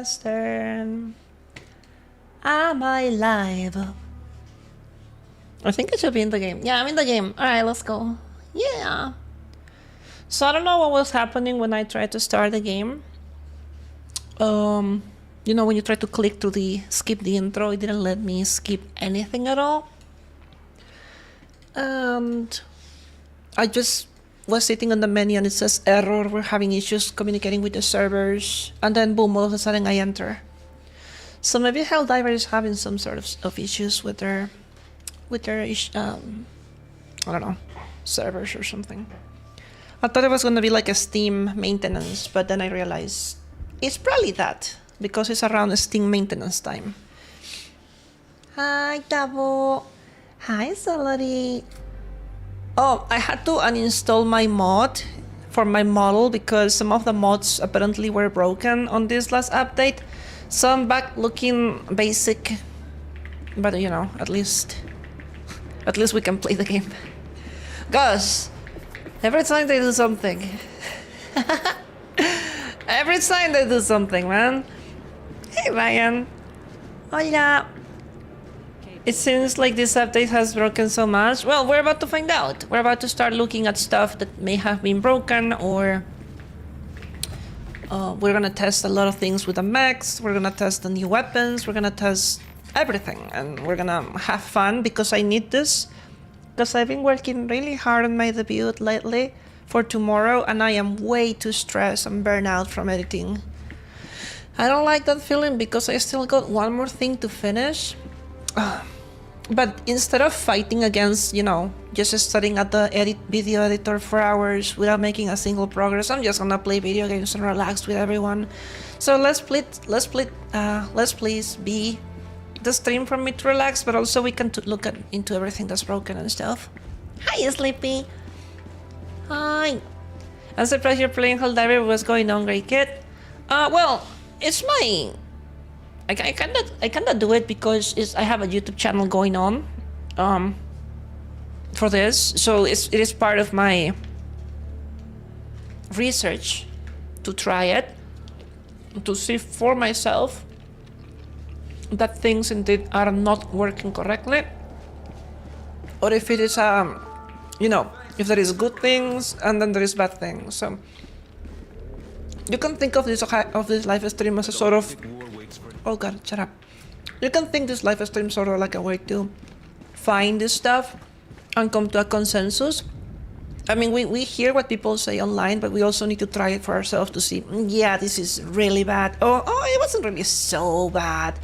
last turn. Am I live? I think I should be in the game. Yeah, I'm in the game. Alright, let's go. Yeah. So I don't know what was happening when I tried to start the game. You know, when you try to click to the skip the intro, it didn't let me skip anything at all. And I just was sitting on the menu and it says error, we're having issues communicating with the servers, and then boom, all of a sudden I enter. So maybe Helldivers is having some sort of issues with their I don't know, servers or something. I thought it was gonna be like a Steam maintenance, but then I realized it's probably that, because it's around Steam maintenance time. Hi, Tabo. Hi, Salary. Oh, I had to uninstall my mod for my model because some of the mods apparently were broken on this last update. So I'm back looking basic, but you know, at least we can play the game. Gosh, every time they do something. Every time they do something, man. Hey, Ryan. Hola. It seems like this update has broken so much. Well, we're about to find out. We're about to start looking at stuff that may have been broken, or we're gonna test a lot of things with the mechs. We're gonna test the new weapons. We're gonna test everything, and we're gonna have fun because I need this. Because I've been working really hard on my debut lately for tomorrow, and I am way too stressed and burned out from editing. I don't like that feeling because I still got one more thing to finish. But instead of fighting against, you know, just studying at the video editor for hours without making a single progress, I'm just gonna play video games and relax with everyone. So let's please be the stream for me to relax, but also we can look into everything that's broken and stuff. Hi, Sleepy. Hi. I'm surprised you're playing Helldivers. What's going on, great kid? Well, it's my... I kinda do it because I have a YouTube channel going on for this, so it is part of my research to try it, to see for myself that things indeed are not working correctly, or if it is you know, if there is good things and then there is bad things. So you can think of this live stream as a sort of... Oh god, shut up. You can think this live stream sort of like a way to find this stuff and come to a consensus. I mean, we hear what people say online, but we also need to try it for ourselves to see, yeah, this is really bad. Oh, it wasn't really so bad.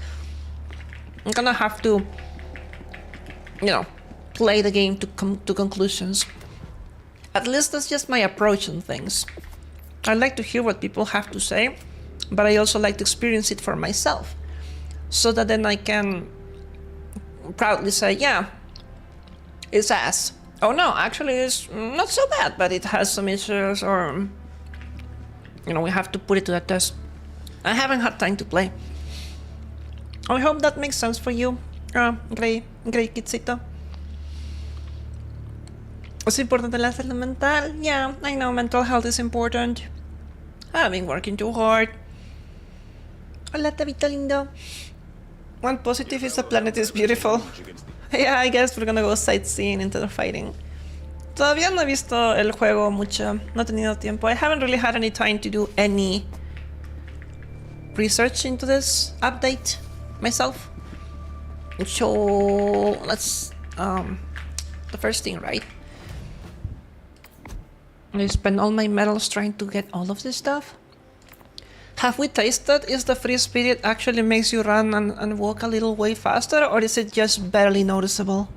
I'm gonna have to, you know, play the game to come to conclusions. At least that's just my approach on things. I like to hear what people have to say, but I also like to experience it for myself, so that then I can proudly say, yeah, it's ass. Oh no, actually it's not so bad, but it has some issues, or, you know, we have to put it to the test. I haven't had time to play. I hope that makes sense for you, Grey Kidsito. Es importante la salud mental. Yeah, I know mental health is important. I've been working too hard. Hola, Tabito lindo. One positive is the planet is beautiful. Yeah, I guess we're gonna go sightseeing instead of fighting. Todavía no he visto el juego mucho. No he tenido tiempo. I haven't really had any time to do any research into this update myself. So let's the first thing, right? I spend all my medals trying to get all of this stuff. Have we tasted if the free spirit actually makes you run and walk a little way faster, or is it just barely noticeable?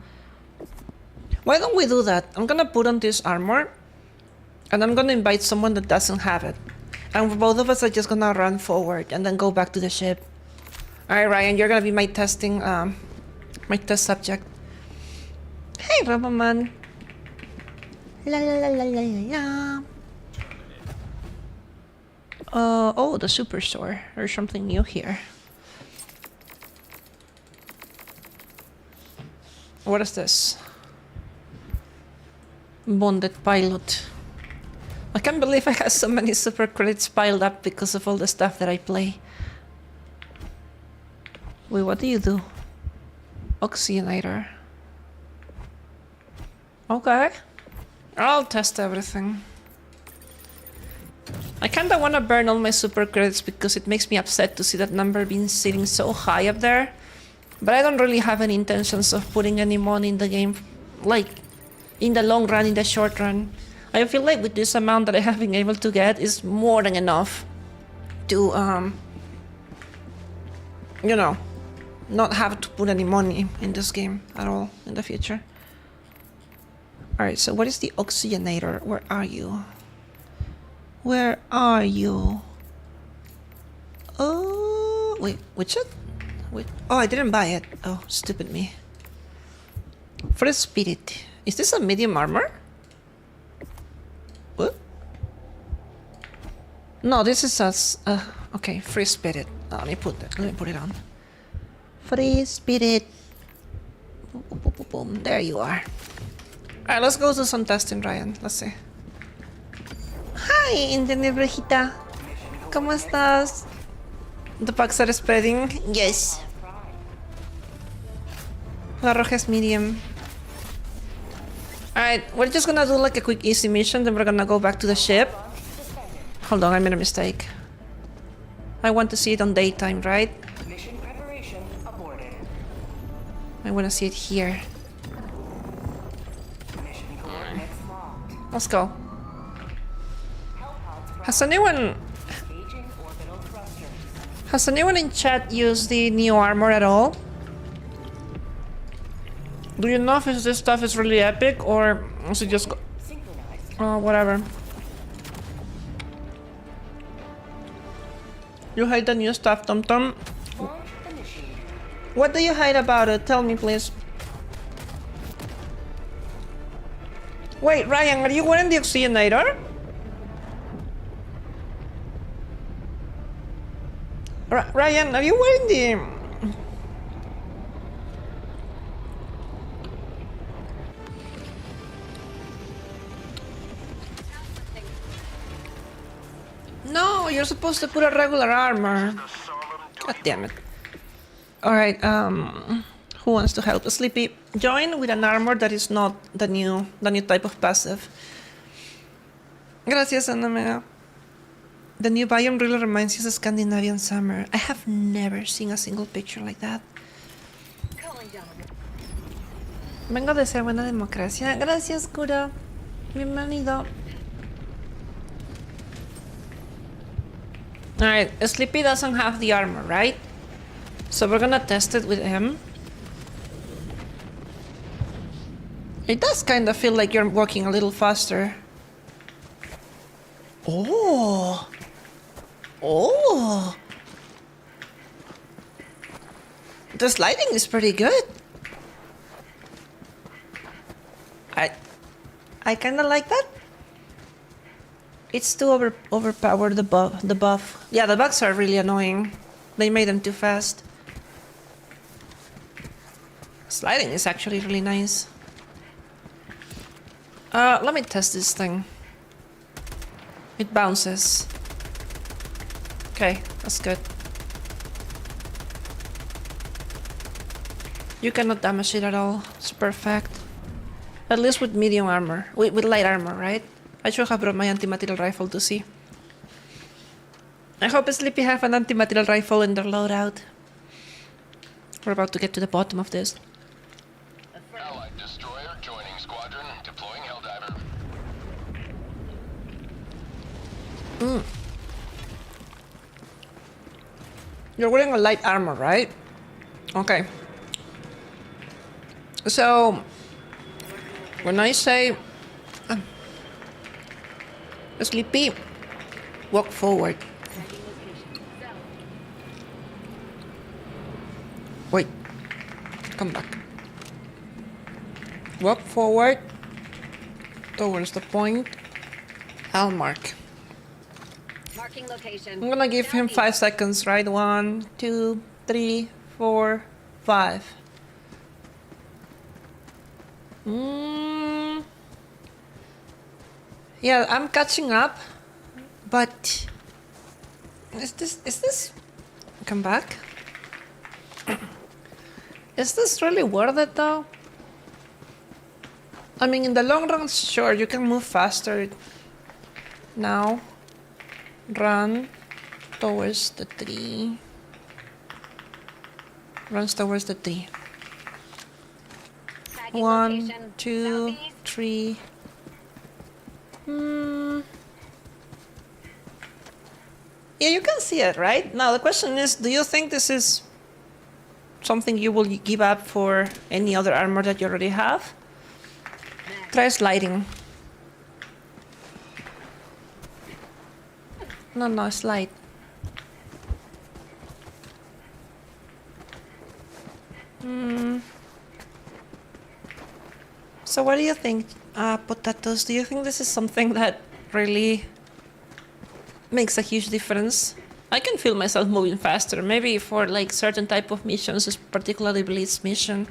Why don't we do that? I'm gonna put on this armor, and I'm gonna invite someone that doesn't have it. And both of us are just gonna run forward and then go back to the ship. Alright, Ryan, you're gonna be my testing, my test subject. Hey, Roboman. La la la la la la. Oh, the superstore. There's something new here. What is this? Bonded pilot. I can't believe I have so many super credits piled up because of all the stuff that I play. Wait, what do you do? Oxygenator. Okay. I'll test everything. I kinda wanna burn all my super credits because it makes me upset to see that number being sitting so high up there. But I don't really have any intentions of putting any money in the game, like, in the long run, in the short run. I feel like with this amount that I have been able to get is more than enough to, you know, not have to put any money in this game at all in the future. Alright, so what is the oxygenator? Where are you? Where are you? Oh, wait, which it? Wait, oh, I didn't buy it. Oh, stupid me. Free spirit. Is this a medium armor? What? No, this is a okay, free spirit. Oh, let me put it on. Free spirit. Boom, boom, boom, boom, boom. There you are. Alright, let's go do some testing, Ryan. Let's see. Hi, Internet Brejita. ¿Cómo estás? The bugs are spreading. Yes. La roja es medium. Alright, we're just gonna do like a quick easy mission, then we're gonna go back to the ship. Hold on, I made a mistake. I want to see it on daytime, right? Mission preparation aborted. I wanna see it here. Mission coordinates locked. Let's go. Has anyone in chat used the new armor at all? Do you know if this stuff is really epic or is it just whatever? You hate the new stuff, Tom Tom? What do you hate about it? Tell me, please. Wait, Ryan, are you wearing the oxygenator? Ryan, are you wearing the... No, you're supposed to put a regular armor. God damn it. Alright, who wants to help? Sleepy, join with an armor that is not the new type of passive. Gracias, Anamea. The new biome really reminds you of Scandinavian summer. I have never seen a single picture like that. Vengo de ser buena democracia. Gracias, Kura. Bienvenido. Alright, Sleepy doesn't have the armor, right? So we're gonna test it with him. It does kind of feel like you're walking a little faster. Oh! Oh! The sliding is pretty good. I kind of like that. It's too overpowered the buff. Yeah, the bugs are really annoying. They made them too fast. Sliding is actually really nice. Let me test this thing. It bounces. Okay, that's good. You cannot damage it at all. It's perfect. At least with medium armor. With light armor, right? I should have brought my anti-material rifle to see. I hope Sleepy have an anti-material rifle in their loadout. We're about to get to the bottom of this. Allied destroyer joining squadron, deploying Helldiver. You're wearing a light armor, right? Okay. So, when I say Sleepy, walk forward. Wait, come back. Walk forward towards the point. I'll mark. Marking location. I'm gonna give him 5 seconds, right? 1, 2, 3, 4, 5. Yeah, I'm catching up, but is this? Come back. Is this really worth it though? I mean, in the long run, sure, you can move faster. Now, run towards the tree. Runs towards the tree. Tagging 1, location. 2, Southeast. 3. Yeah, you can see it, right? Now the question is, do you think this is something you will give up for any other armor that you already have? Try sliding. No, slide. So what do you think, potatoes? Do you think this is something that really makes a huge difference? I can feel myself moving faster. Maybe for like certain type of missions, particularly Blitz mission,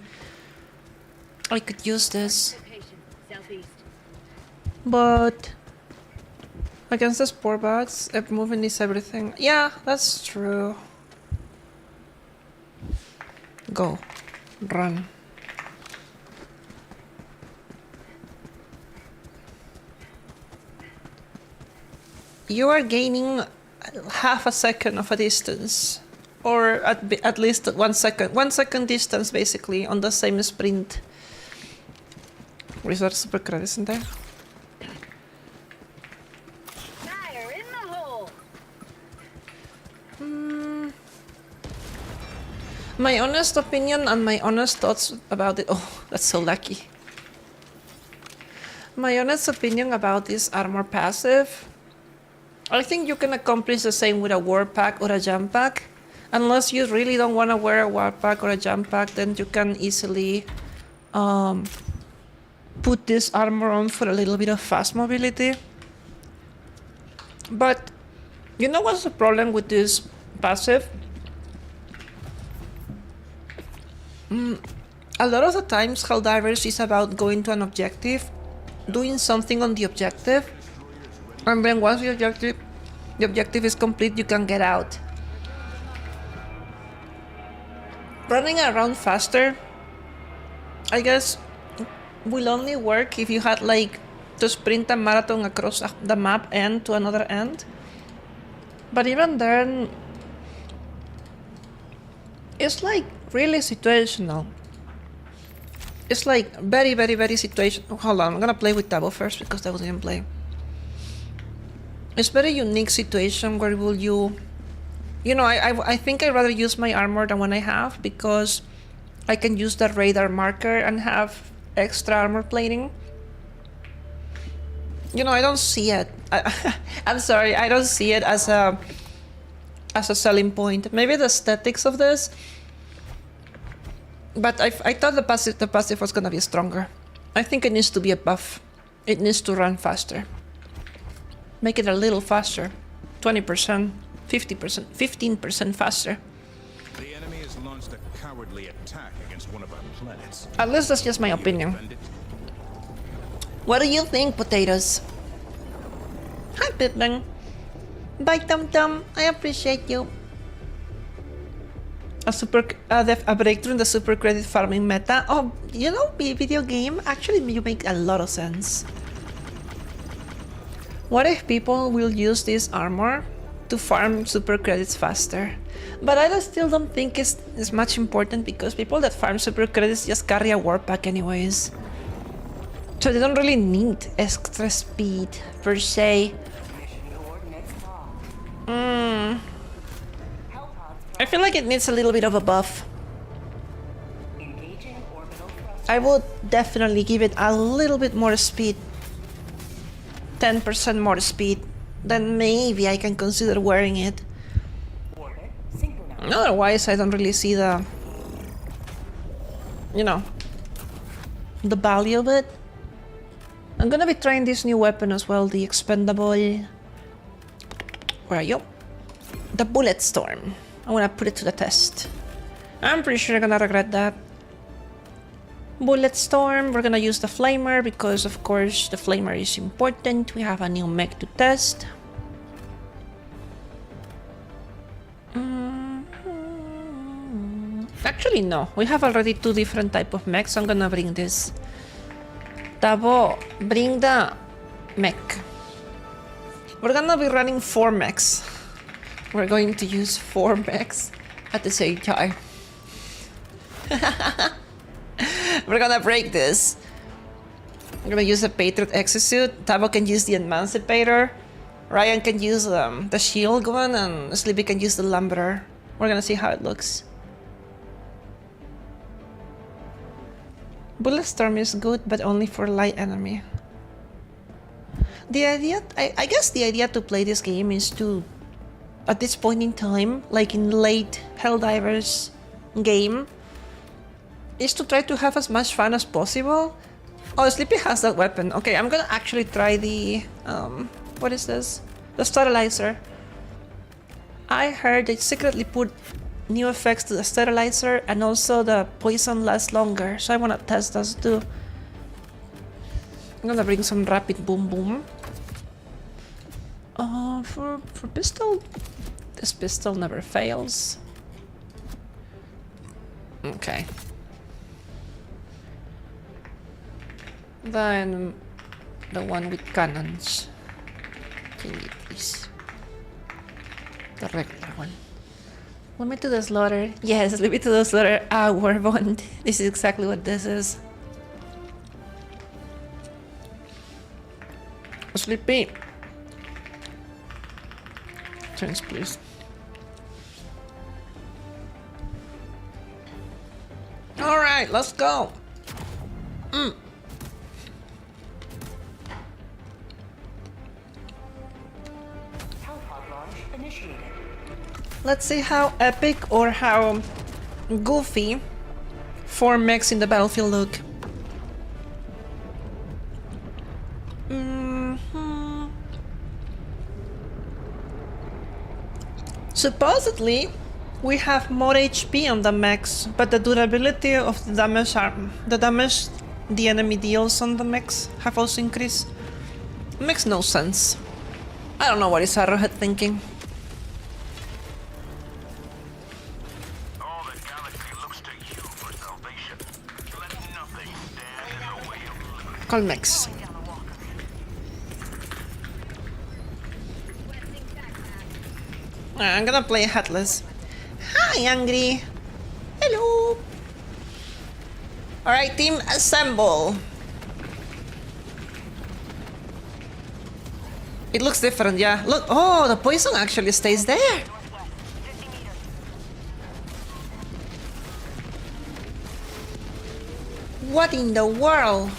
I could use this. Location. Southeast. But against the spore bats, moving is everything. Yeah, that's true. Go. Run. You are gaining half a second of a distance. Or at least 1 second. 1 second distance, basically, on the same sprint. Research super credits in there. Fire in the hole. My honest opinion and my honest thoughts about it. Oh, that's so lucky. My honest opinion about this armor passive. I think you can accomplish the same with a war pack or a jump pack. Unless you really don't want to wear a war pack or a jump pack, then you can easily put this armor on for a little bit of fast mobility. But you know what's the problem with this passive? A lot of the times Helldivers is about going to an objective, doing something on the objective, and then once the objective is complete, you can get out. Running around faster, I guess, will only work if you had like to sprint a marathon across the map end to another end. But even then, it's like really situational. It's like very, very, very situational. Hold on, I'm gonna play with Tabo first because Tabo didn't play. It's very unique situation where will you... You know, I think I'd rather use my armor than what I have because I can use the radar marker and have extra armor plating. You know, I don't see it. I'm sorry, I don't see it as a selling point. Maybe the aesthetics of this, but I thought the passive was gonna be stronger. I think it needs to be a buff. It needs to run faster. Make it a little faster, 20%. 50%, 15% faster. The enemy has launched a cowardly attack against one of our planets. At least that's just my opinion. What do you think, potatoes? Hi, Pippin. Bye, Tum Tum. I appreciate you. A breakthrough in the super credit farming meta. Oh, you know, video game. Actually, you make a lot of sense. What if people will use this armor to farm super credits faster? But I still don't think it's much important because people that farm super credits just carry a war pack anyways. So they don't really need extra speed per se. Mission coordinates logged. I feel like it needs a little bit of a buff. Engaging orbital thrust. I would definitely give it a little bit more speed. 10% more speed. Then maybe I can consider wearing it. Orbit synchronized. Otherwise, I don't really see the, you know, the value of it. I'm gonna be trying this new weapon as well, the expendable... Where are you? The Bullet Storm. I wanna put it to the test. I'm pretty sure I'm gonna regret that. Bullet Storm, we're gonna use the Flamer because of course the Flamer is important. We have a new mech to test. Actually, no. We have already 2 different type of mechs, so I'm gonna bring this. Tabo, bring the mech. We're gonna be running 4 mechs. We're going to use 4 mechs at the same time. We're gonna break this. I'm gonna use the Patriot Exosuit. Tabo can use the Emancipator. Ryan can use the shield gun, and Sleepy can use the Lumberer. We're gonna see how it looks. Bulletstorm is good, but only for light enemy. The idea, I guess the idea to play this game is to, at this point in time, like in late Helldivers game, is to try to have as much fun as possible. Oh, Sleepy has that weapon. Okay, I'm gonna actually try the, what is this? The Sterilizer. I heard they secretly put new effects to the Sterilizer, and also the poison lasts longer, so I wanna test those too. I'm gonna bring some rapid boom boom. For pistol, this pistol never fails. Okay. Then the one with cannons. Can you please? The regular one. Lead me to the slaughter. Yes, lead me to the slaughter. Ah, Warbond. This is exactly what this is. Sleepy. Turns, please. Alright, let's go. Hellpod launch initiated. Let's see how epic or how goofy 4 mechs in the battlefield look. Supposedly, we have more HP on the mechs, but the durability of the damage the enemy deals on the mechs have also increased. Makes no sense. I don't know what is Arrowhead thinking. All the galaxy looks to you for salvation. Let nothing stand in the way of liberty. Call mechs. I'm gonna play Headless. Hi, Angry. Hello. Alright, team, assemble. It looks different, yeah. Look, oh, the poison actually stays there. What in the world?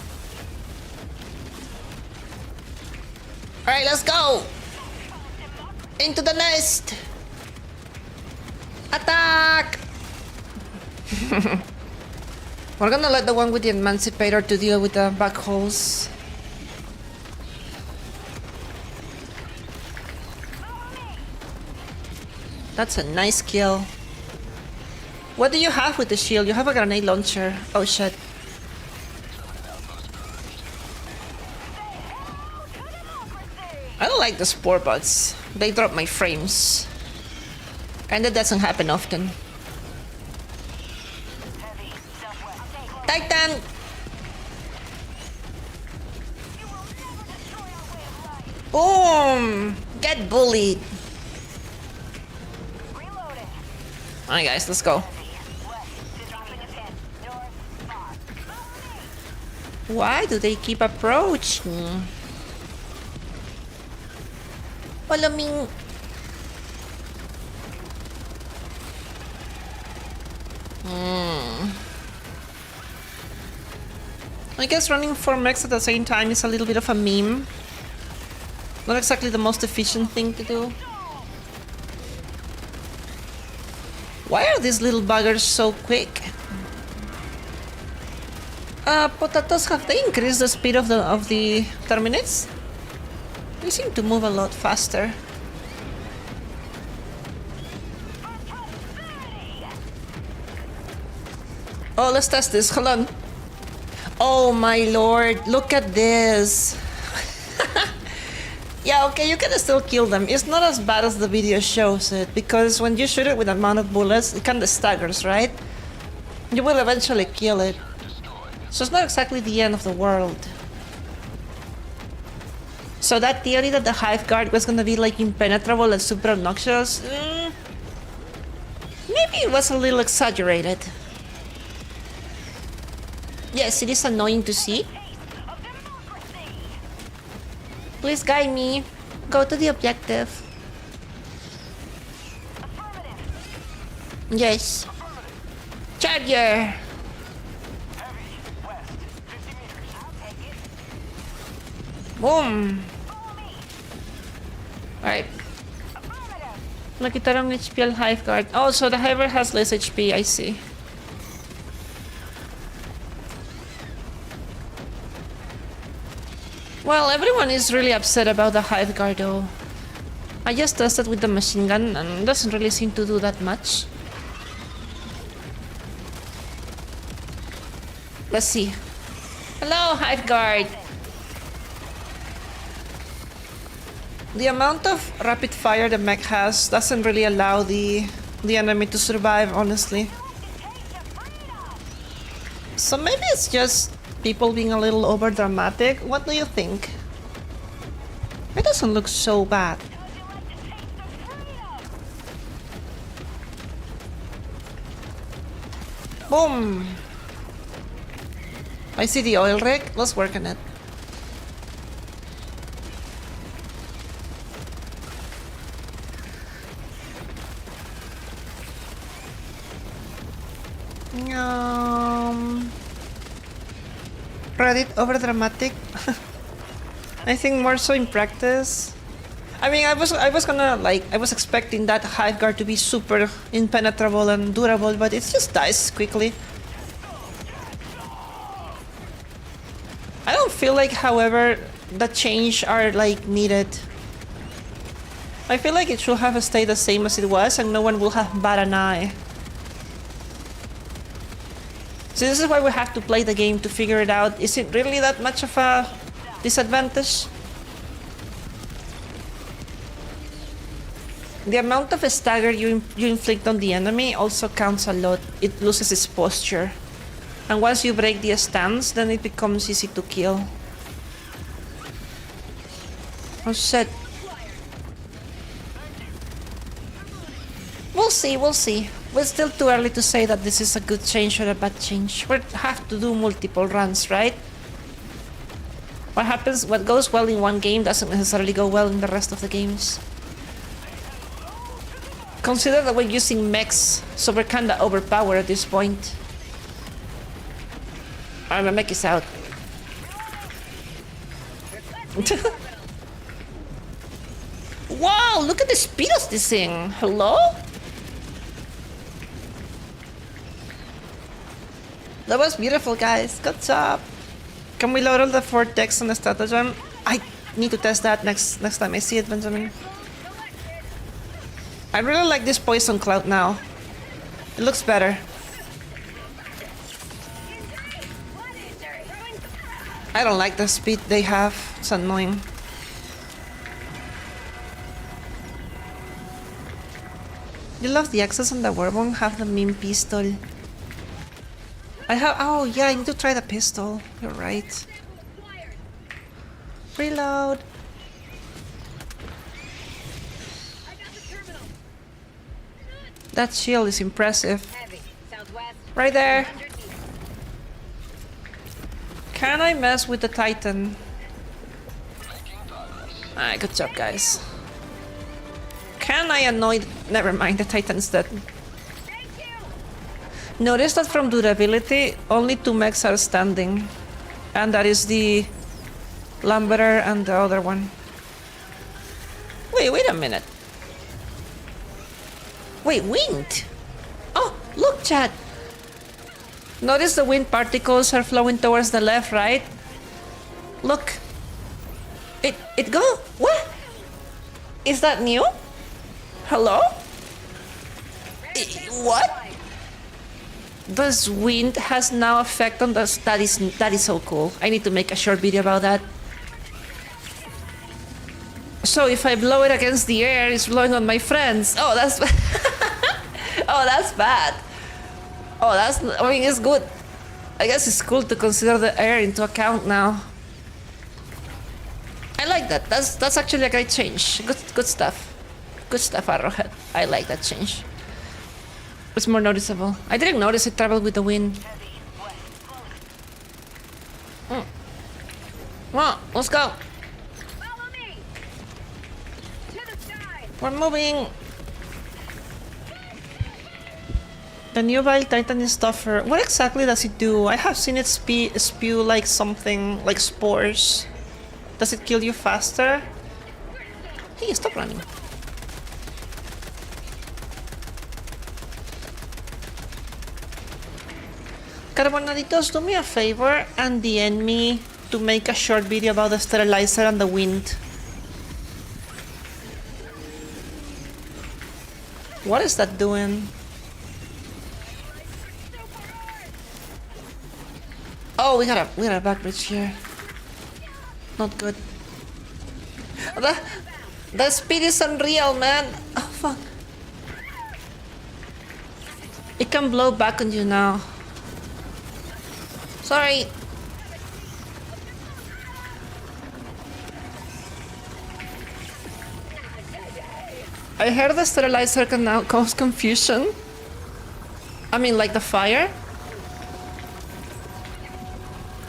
Alright, let's go. Into the nest. Attack! We're gonna let the one with the Emancipator to deal with the back holes. That's a nice kill. What do you have with the shield? You have a grenade launcher. Oh shit. I don't like the spore bots. They drop my frames. And that doesn't happen often. Titan! Boom! Get bullied! Alright guys, let's go. Why do they keep approaching? Follow me. I guess running 4 mechs at the same time is a little bit of a meme. Not exactly the most efficient thing to do. Why are these little buggers so quick? Potatoes, have they increased the speed of the Terminates? They seem to move a lot faster. Oh, let's test this. Hold on. Oh my lord, look at this. Yeah, okay, you can still kill them. It's not as bad as the video shows it, because when you shoot it with the amount of bullets, it kind of staggers, right? You will eventually kill it. So it's not exactly the end of the world. So that theory that the Hive Guard was gonna be like impenetrable and super obnoxious, maybe it was a little exaggerated. Yes, it is annoying to see. Please guide me. Go to the objective. Yes. Charger! Boom! Alright. Nakita ng HP al Hive Guard. Oh, so the Hiver has less HP, I see. Well, everyone is really upset about the Hive Guard though. I just tested with the machine gun and it doesn't really seem to do that much. Let's see. Hello, Hive Guard! The amount of rapid fire the mech has doesn't really allow the enemy to survive, honestly. So maybe it's just people being a little over dramatic. What do you think? It doesn't look so bad. Boom! I see the oil rig. Let's work on it. Reddit over dramatic. I think more so in practice. I mean, I was gonna like, I was expecting that Hive Guard to be super impenetrable and durable, but it just dies quickly. I don't feel like, however, the change are like needed. I feel like it should have stayed the same as it was and no one will have bat an eye. So this is why we have to play the game to figure it out. Is it really that much of a disadvantage? The amount of stagger you inflict on the enemy also counts a lot. It loses its posture. And once you break the stance, then it becomes easy to kill. Oh shit. We'll see, we'll see. It's still too early to say that this is a good change or a bad change. We have to do multiple runs, right? What goes well in one game doesn't necessarily go well in the rest of the games. Consider that we're using mechs, so we're kinda overpowered at this point. Alright, my mech is out. Wow, look at the speed of this thing. Hello? That was beautiful, guys. Good job. Can we load all the vortex on the stratagem? I need to test that next time I see it, Benjamin. I really like this poison cloud now. It looks better. I don't like the speed they have. It's annoying. You love the access on the Warbone, have the meme pistol. Oh yeah, I need to try the pistol. You're right. Reload. That shield is impressive. Right there. Can I mess with the Titan? Alright, good job, guys. Can I annoy... Never mind, the Titan's dead. Notice that from durability, only 2 mechs are standing. And that is the Lamberer and the other one. Wait a minute. Wait, wind? Oh, look, chat. Notice the wind particles are flowing towards the left, right? Look. It go? What? Is that new? Hello? What? This wind has now effect on this. That is so cool. I need to make a short video about that. So if I blow it against the air, it's blowing on my friends. Oh, that's oh, that's bad. Oh, I mean, it's good. I guess it's cool to consider the air into account now. I like that. That's actually a great change. Good stuff. Good stuff, Arrowhead. I like that change. It's more noticeable. I didn't notice it traveled with the wind. Come on, let's go. Follow me! To the side! We're moving. The new Vile Titan is tougher. What exactly does it do? I have seen it spew like something, like spores. Does it kill you faster? Hey, stop running. Carbonaditos, do me a favor and DM me to make a short video about the sterilizer and the wind. What is that doing? Oh, we got a back bridge here. Not good. The speed is unreal, man. Oh fuck. It can blow back on you now. Sorry. I heard the sterilizer can now cause confusion. I mean, like the fire.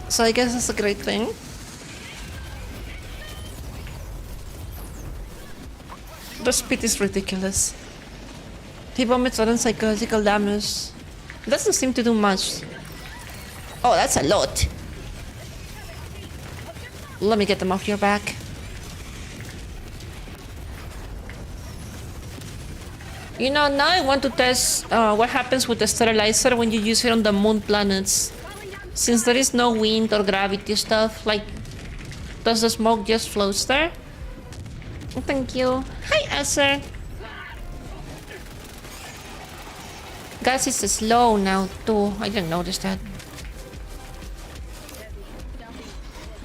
So I guess that's a great thing. The speed is ridiculous. He vomits on psychological damage. Doesn't seem to do much. Oh, that's a lot. Let me get them off your back. You know, now I want to test what happens with the sterilizer when you use it on the moon planets. Since there is no wind or gravity stuff, like, does the smoke just float there? Thank you. Hi, Acer. Gas is slow now too. I didn't notice that.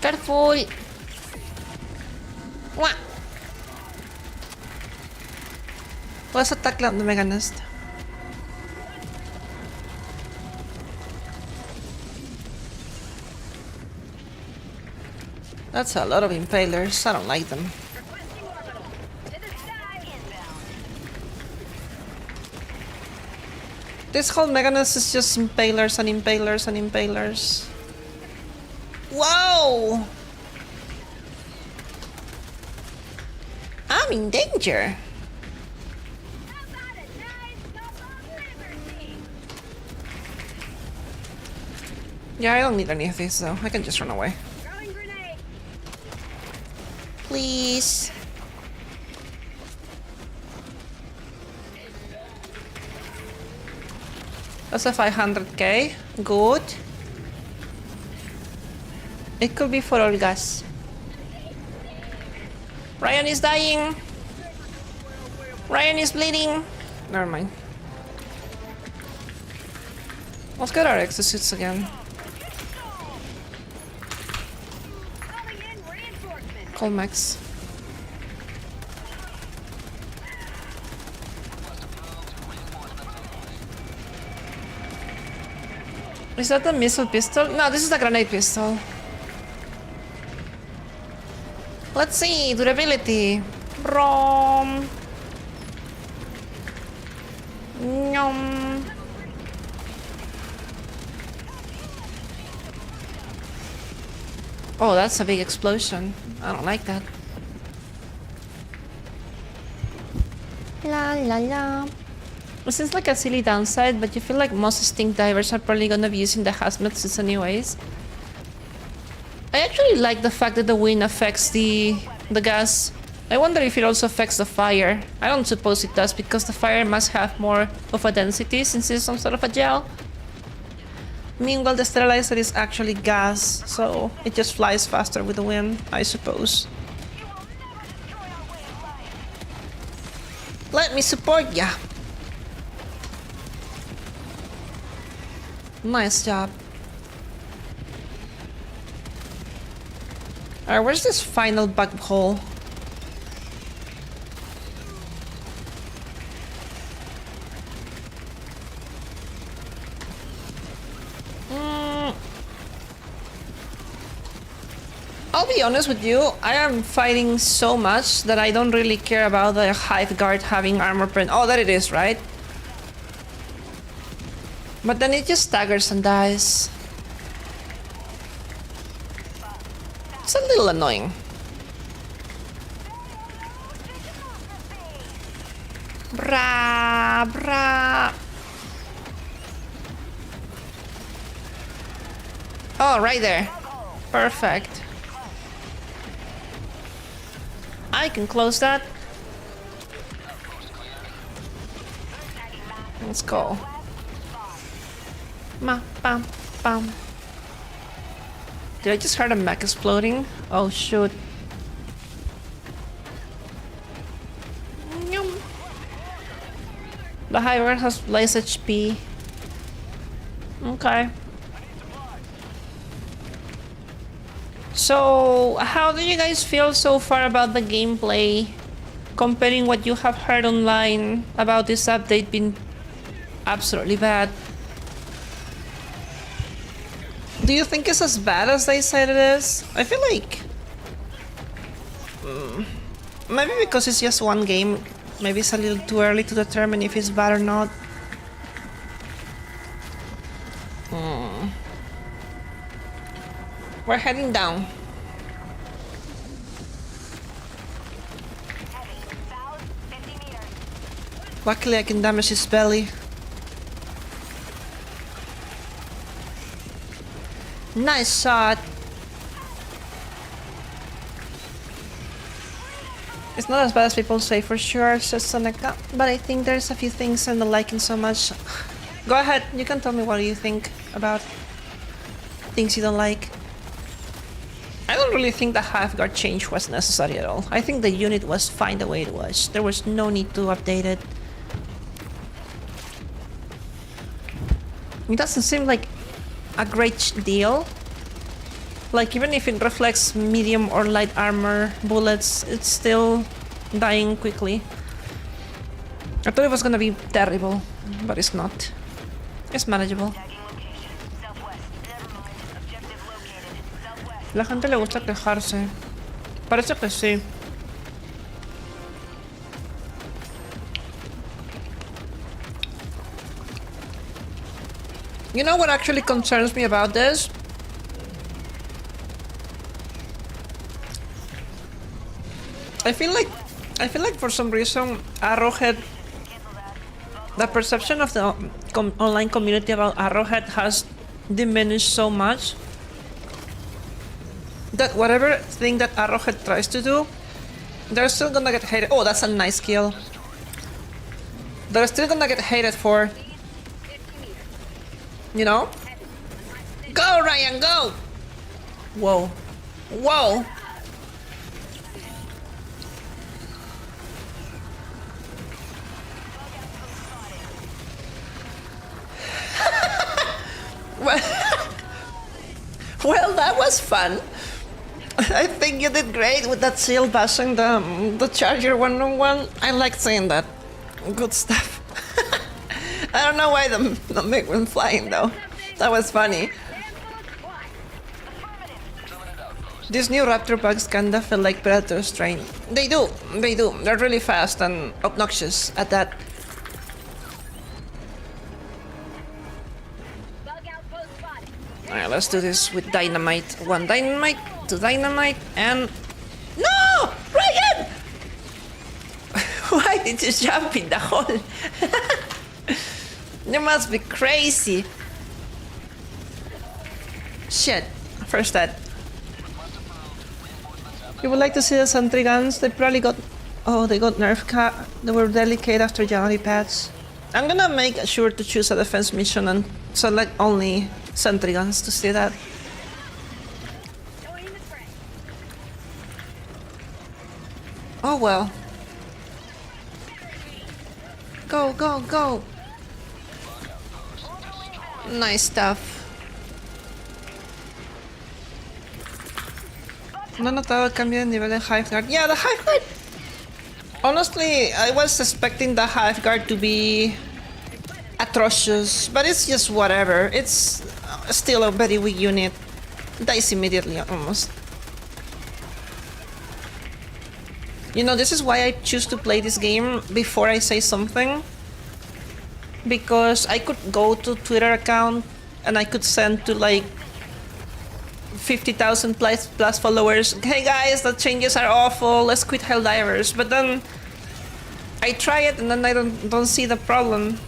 Careful. Wah. Let's attack the Mega Nest. That's a lot of impalers. I don't like them. This whole Mega Nest is just impalers and impalers and impalers. Whoa! I'm in danger. Yeah, I don't need any of these though. I can just run away. Please. That's a 500k. Good. It could be for all gas. Ryan is dying. Ryan is bleeding. Never mind. Let's get our exosuits again. Colmex. Is that the missile pistol? No, this is the grenade pistol. Let's see, durability. Rom. Nyom. Oh, that's a big explosion. I don't like that. La la la. It seems like a silly downside, but you feel like most stink divers are probably gonna be using the hazmat suits anyways. I actually like the fact that the wind affects the gas. I wonder if it also affects the fire. I don't suppose it does, because the fire must have more of a density since it's some sort of a gel. Meanwhile, the sterilizer is actually gas, so it just flies faster with the wind, I suppose. Let me support ya! Nice job. Alright, where's this final bug hole? I'll be honest with you, I am fighting so much that I don't really care about the Hive Guard having armor print. Oh, there it is, right? But then it just staggers and dies. It's a little annoying. Brah, brah. Oh, right there. Perfect. I can close that. Let's go. Ma, bam, bam. Did I just hear a mech exploding? Oh, shoot. Nyum. The Hiver has less HP. Okay. So, how do you guys feel so far about the gameplay? Comparing what you have heard online about this update being absolutely bad. Do you think it's as bad as they said it is? I feel like... maybe because it's just one game, maybe it's a little too early to determine if it's bad or not. We're heading down. Luckily I can damage his belly. Nice shot. It's not as bad as people say for sure, says Seneca, but I think there's a few things I'm not liking so much. Go ahead, you can tell me what you think about things you don't like. I don't really think the half-guard change was necessary at all. I think the unit was fine the way it was. There was no need to update it. It doesn't seem like a great deal. Like, even if it reflects medium or light armor bullets, it's still dying quickly. I thought it was gonna be terrible, but it's not. It's manageable. La gente le gusta quejarse. Parece que sí. You know what actually concerns me about this? I feel like for some reason Arrowhead, the perception of the online community about Arrowhead has diminished so much that whatever thing that Arrowhead tries to do, they're still gonna get hated. Oh, that's a nice kill. They're still gonna get hated for. You know? Go, Ryan, go! Whoa. Whoa! Well, that was fun. I think you did great with that shield bashing the charger one-on-one. I like saying that. Good stuff. I don't know why the MiG went flying though. That was funny. These new Raptor bugs kinda feel like Predator strain. They do. They're really fast and obnoxious at that. Alright, let's do this with dynamite. One dynamite, two dynamite, and... No! Ryan! Why did you jump in the hole? You must be crazy. Shit. First that. You would like to see the sentry guns? They probably got... Oh, they got nerf cap. They were delicate after January patch. I'm gonna make sure to choose a defense mission and select only sentry guns to see that. Oh well. Go, go, go! Nice stuff. No he notado el cambio de nivel en Hive Guard. Yeah, the Hive Guard! Honestly, I was expecting the Hive Guard to be atrocious, but it's just whatever. It's still a very weak unit. Dies immediately, almost. You know, this is why I choose to play this game before I say something. Because I could go to Twitter account and I could send to like 50,000 plus followers, hey guys, the changes are awful, let's quit Helldivers. But then I try it and then I don't see the problem.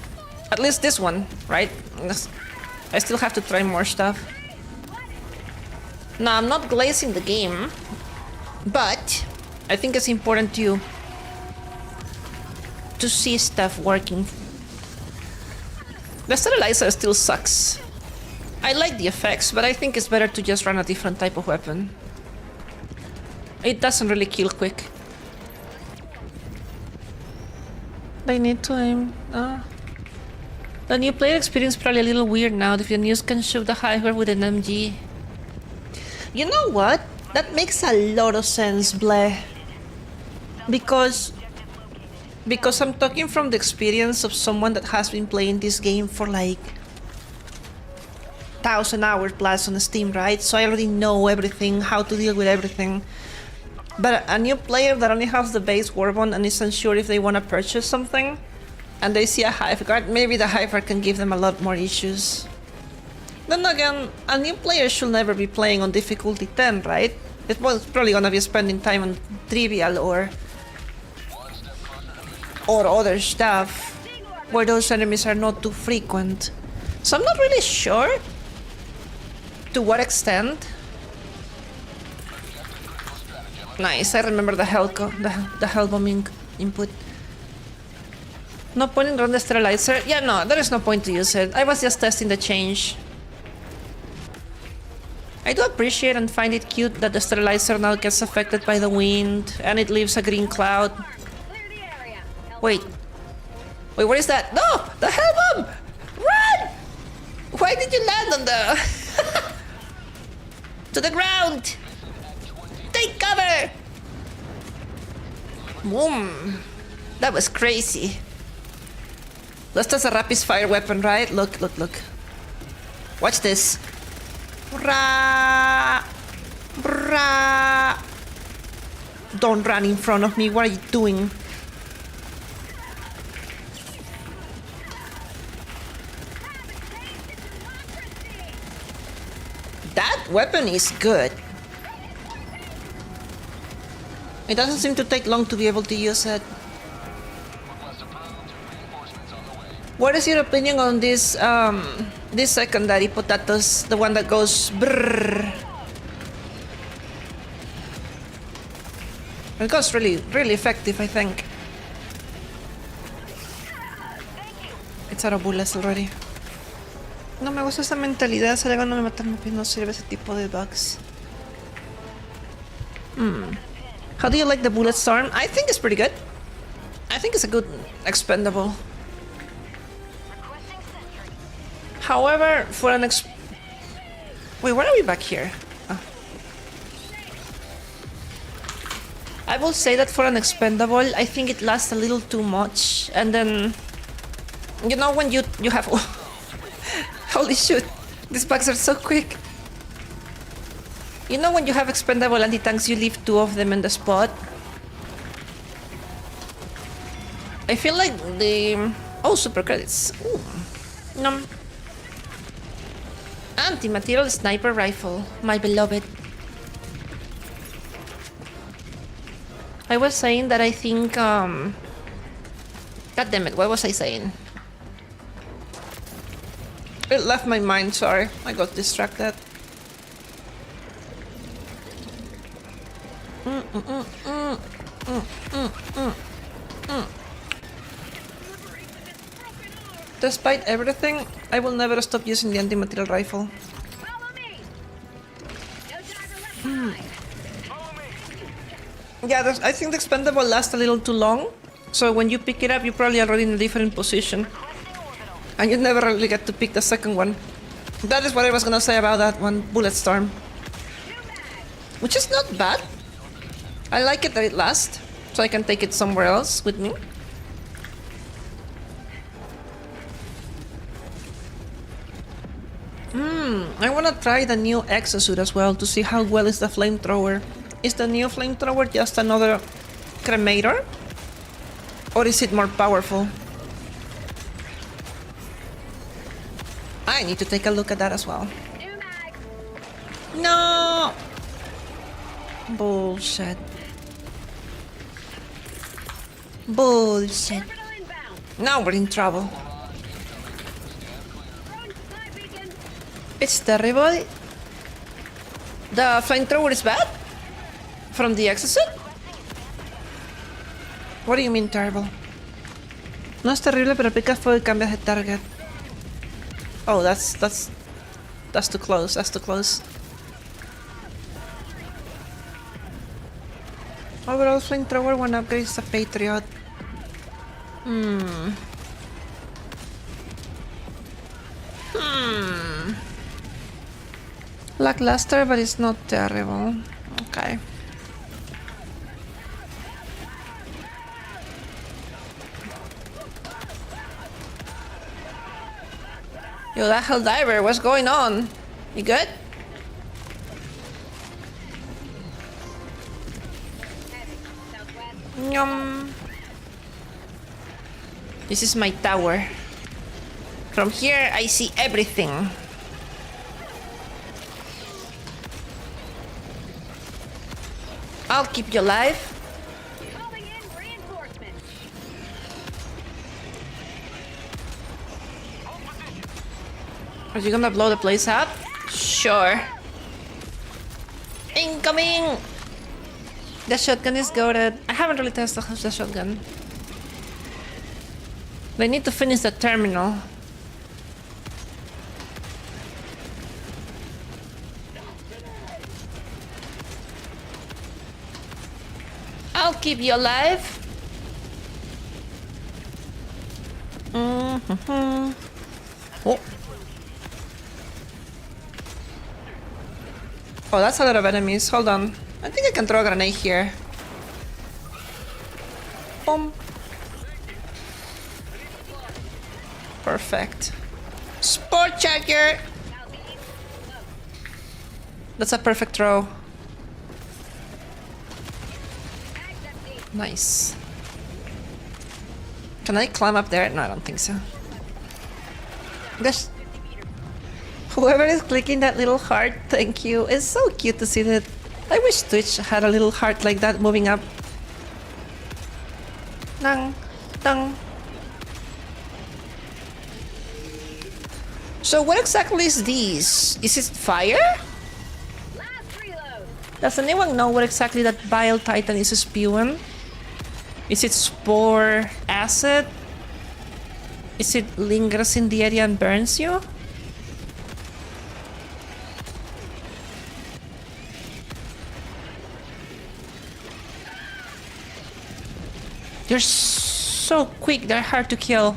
At least this one, right? I still have to try more stuff. Now, I'm not glazing the game, but I think it's important to see stuff working. The sterilizer still sucks. I like the effects, but I think it's better to just run a different type of weapon. It doesn't really kill quick. They need to aim. The new player experience is probably a little weird now if the news can shoot the hiver with an MG. You know what? That makes a lot of sense, Bleh. Because I'm talking from the experience of someone that has been playing this game for like 1,000 hours plus on Steam, right? So I already know everything, how to deal with everything. But a new player that only has the base Warbond and isn't sure if they want to purchase something, and they see a hive guard, maybe the hiver can give them a lot more issues. Then again, a new player should never be playing on difficulty 10, right? It was probably gonna be spending time on trivial or other stuff where those enemies are not too frequent. So I'm not really sure to what extent. Nice, I remember the hell bombing input. No point in running the sterilizer? Yeah, no, there is no point to use it. I was just testing the change. I do appreciate and find it cute that the sterilizer now gets affected by the wind and it leaves a green cloud. Wait, what is that? No! The hell bomb! Run! Why did you land on the... to the ground! Take cover! Boom! That was crazy. That's just a rapid fire weapon, right? Look. Watch this. Brah! Brah! Don't run in front of me. What are you doing? That weapon is good. It doesn't seem to take long to be able to use it. What is your opinion on this this secondary potatoes, the one that goes brrrr? It goes really effective, I think. It's out of bullets already. No me gusta esa mentalidad, se le van a matarme, pero no sirve ese tipo de bugs. How do you like the bullet storm? I think it's pretty good. I think it's a good expendable. However, for an wait, why are we back here? Oh. I will say that for an expendable, I think it lasts a little too much. And then, you know, when you have... Holy shit, these bugs are so quick. You know when you have expendable anti-tanks, you leave 2 of them in the spot? I feel like the... Oh, super credits. Ooh. No. Anti-material sniper rifle, my beloved. I was saying that I think, God damn it, what was I saying? It left my mind, sorry. I got distracted. Despite everything, I will never stop using the anti-material rifle. Yeah, I think the expendable lasts a little too long. So when you pick it up, you're probably already in a different position. And you never really get to pick the second one. That is what I was gonna say about that one, Bullet Storm. Which is not bad. I like it that it lasts, so I can take it somewhere else with me. I wanna try the new exosuit as well to see how well is the flamethrower. Is the new flamethrower just another cremator? Or is it more powerful? I need to take a look at that as well. New mag. No! Bullshit. Bullshit. Orbital inbound. Now we're in trouble. Throwing supply beacon. It's terrible. The flamethrower is bad? From the exocet? What do you mean terrible? No es terrible, pero pica fuego y cambias de target. Oh, that's too close. That's too close. Overall flamethrower one upgrade is a Patriot. Lackluster, but it's not terrible. Okay. Yo, that Helldiver, what's going on? You good? Heavy. Southwest. Yum. This is my tower. From here, I see everything. I'll keep you alive. Calling in reinforcements. Are you gonna blow the place up? Sure. Incoming! The shotgun is goated. I haven't really tested the shotgun. They need to finish the terminal. I'll keep you alive. Oh. Oh, that's a lot of enemies. Hold on. I think I can throw a grenade here. Boom. Perfect. Sport charger! That's a perfect throw. Nice. Can I climb up there? No, I don't think so. There's... Whoever is clicking that little heart, thank you. It's so cute to see that. I wish Twitch had a little heart like that moving up. Dang, dang. So what exactly is this? Is it fire? Last reload. Does anyone know what exactly that bile titan is spewing? Is it spore acid? Is it lingers in the area and burns you? They're so quick, they're hard to kill.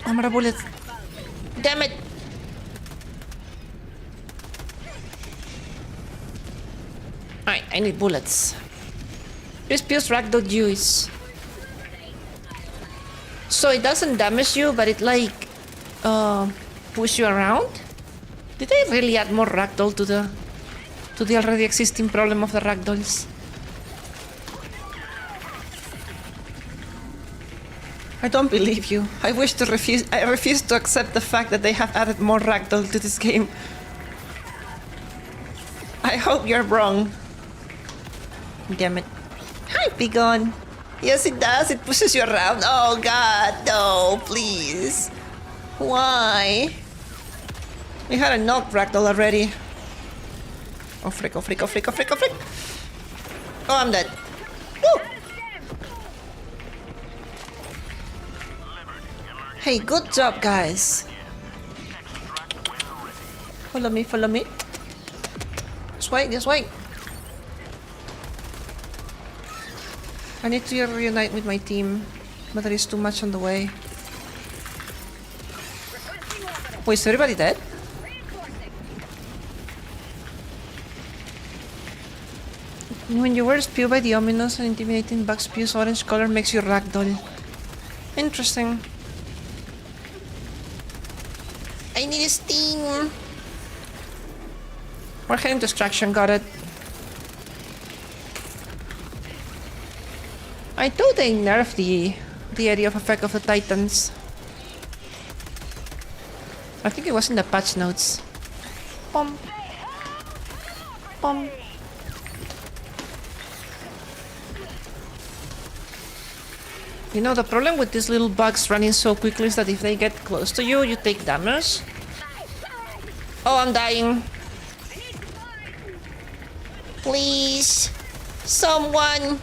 I'm out of bullets. Damn it! Alright, I need bullets. This spews ragdoll juice. So it doesn't damage you, but it like push you around? Did they really add more ragdoll to the already existing problem of the ragdolls? I don't believe you. I refuse to accept the fact that they have added more ragdoll to this game. I hope you're wrong. Damn it. Hi, Pigon. Yes, it does. It pushes you around. Oh, God. No, please. Why? We had a knock ragdoll already. Oh, frick, oh, frick, oh, frick, oh, frick, oh, frick. Oh, I'm dead. Woo! Hey, good job, guys. Follow me, follow me. Just wait, just wait. I need to reunite with my team, but there is too much on the way. Wait, is everybody dead? When you were spewed by the ominous and intimidating bug spews, orange color makes you ragdoll. Interesting. I need a steam. We're heading to extraction, got it. I thought they nerfed the area of effect of the Titans. I think it was in the patch notes. Pom. Pom. You know, the problem with these little bugs running so quickly is that if they get close to you, you take damage. Oh, I'm dying. Please. Someone.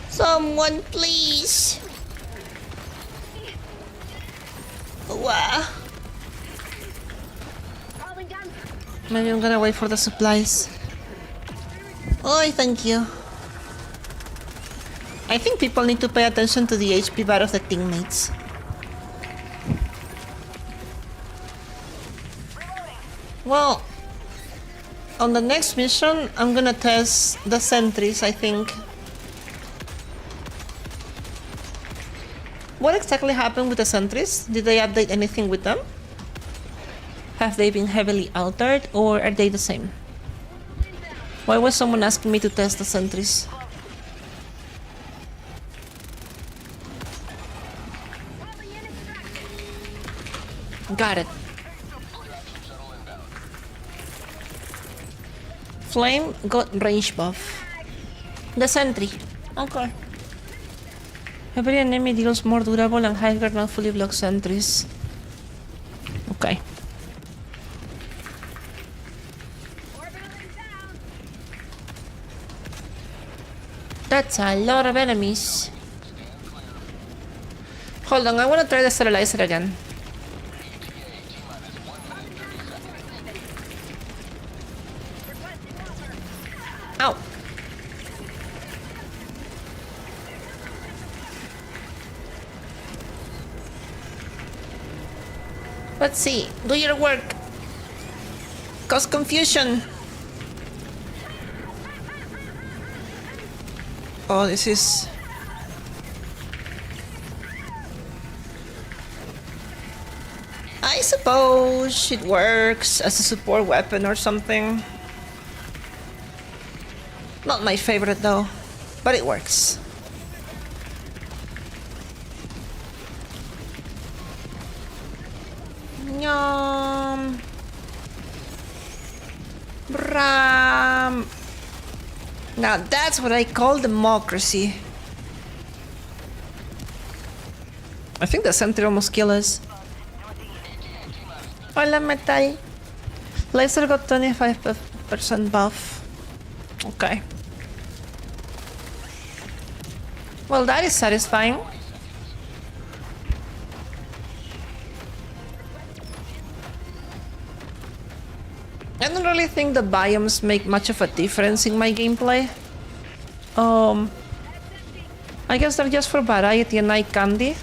Someone, please. Wow. Maybe I'm gonna wait for the supplies. Oh, thank you. I think people need to pay attention to the HP bar of the teammates. Well, on the next mission, I'm gonna test the sentries, I think. What exactly happened with the sentries? Did they update anything with them? Have they been heavily altered, or are they the same? Why was someone asking me to test the sentries? Got it. Flame got range buff. The sentry. Okay. Every enemy deals more durable and higher than fully blocked sentries. Okay. That's a lot of enemies. Hold on, I want to try the sterilizer again. Ow. Let's see. Do your work. Cause confusion. Oh, this is... I suppose it works as a support weapon or something. Not my favorite though, but it works. Yum. Bram. Now that's what I call democracy. I think the sentry almost killed us. Hola, metal. Laser got 25% buff. Okay. Well, that is satisfying. I don't really think the biomes make much of a difference in my gameplay. I guess they're just for variety and eye candy.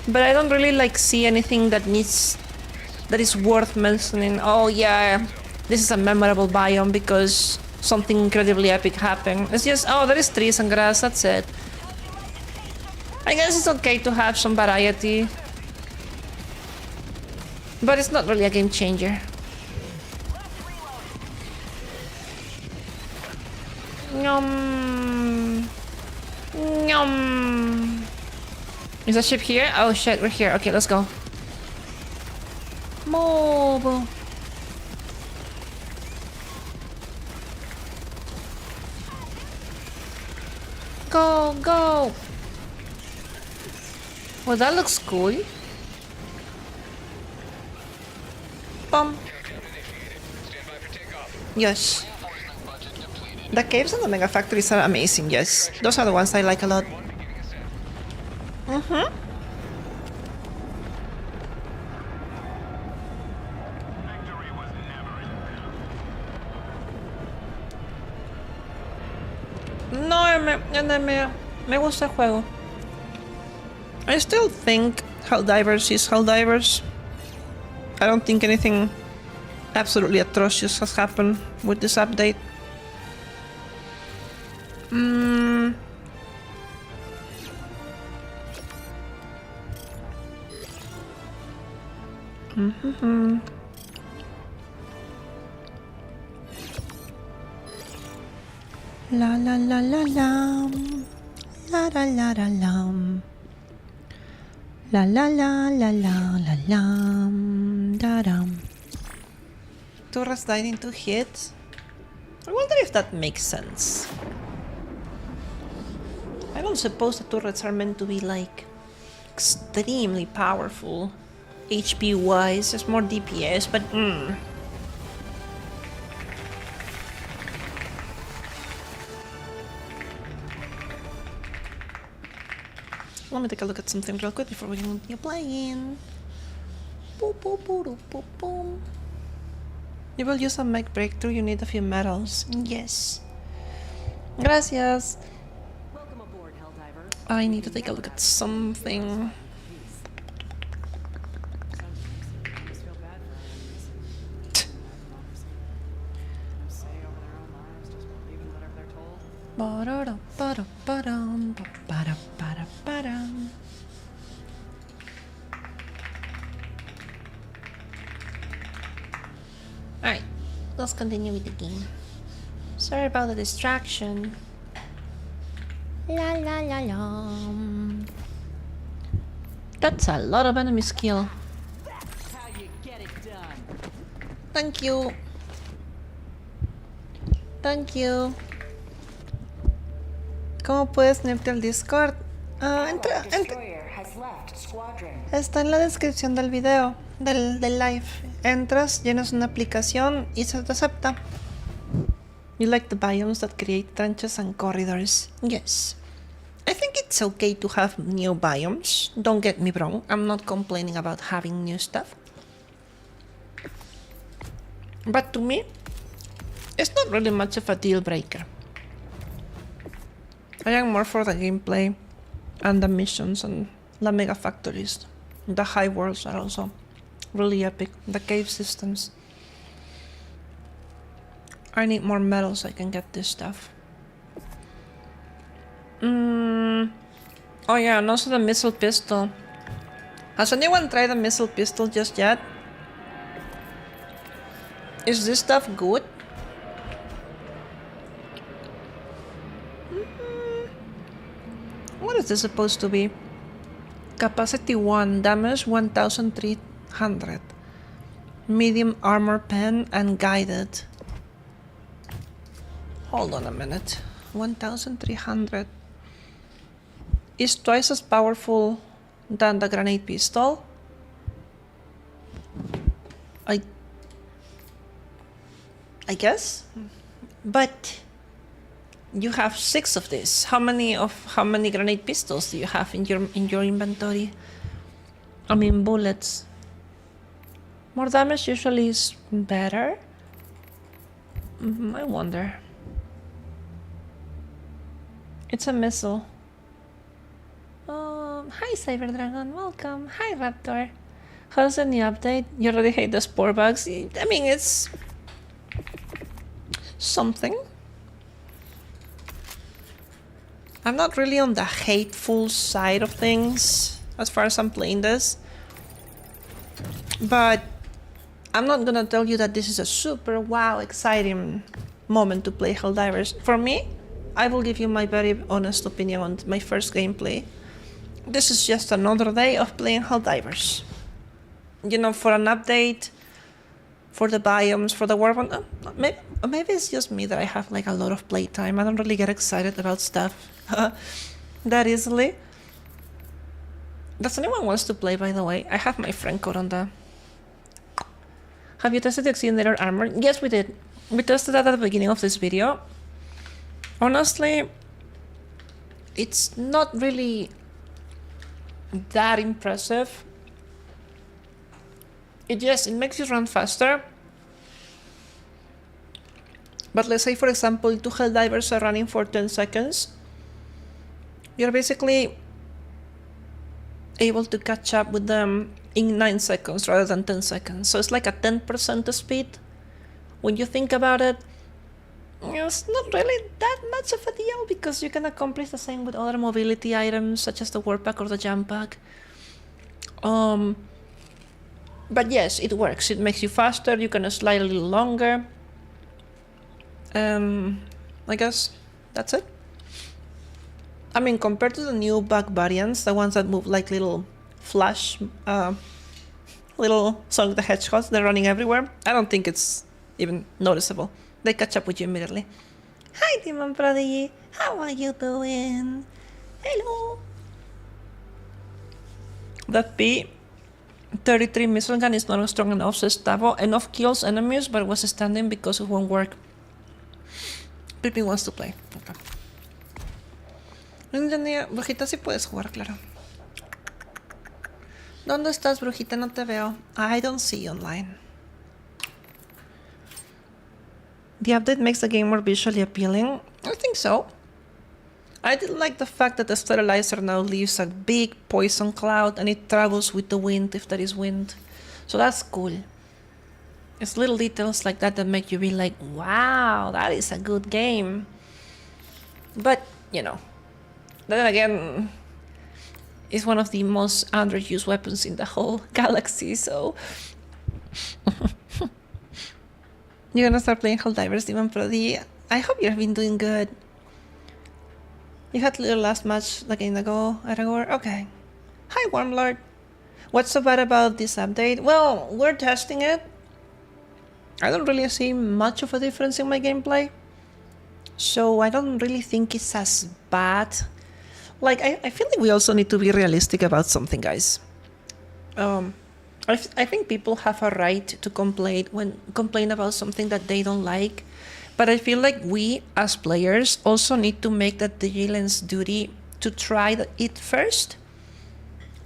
But I don't really see anything that is worth mentioning. Oh yeah, this is a memorable biome because something incredibly epic happened. It's just, oh, there is trees and grass, that's it. I guess it's okay to have some variety. But it's not really a game changer. Yum. Yum. Is the ship here? Oh shit, we're here. Okay, let's go. Mobile. Go, go. Well, that looks cool. Bum. Yes. The caves and the mega factories are amazing, yes. Those are the ones I like a lot. Mm-hmm. No, me gusta el juego. I still think Helldivers is Helldivers. I don't think anything absolutely atrocious has happened with this update. La la la la la. La la la la la. La la la la la la la. Da dum. Turrets died in 2 hits. I wonder if that makes sense. I don't suppose the turrets are meant to be like extremely powerful HP wise. It's more DPS, but let me take a look at something real quick before we continue playing. Boop, boop, boop, boop, boop, boom. You will use a mech breakthrough, you need a few medals. Yes. Gracias. Welcome aboard, Helldiver. I need to take a look at something. Sometimes I just feel bad for enemies. Say over their own lives, just believing whatever they're told. Ba-da-da-ba-da-ba-dum, ba-da-ba-da-ba-dum. Alright, let's continue with the game. Sorry about the distraction. La la la la. That's a lot of enemy skill. That's how you get it done. Thank you. Thank you. ¿Cómo puedes unirte al Discord? Destroyer has left squadron. Está en la descripción del video, del live. Entras, llenas una aplicación y se te acepta. You like the biomes that create trenches and corridors? Yes. I think it's okay to have new biomes. Don't get me wrong, I'm not complaining about having new stuff. But to me, it's not really much of a deal breaker. I am more for the gameplay and the missions and the mega factories. The high worlds are also really epic. The cave systems. I need more medals so I can get this stuff. Oh yeah, and also the missile pistol. Has anyone tried the missile pistol just yet? Is this stuff good? What is this supposed to be? Capacity 1, damage 1300. Medium armor pen and guided. Hold on a minute. 1300 is twice as powerful than the grenade pistol. I guess, but you have 6 of this. How many grenade pistols do you have in your inventory? I mean bullets. More damage usually is better. I wonder. It's a missile. Hi Cyber Dragon, welcome. Hi Raptor. How's the new update? You already hate the spore bugs? I mean, it's something. I'm not really on the hateful side of things as far as I'm playing this. But I'm not gonna tell you that this is a super wow exciting moment to play Helldivers. For me, I will give you my very honest opinion on my first gameplay. This is just another day of playing Helldivers. You know, for an update, for the biomes, for the world. Maybe it's just me that I have like a lot of playtime. I don't really get excited about stuff that easily. Does anyone wants to play, by the way? I have my friend code on the... Have you tested the Oxygenator armor? Yes, we did. We tested that at the beginning of this video. Honestly, it's not really that impressive. It makes you run faster. But let's say, for example, 2 Helldivers are running for 10 seconds. You're basically able to catch up with them in 9 seconds rather than 10 seconds. So it's like a 10% speed. When you think about it, it's not really that much of a deal because you can accomplish the same with other mobility items such as the warp pack or the jump pack. But yes, it works. It makes you faster. You can slide a little longer. I guess that's it. I mean, compared to the new bug variants, the ones that move like little flash, little Sonic the Hedgehogs, they're running everywhere. I don't think it's even noticeable. They catch up with you immediately. Hi, Demon Prodigy. How are you doing? Hello. That P-33 missile gun is not strong enough, says Tavo. Enough kills enemies, but was standing because it won't work. Pippin wants to play. Okay. No entendía. Brujita, sí puedes jugar, claro. ¿Dónde estás, Brujita? No te veo. I don't see you online. The update makes the game more visually appealing. I think so. I did like the fact that the sterilizer now leaves a big poison cloud and it travels with the wind if there is wind. So that's cool. It's little details like that that make you be like, wow, that is a good game. But, you know, then again, it's one of the most underused weapons in the whole galaxy, so... You're gonna start playing Helldivers, Demon Prodigy. I hope you've been doing good. You had your last match like in ago, Aragorn? Okay. Hi, Warmlord. What's so bad about this update? Well, we're testing it. I don't really see much of a difference in my gameplay. So I don't really think it's as bad. Like, I feel like we also need to be realistic about something, guys. I think people have a right to complain about something that they don't like. But I feel like we, as players, also need to make that vigilance duty to try it first,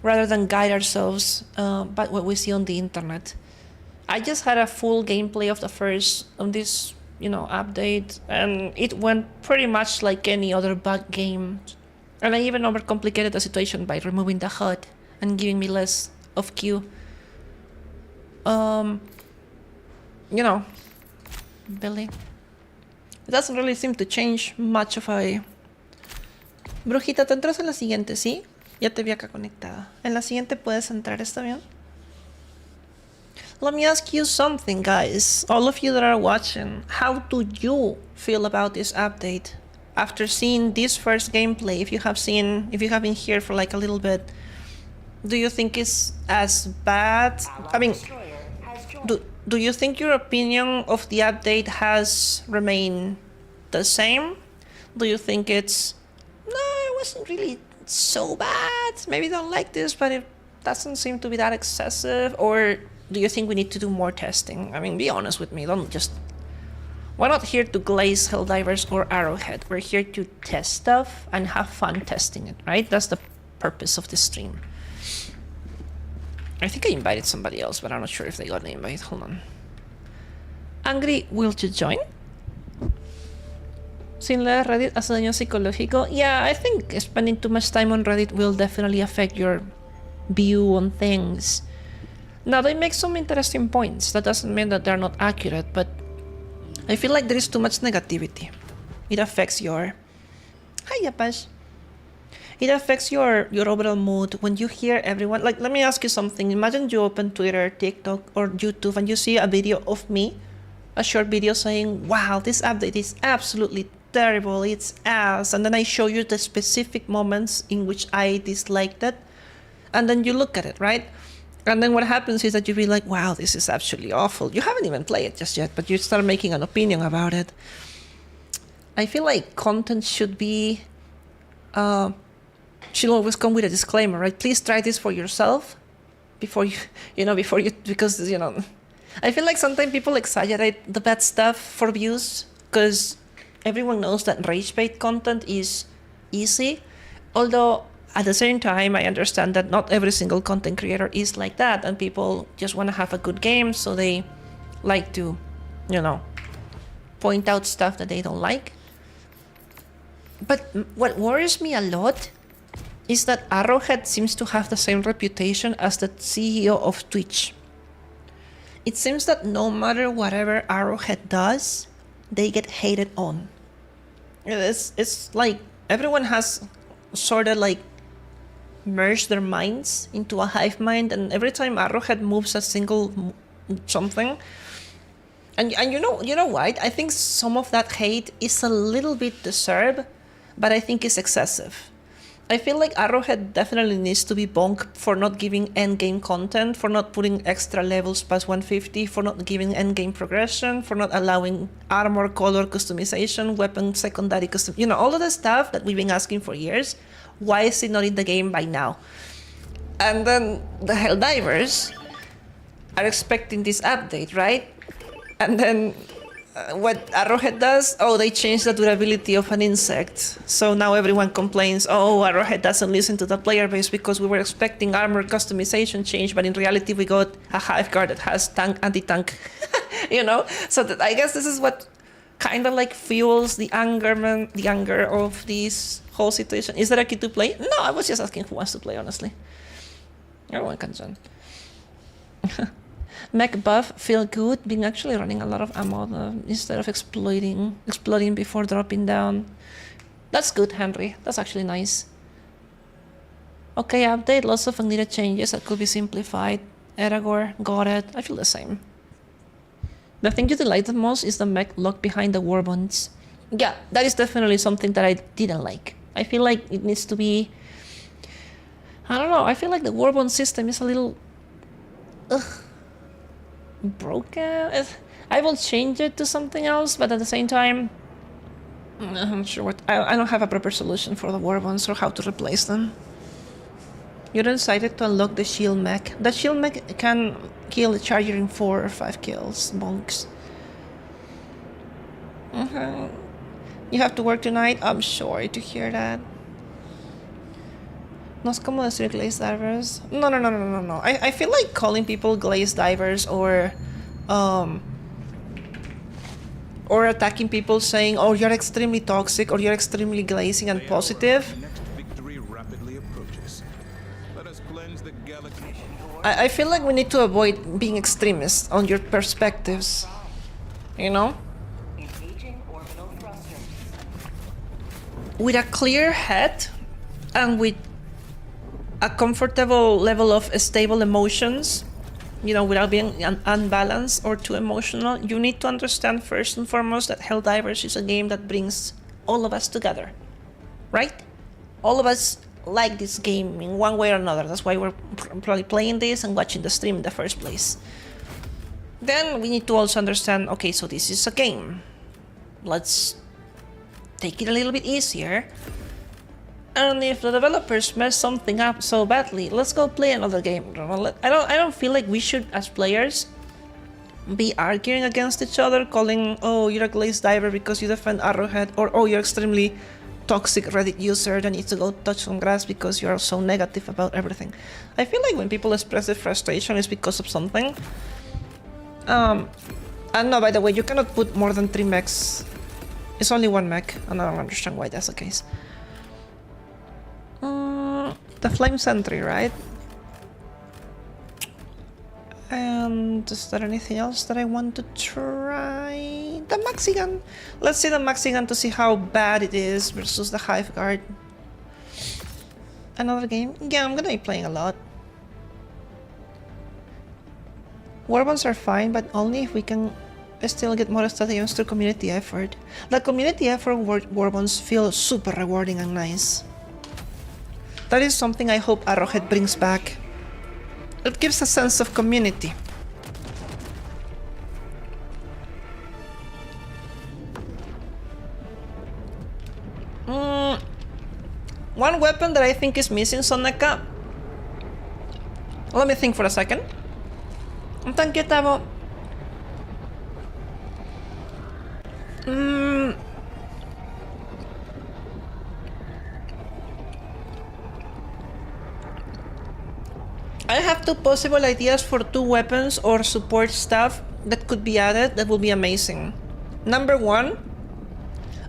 rather than guide ourselves by what we see on the internet. I just had a full gameplay of the first on this, update, and it went pretty much like any other bug game. And I even overcomplicated the situation by removing the HUD and giving me less of Q. Billy. It doesn't really seem to change much of a... Brujita, te entras en la siguiente, ¿sí? Ya te vi acá conectada. En la siguiente puedes entrar, ¿está bien? Let me ask you something, guys. All of you that are watching, how do you feel about this update? After seeing this first gameplay, if you have been here for like a little bit, do you think it's as bad? I mean, do you think your opinion of the update has remained the same? Do you think it's, no, it wasn't really so bad, maybe don't like this, but it doesn't seem to be that excessive? Or do you think we need to do more testing? I mean, be honest with me, we're not here to glaze Helldivers or Arrowhead. We're here to test stuff and have fun testing it, right? That's the purpose of this stream. I think I invited somebody else, but I'm not sure if they got an invite. Hold on. Angry, will you join? Sin leer Reddit hace daño psicológico. Yeah, I think spending too much time on Reddit will definitely affect your view on things. Now, they make some interesting points. That doesn't mean that they're not accurate, but I feel like there is too much negativity. It affects your... Hi, Yapash. It affects your overall mood when you hear everyone... Like, let me ask you something. Imagine you open Twitter, TikTok, or YouTube and you see a video of me, a short video saying, wow, this update is absolutely terrible, it's ass. And then I show you the specific moments in which I disliked it. And then you look at it, right? And then what happens is that you be like, wow, this is actually awful. You haven't even played it just yet, but you start making an opinion about it. I feel like content should be... should always come with a disclaimer, right? Please try this for yourself before you, because, I feel like sometimes people exaggerate the bad stuff for views because everyone knows that rage bait content is easy. Although at the same time, I understand that not every single content creator is like that, and people just want to have a good game, so they like to, point out stuff that they don't like. But what worries me a lot is that Arrowhead seems to have the same reputation as the CEO of Twitch. It seems that no matter whatever Arrowhead does, they get hated on. It's like everyone has sort of like merge their minds into a hive mind, and every time Arrowhead moves a single something, and you know what? I think some of that hate is a little bit deserved, but I think it's excessive. I feel like Arrowhead definitely needs to be bonked for not giving endgame content, for not putting extra levels past 150, for not giving endgame progression, for not allowing armor color customization, weapon secondary custom, you know, all of the stuff that we've been asking for years. Why is it not in the game by now? And then the Helldivers are expecting this update, right? And then what Arrowhead does, oh, they changed the durability of an insect. So now everyone complains, oh, Arrowhead doesn't listen to the player base because we were expecting armor customization change, but in reality we got a hive guard that has tank, anti-tank, you know? So that, I guess this is what kind of like fuels the anger of this whole situation. Is there a key to play? No, I was just asking who wants to play, honestly. Everyone can join. Mech buff, feel good, been actually running a lot of ammo instead of exploding before dropping down. That's good, Henry. That's actually nice. Okay, update, lots of needed changes that could be simplified. Eragor, got it. I feel the same. The thing you delight the most is the mech locked behind the war bonds. Yeah, that is definitely something that I didn't like. I feel like it needs to be... I don't know, I feel like the war bond system is a little... broken. I will change it to something else, but at the same time, I'm not sure what. I don't have a proper solution for the war bonds or how to replace them. You're excited to unlock the shield mech. The shield mech can kill the charger in 4 or 5 kills. Bonks. You have to work tonight? I'm sorry to hear that. No es como decir glazed divers. No. I feel like calling people glazed divers or attacking people saying, oh, you're extremely toxic or you're extremely glazing and positive. I feel like we need to avoid being extremists on your perspectives. You know? With a clear head and with a comfortable level of stable emotions, you know, without being unbalanced or too emotional, you need to understand first and foremost that Helldivers is a game that brings all of us together, right? All of us like this game in one way or another. That's why we're probably playing this and watching the stream in the first place. Then we need to also understand, okay, so this is a game. Let's take it a little bit easier. And if the developers mess something up so badly, let's go play another game. I don't feel like we should, as players, be arguing against each other, calling, oh, you're a glazed diver because you defend Arrowhead, or oh, you're extremely toxic Reddit user that needs to go touch some grass because you're so negative about everything. I feel like when people express their frustration, it's because of something. And no, by the way, you cannot put more than 3 mechs. It's only 1 mech, and I don't understand why that's the case. The Flame Sentry, right? And is there anything else that I want to try? The Maxi Gun! Let's see the Maxi Gun to see how bad it is versus the Hive Guard. Another game? Yeah, I'm gonna be playing a lot. Warbonds are fine, but only if we can still get more stadiums through community effort. The community effort Warbonds feel super rewarding and nice. That is something I hope Arrowhead brings back. It gives a sense of community. One weapon that I think is missing, Soneka. Let me think for a second. Thank you, Tavo. I have 2 possible ideas for 2 weapons or support stuff that could be added that would be amazing. Number 1,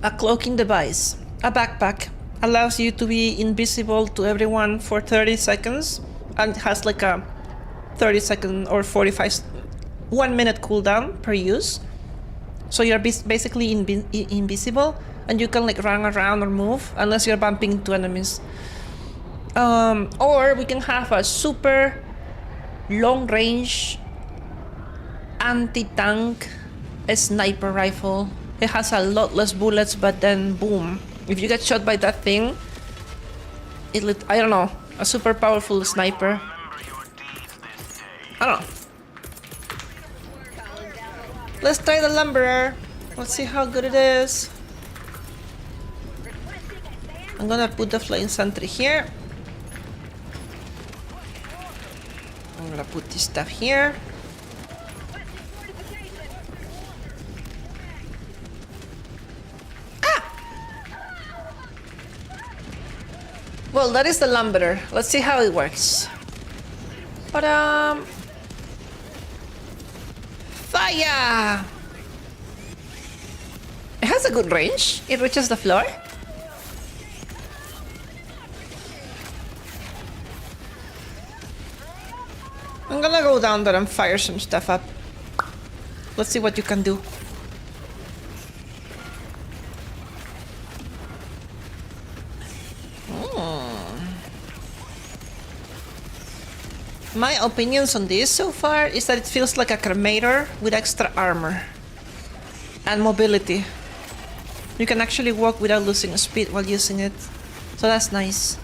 a cloaking device. A backpack allows you to be invisible to everyone for 30 seconds and has like a 30-second or 1-minute cooldown per use. So you're basically invisible and you can like run around or move unless you're bumping into enemies. Or we can have a super long range anti-tank sniper rifle. It has a lot less bullets, but then boom, if you get shot by that thing, I don't know, a super powerful sniper. I don't know. Let's try the lumberer. Let's see how good it is. I'm gonna put the flying sentry here. I'm gonna put this stuff here. Well, that is the lumberer. Let's see how it works. But fire! It has a good range. It reaches the floor. I'm gonna go down there and fire some stuff up. Let's see what you can do. My opinions on this so far is that it feels like a cremator with extra armor and mobility. You can actually walk without losing speed while using it, so that's nice.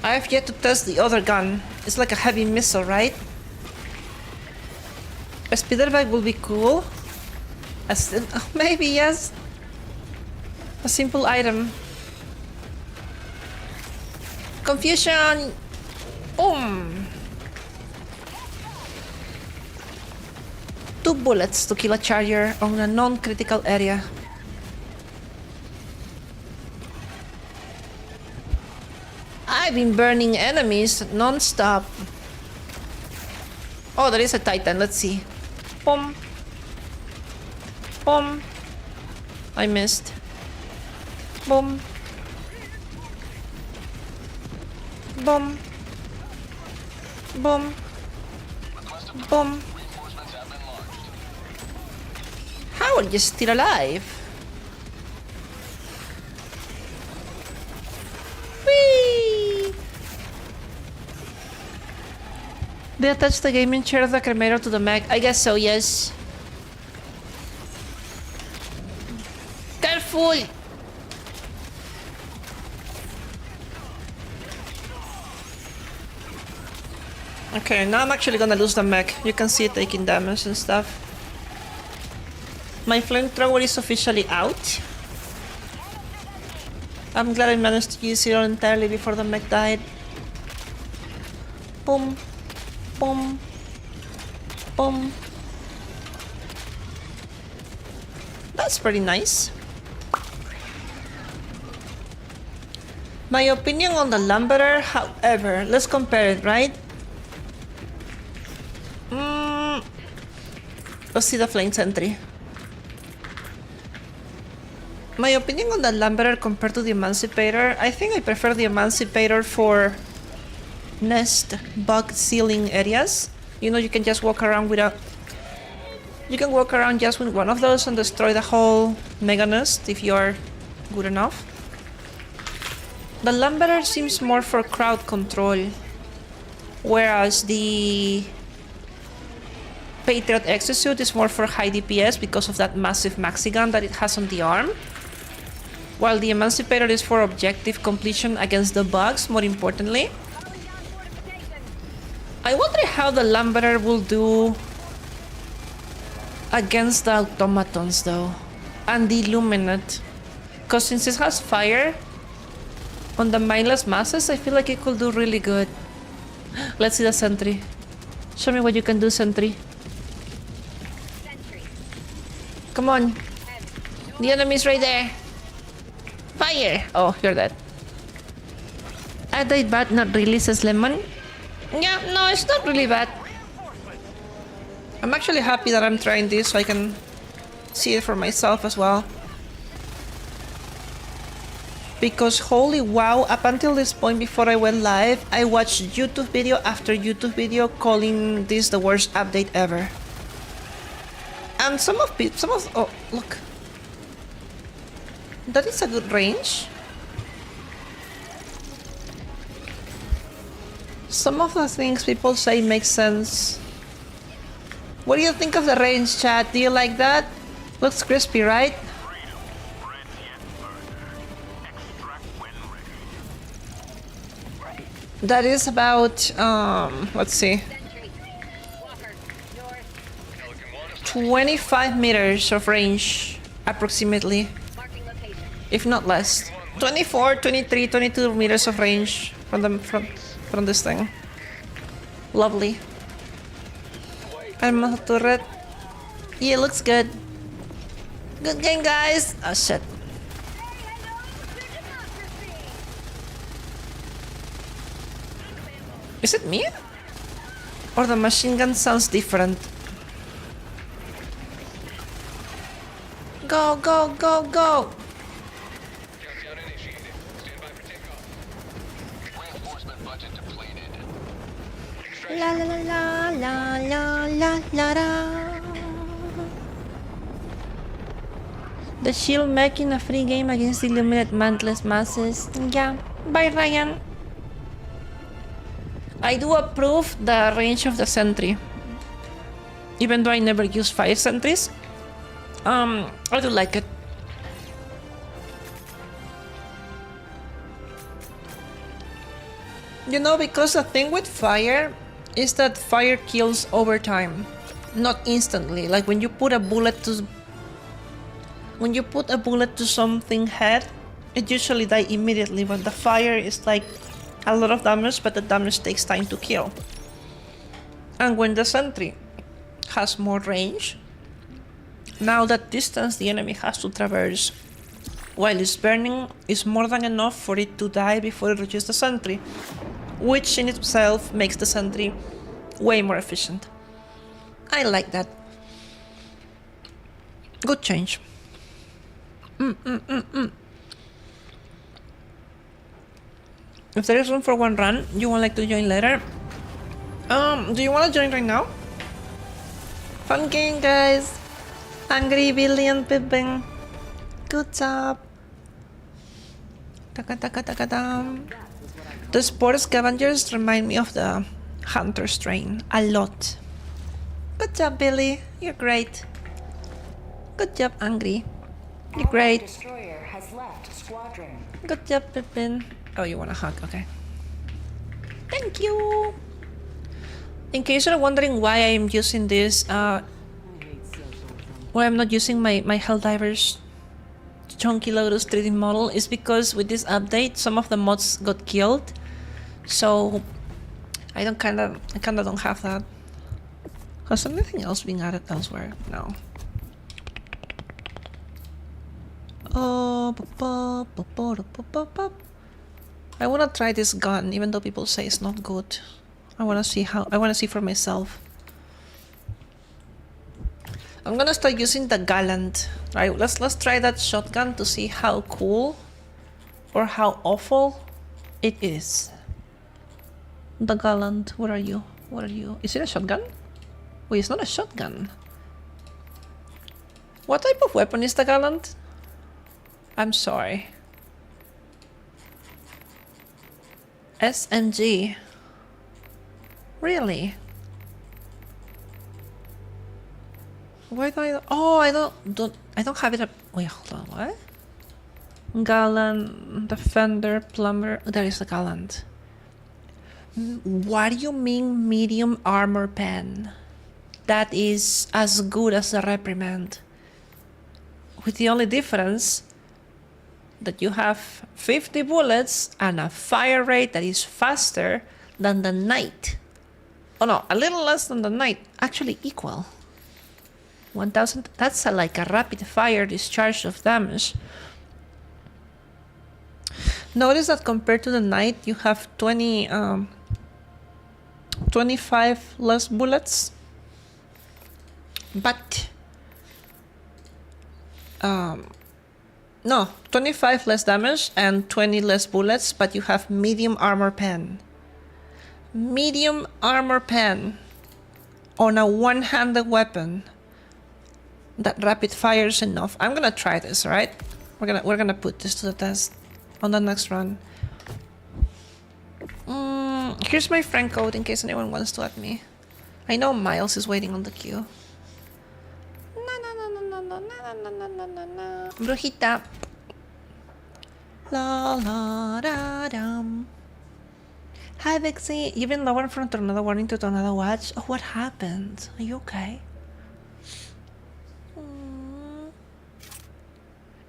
I have yet to test the other gun. It's like a heavy missile, right? A speeder bike will be cool. Maybe, yes. A simple item. Confusion! Boom! 2 bullets to kill a charger on a non-critical area. I've been burning enemies non-stop. Oh, there is a Titan. Let's see. Boom. Boom. I missed. Boom. Boom. Boom. Boom. How are you still alive? Whee! They attached the gaming chair of the cremator to the mech. I guess so, yes. Careful! Okay, now I'm actually gonna lose the mech. You can see it taking damage and stuff. My flamethrower is officially out. I'm glad I managed to use it entirely before the mech died. Boom. Boom. Boom. That's pretty nice. My opinion on the lumberer, however, let's compare it, right? Let's see the flame sentry. My opinion on the lumberer compared to the emancipator, I think I prefer the emancipator for nest bug sealing areas. You know, you can just walk around without... You can walk around just with one of those and destroy the whole mega nest if you're good enough. The lumberer seems more for crowd control, whereas the Patriot exosuit is more for high DPS because of that massive maxi gun that it has on the arm. While the emancipator is for objective completion against the bugs, more importantly. I wonder how the lumberer will do against the automatons though, and the illuminate. Because since it has fire on the mindless masses, I feel like it could do really good. Let's see the sentry. Show me what you can do, sentry. Come on. The enemy's right there. Fire! Oh, you're dead. I died bad, not really, says Lemon. Yeah, no, it's not really bad. I'm actually happy that I'm trying this so I can see it for myself as well. Because holy wow, up until this point before I went live, I watched YouTube video after YouTube video calling this the worst update ever. And oh, look. That is a good range. Some of the things people say make sense. What do you think of the range, chat? Do you like that? Looks crispy, right? Freedom spreads yet further. Extract when ready. That is about, let's see, Sentry. Walker. North. 25 meters of range, approximately, Marking location. if not less. 24, 23, 22 meters of range from this thing. Lovely. I'm turret. Yeah, looks good. Good game, guys. Oh shit. Is it me? Or the machine gun sounds different? Go, go, go, go! Reinforcement budget depleted. La la la la la la la la la. The shield making a free game against the illuminate mantless masses. Yeah, bye Ryan. I do approve the range of the sentry. Even though I never use fire sentries. I do like it. You know, because the thing with fire is that fire kills over time, not instantly. Like when you put a bullet to something head, it usually die immediately. But the fire is like a lot of damage, but the damage takes time to kill. And when the sentry has more range, now that distance the enemy has to traverse while it's burning is more than enough for it to die before it reaches the sentry, which in itself makes the sentry way more efficient. I like that. Good change. If there is room for one run, you would like to join later? Do you want to join right now? Fun game, guys. Angry Billy and Pippin. Good job. Taka taka taka dam. The sport scavengers remind me of the hunter strain a lot. Good job, Billy. You're great. Good job, Angry. You're great. Destroyer has left squadron. Good job, Pippin. Oh, you want a hug? Okay. Thank you. In case you're wondering why I'm using this, why I'm not using my Helldivers ChonkyLotus 3D model is because with this update, some of the mods got killed. So I kinda don't have that. Has anything else being added elsewhere? No. I wanna try this gun, even though people say it's not good. I wanna see for myself. I'm gonna start using the Gallant. Right, let's try that shotgun to see how cool or how awful it is. The Gallant, where are you? What are you? Is it a shotgun? Wait, it's not a shotgun. What type of weapon is the Gallant? I'm sorry. SMG. Really? Why do I? Oh, I don't have it up. Wait, hold on. What? Gallant, Defender, Plumber. There is a Gallant. What do you mean medium armor pen? That is as good as a reprimand. With the only difference that you have 50 bullets and a fire rate that is faster than the Knight. Oh no, a little less than the Knight. Actually equal. 1000. That's like a rapid fire discharge of damage. Notice that compared to the Knight, you have 25 less bullets. But no, 25 less damage and 20 less bullets, but you have medium armor pen. Medium armor pen on a one-handed weapon that rapid fires enough. I'm gonna try this, right? We're gonna put this to the test on the next run. Here's my friend code in case anyone wants to add me. I know Miles is waiting on the queue. Brujita. La la da dum. Hi Vixie, you've been lowered from Tornado Warning to Tornado Watch. Oh, what happened? Are you okay?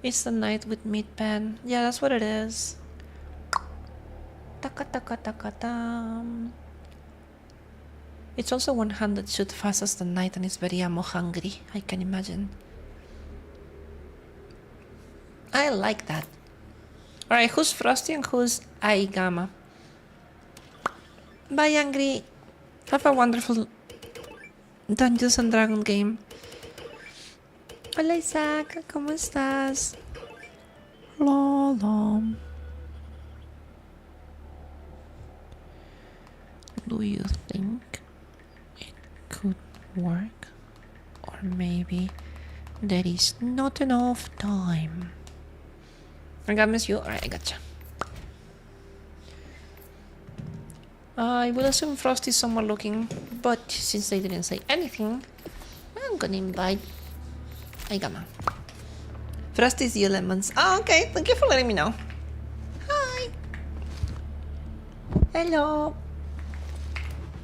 It's the night with meat pen. Yeah, that's what it is. Taka taka taka tam. It's also one hand that shoots fast as the night and is very ammo hungry. I can imagine. I like that. Alright, who's Frosty and who's Aigama? Bye, Angry. Have a wonderful Dungeons and Dragons game. Hola, Isaac. ¿Cómo estás? Lola. Do you think it could work? Or maybe there is not enough time. I got miss you. Alright, I gotcha. I will assume Frosty's somewhere looking, but since they didn't say anything, I'm gonna invite Aigama. Frosty's you lemons. Oh, okay. Thank you for letting me know. Hi. Hello.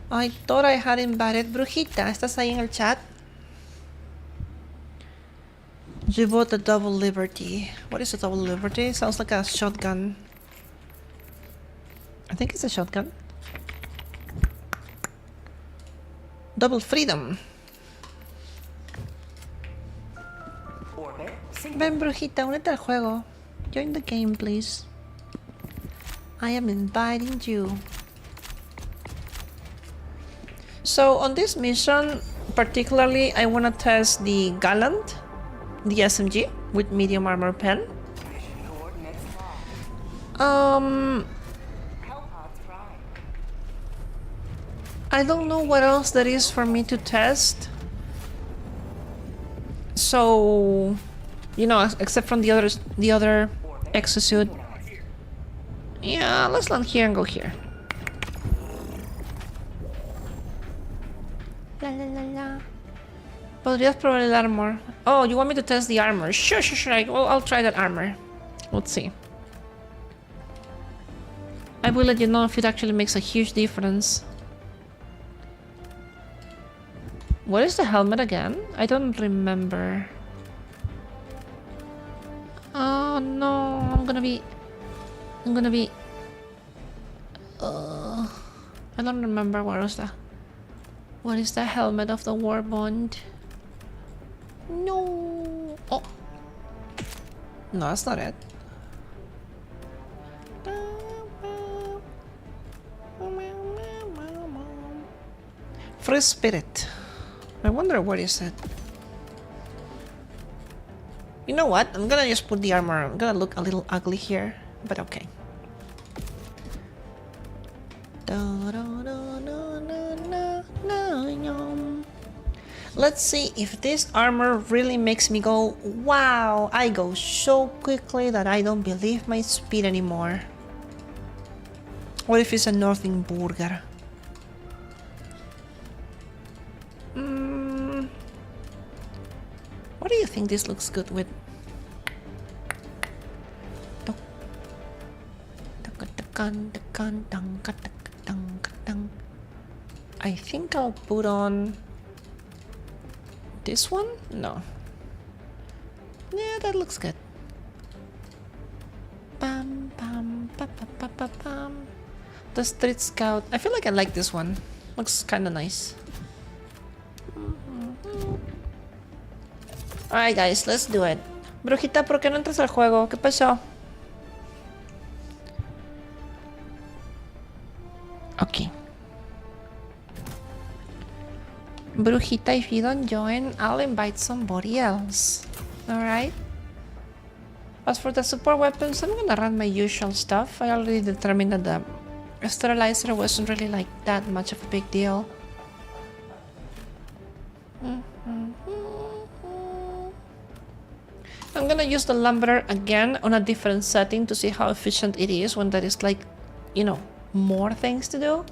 I thought I had invited Brujita. ¿Estás ahí en el chat? You bought a double liberty. What is a double liberty? Sounds like a shotgun. I think it's a shotgun. Double freedom. Ven, Brujita, únete al juego. Join the game, please. I am inviting you. So on this mission, particularly, I want to test the Gallant, the SMG with medium armor pen. I don't know what else there is for me to test. So, you know, except from the other exosuit. Yeah, let's land here and go here. La la la la. Podrías probar el armor. Oh, you want me to test the armor? Sure. I'll try that armor. Let's see. I will let you know if it actually makes a huge difference. What is the helmet again? I don't remember. Oh no, I'm gonna be... I don't remember what is the helmet of the war bond? No. Oh. No, that's not it. Free spirit. I wonder what is it. You know what? I'm gonna just put the armor. I'm gonna look a little ugly here, but okay. Let's see if this armor really makes me go, wow, I go so quickly that I don't believe my speed anymore. What if it's a Northern burger? What do you think this looks good with? I think I'll put on this one? No. Yeah, that looks good. Bam, bam, ba, ba, ba, ba, bam. The Street Scout. I feel like I like this one. Looks kind of nice. Alright guys, let's do it. Brujita, ¿por qué no entras al juego? ¿Qué pasó? Okay. Brujita, if you don't join, I'll invite somebody else. Alright? As for the support weapons, I'm gonna run my usual stuff. I already determined that the sterilizer wasn't really like that much of a big deal. I'm gonna use the lumber again on a different setting to see how efficient it is when there is like, you know, more things to do.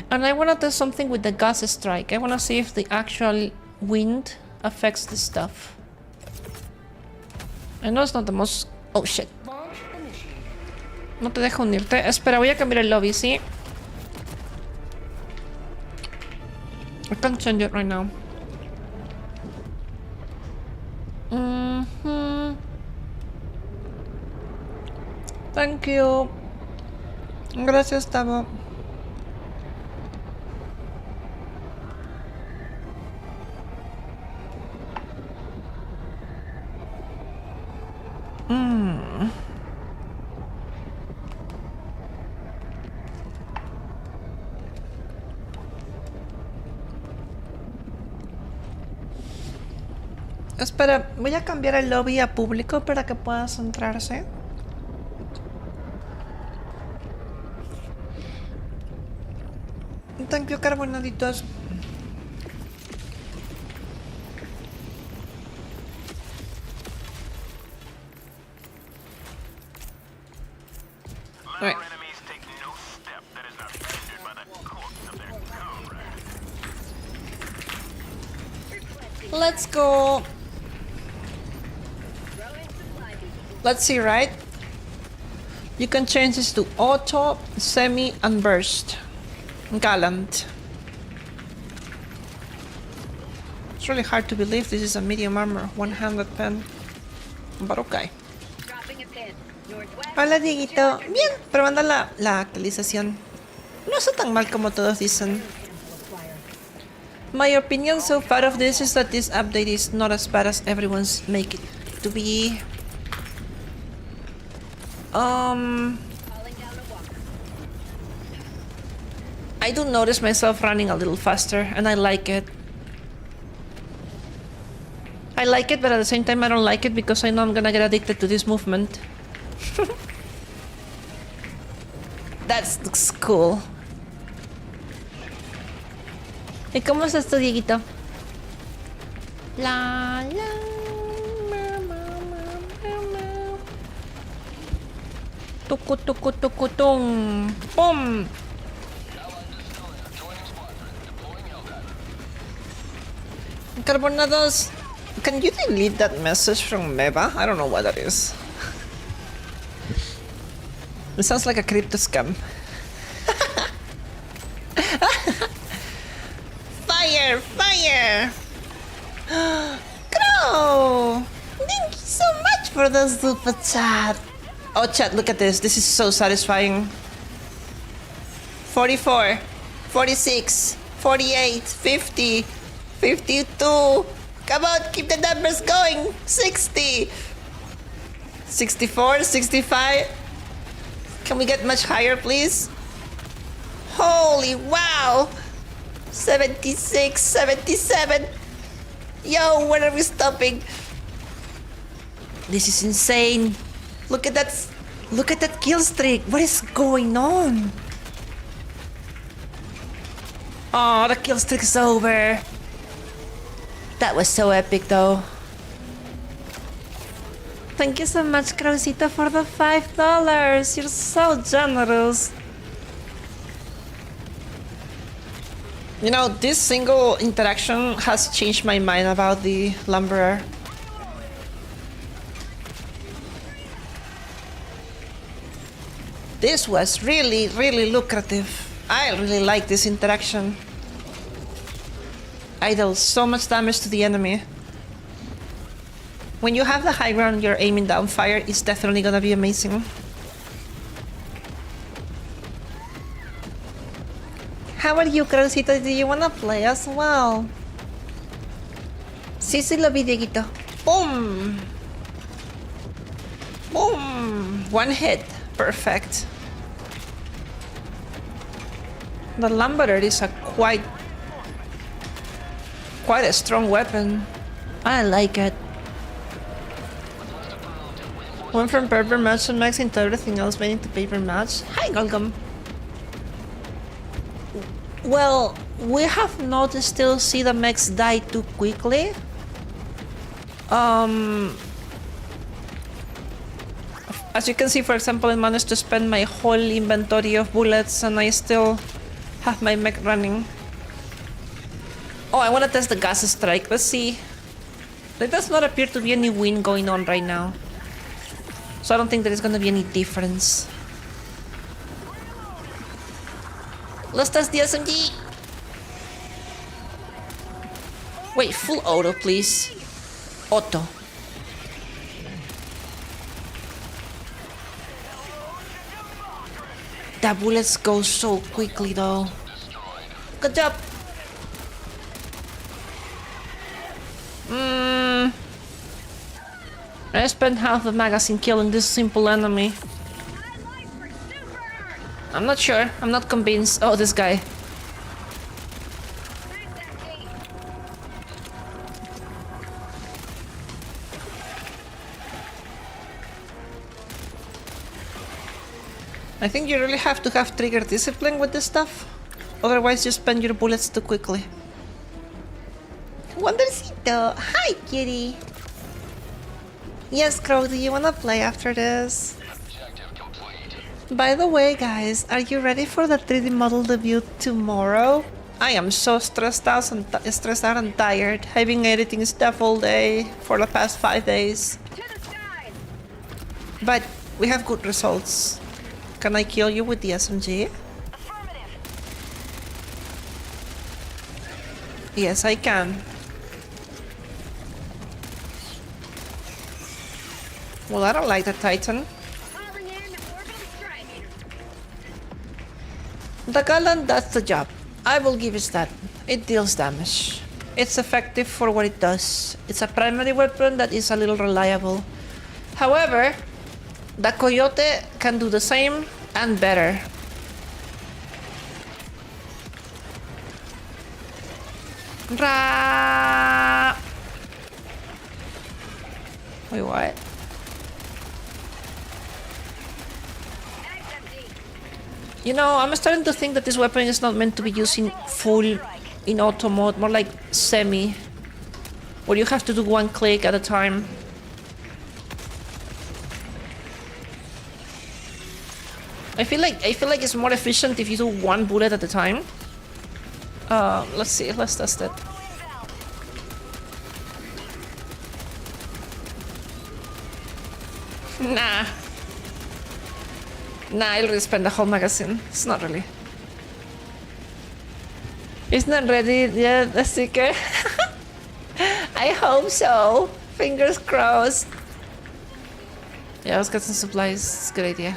And I want to test something with the gas strike. I want to see if the actual wind affects the stuff. I know it's not the most... Oh, shit. No te dejo unirte. Espera, voy a cambiar el lobby, ¿sí? I can't change it right now. Thank you. Gracias, Tavo. Espera, voy a cambiar el lobby a público para que puedas entrarse. Thank you, carbonaditos. Let our enemies take no step that is not hindered by the corpse of their comrade. Let's go. Let's see, right? You can change this to auto, semi, and burst. Gallant. It's really hard to believe this is a medium armor, one-handed pen. But okay. Dropping a pin. Northwest. Hola, Dieguito. Bien, probando la actualización. No está tan mal como todos dicen. My opinion so far of this is that this update is not as bad as everyone's make it to be. Calling down a walker. I do notice myself running a little faster, and I like it. I like it, but at the same time I don't like it because I know I'm gonna get addicted to this movement. That looks cool. ¿Y cómo estás tú, Dieguito? La la ma, ma, ma, ma, ma. Tucu tucu tucu tum. Boom. Carbonados, can you delete that message from Meba? I don't know what that is. It sounds like a crypto scam. Fire! Fire! Crow! Thank you so much for the super chat. Oh, chat, look at this. This is so satisfying. 44, 46, 48, 50, 52. Come on, keep the numbers going. 60, 64, 65. Can we get much higher, please? Holy wow! 76, 77. Yo, when are we stopping? This is insane. Look at that. Look at that kill streak. What is going on? Oh, the kill streak is over. That was so epic, though. Thank you so much, Krausita, for the $5. You're so generous. You know, this single interaction has changed my mind about the Lumberer. This was really, really lucrative. I really like this interaction. I dealt so much damage to the enemy. When you have the high ground, you're aiming down fire, it's definitely gonna be amazing. How are you, Crosito? Do you wanna play as well? Sí, sí lo vi, Dieguito. Boom! Boom! One hit. Perfect. The Lumberer is a quite a strong weapon. I like it. Went from paper match to max into everything else made into paper match. Hi, Golgum. Well, we have not still see the mechs die too quickly. As you can see, for example, I managed to spend my whole inventory of bullets and I still have my mech running. Oh, I want to test the gas strike. Let's see. There does not appear to be any wind going on right now. So I don't think there is going to be any difference. Let's test the SMG. Wait, full auto, please. Auto. The bullets go so quickly though. Good job. I spent half the magazine killing this simple enemy. I'm not sure. I'm not convinced. Oh, this guy. I think you really have to have trigger discipline with this stuff. Otherwise you spend your bullets too quickly. Wondercito! Hi, kitty! Yes, Crow, do you wanna play after this? Objective complete. By the way, guys, are you ready for the 3D model debut tomorrow? I am so stressed out and tired. I've been editing stuff all day for the past 5 days. To the sky! But we have good results. Can I kill you with the SMG? Affirmative! Yes, I can. Well, I don't like the Titan. Calling in orbital strike! The Galant does the job. I will give it that. It deals damage. It's effective for what it does. It's a primary weapon that is a little reliable. However, the Coyote can do the same and better. Ra! Wait, what? You know, I'm starting to think that this weapon is not meant to be used in full in auto mode, more like semi, where you have to do one click at a time. I feel like it's more efficient if you do one bullet at a time. Let's see, let's test it. Nah. Nah, I'll really spend the whole magazine. It's not really. It's not ready yet, the sticker. I hope so. Fingers crossed. Yeah, let's get some supplies. It's a good idea.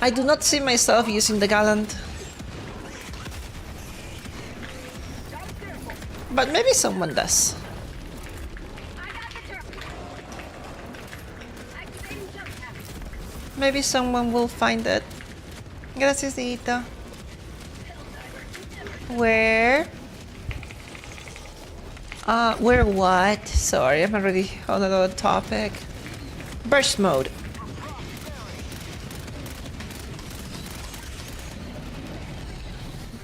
I do not see myself using the Gallant. But maybe someone does. Maybe someone will find it. Gracias, Dito. Where? Where what? Sorry, I'm already on another topic. Burst mode.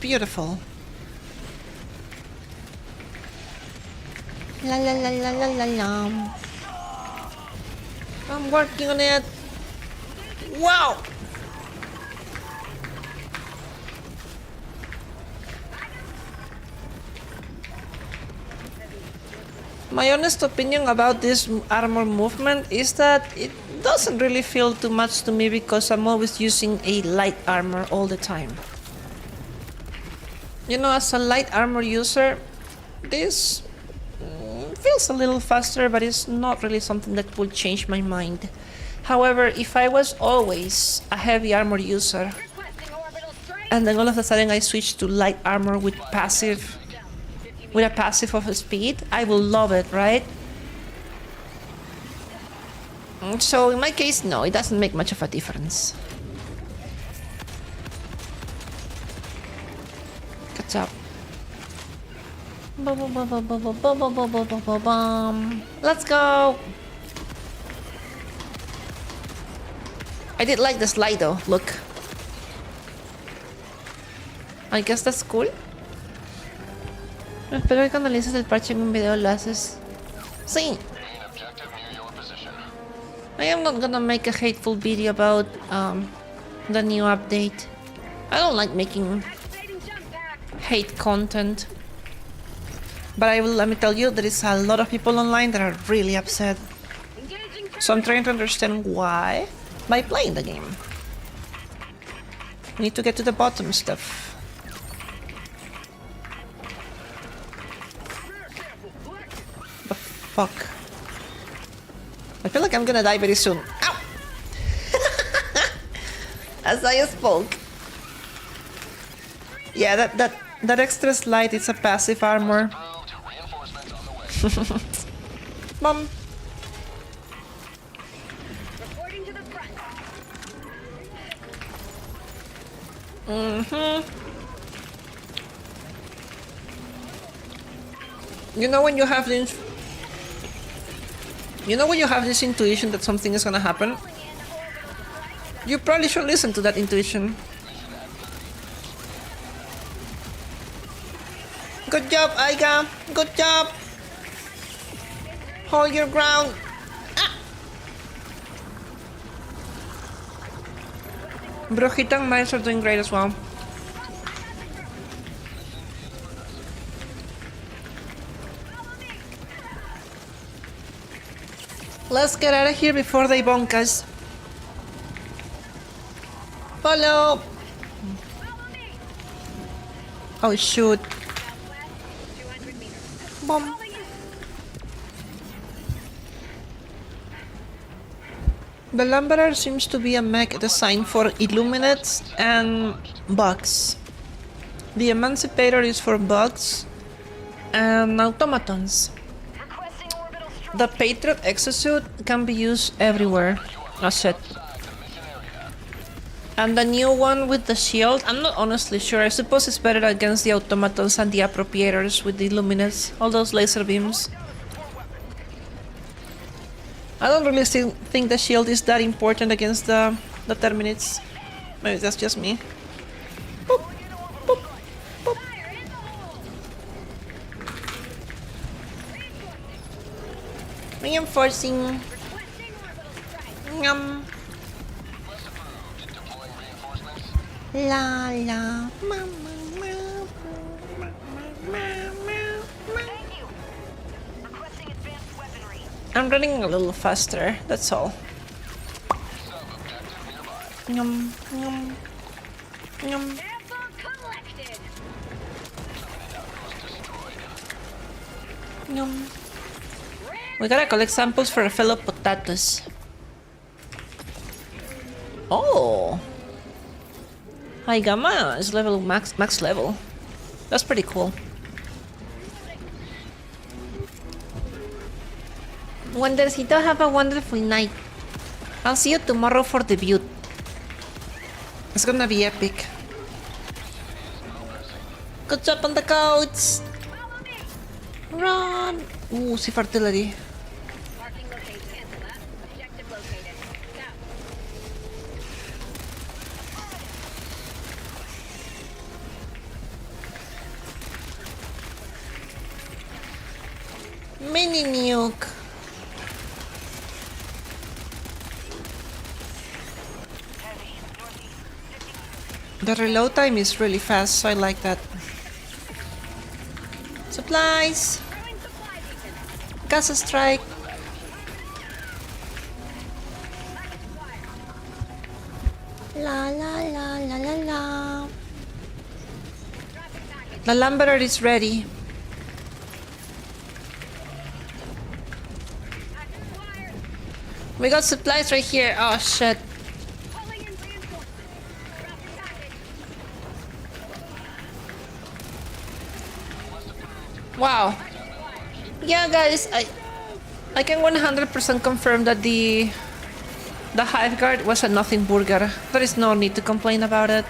Beautiful. La la la la la la la. I'm working on it. Wow! My honest opinion about this armor movement is that it doesn't really feel too much to me because I'm always using a light armor all the time. You know, as a light armor user, this feels a little faster, but it's not really something that will change my mind. However, if I was always a heavy armor user, and then all of a sudden I switch to light armor with a passive of speed, I will love it, right? So in my case, no, it doesn't make much of a difference. Catch up. Let's go! I did like the slide though, look. I guess that's cool. Espero que cuando analices el parche en un video lo haces. Sí. I am not gonna make a hateful video about the new update. I don't like making Activating jump pack. hate content. But let me tell you, there is a lot of people online that are really upset. Engaging. So I'm trying to understand why by playing the game. We need to get to the bottom stuff. The fuck? I feel like I'm gonna die very soon. Ow! As I spoke. Yeah, that extra slide is a passive armor. Reinforcements on the way. Mom. Reporting to the front. You know when you have this... You know when you have this intuition that something is gonna happen? You probably should listen to that intuition. Good job, Aiga. Good job. Hold your ground. Ah. Brujita and Miles are doing great as well. Let's get out of here before they bonk us. Follow. Oh shoot. Southwest, 200 meters. Bomb. The Lumberer seems to be a mech designed for Illuminates and bugs. The Emancipator is for bugs and automatons. Requesting orbital strike. The Patriot exosuit can be used everywhere. That's it. And the new one with the shield, I'm not honestly sure. I suppose it's better against the automatons and the appropriators with the Illuminates, all those laser beams. I don't really think the shield is that important against the Terminites. Maybe that's just me. Boop, boop, boop. Reinforcing. Requesting orbital strike. Yum. La la. Ma, Thank you. Requesting advanced weaponry. I'm running a little faster, that's all. Yum, yum, yum. Sample collected. Yum. We gotta collect samples for a fellow potatoes. Oh! Hi Gamma is level max level. That's pretty cool. Wondersito, have a wonderful night. I'll see you tomorrow for the butte. It's gonna be epic. Good job on the coach! Run! Ooh, Sif artillery. Marking location. Cancel that. Objective located. South. Mini nuke. The reload time is really fast, so I like that. Supplies! Throwing supply beacon. Gas strike! La la la la la la. The Lumberer is ready. We got supplies right here. Oh shit. Calling in reinforcements. Drop your package. Wow. Yeah, guys, I can 100% confirm that the Hive Guard was a nothing burger. There is no need to complain about it.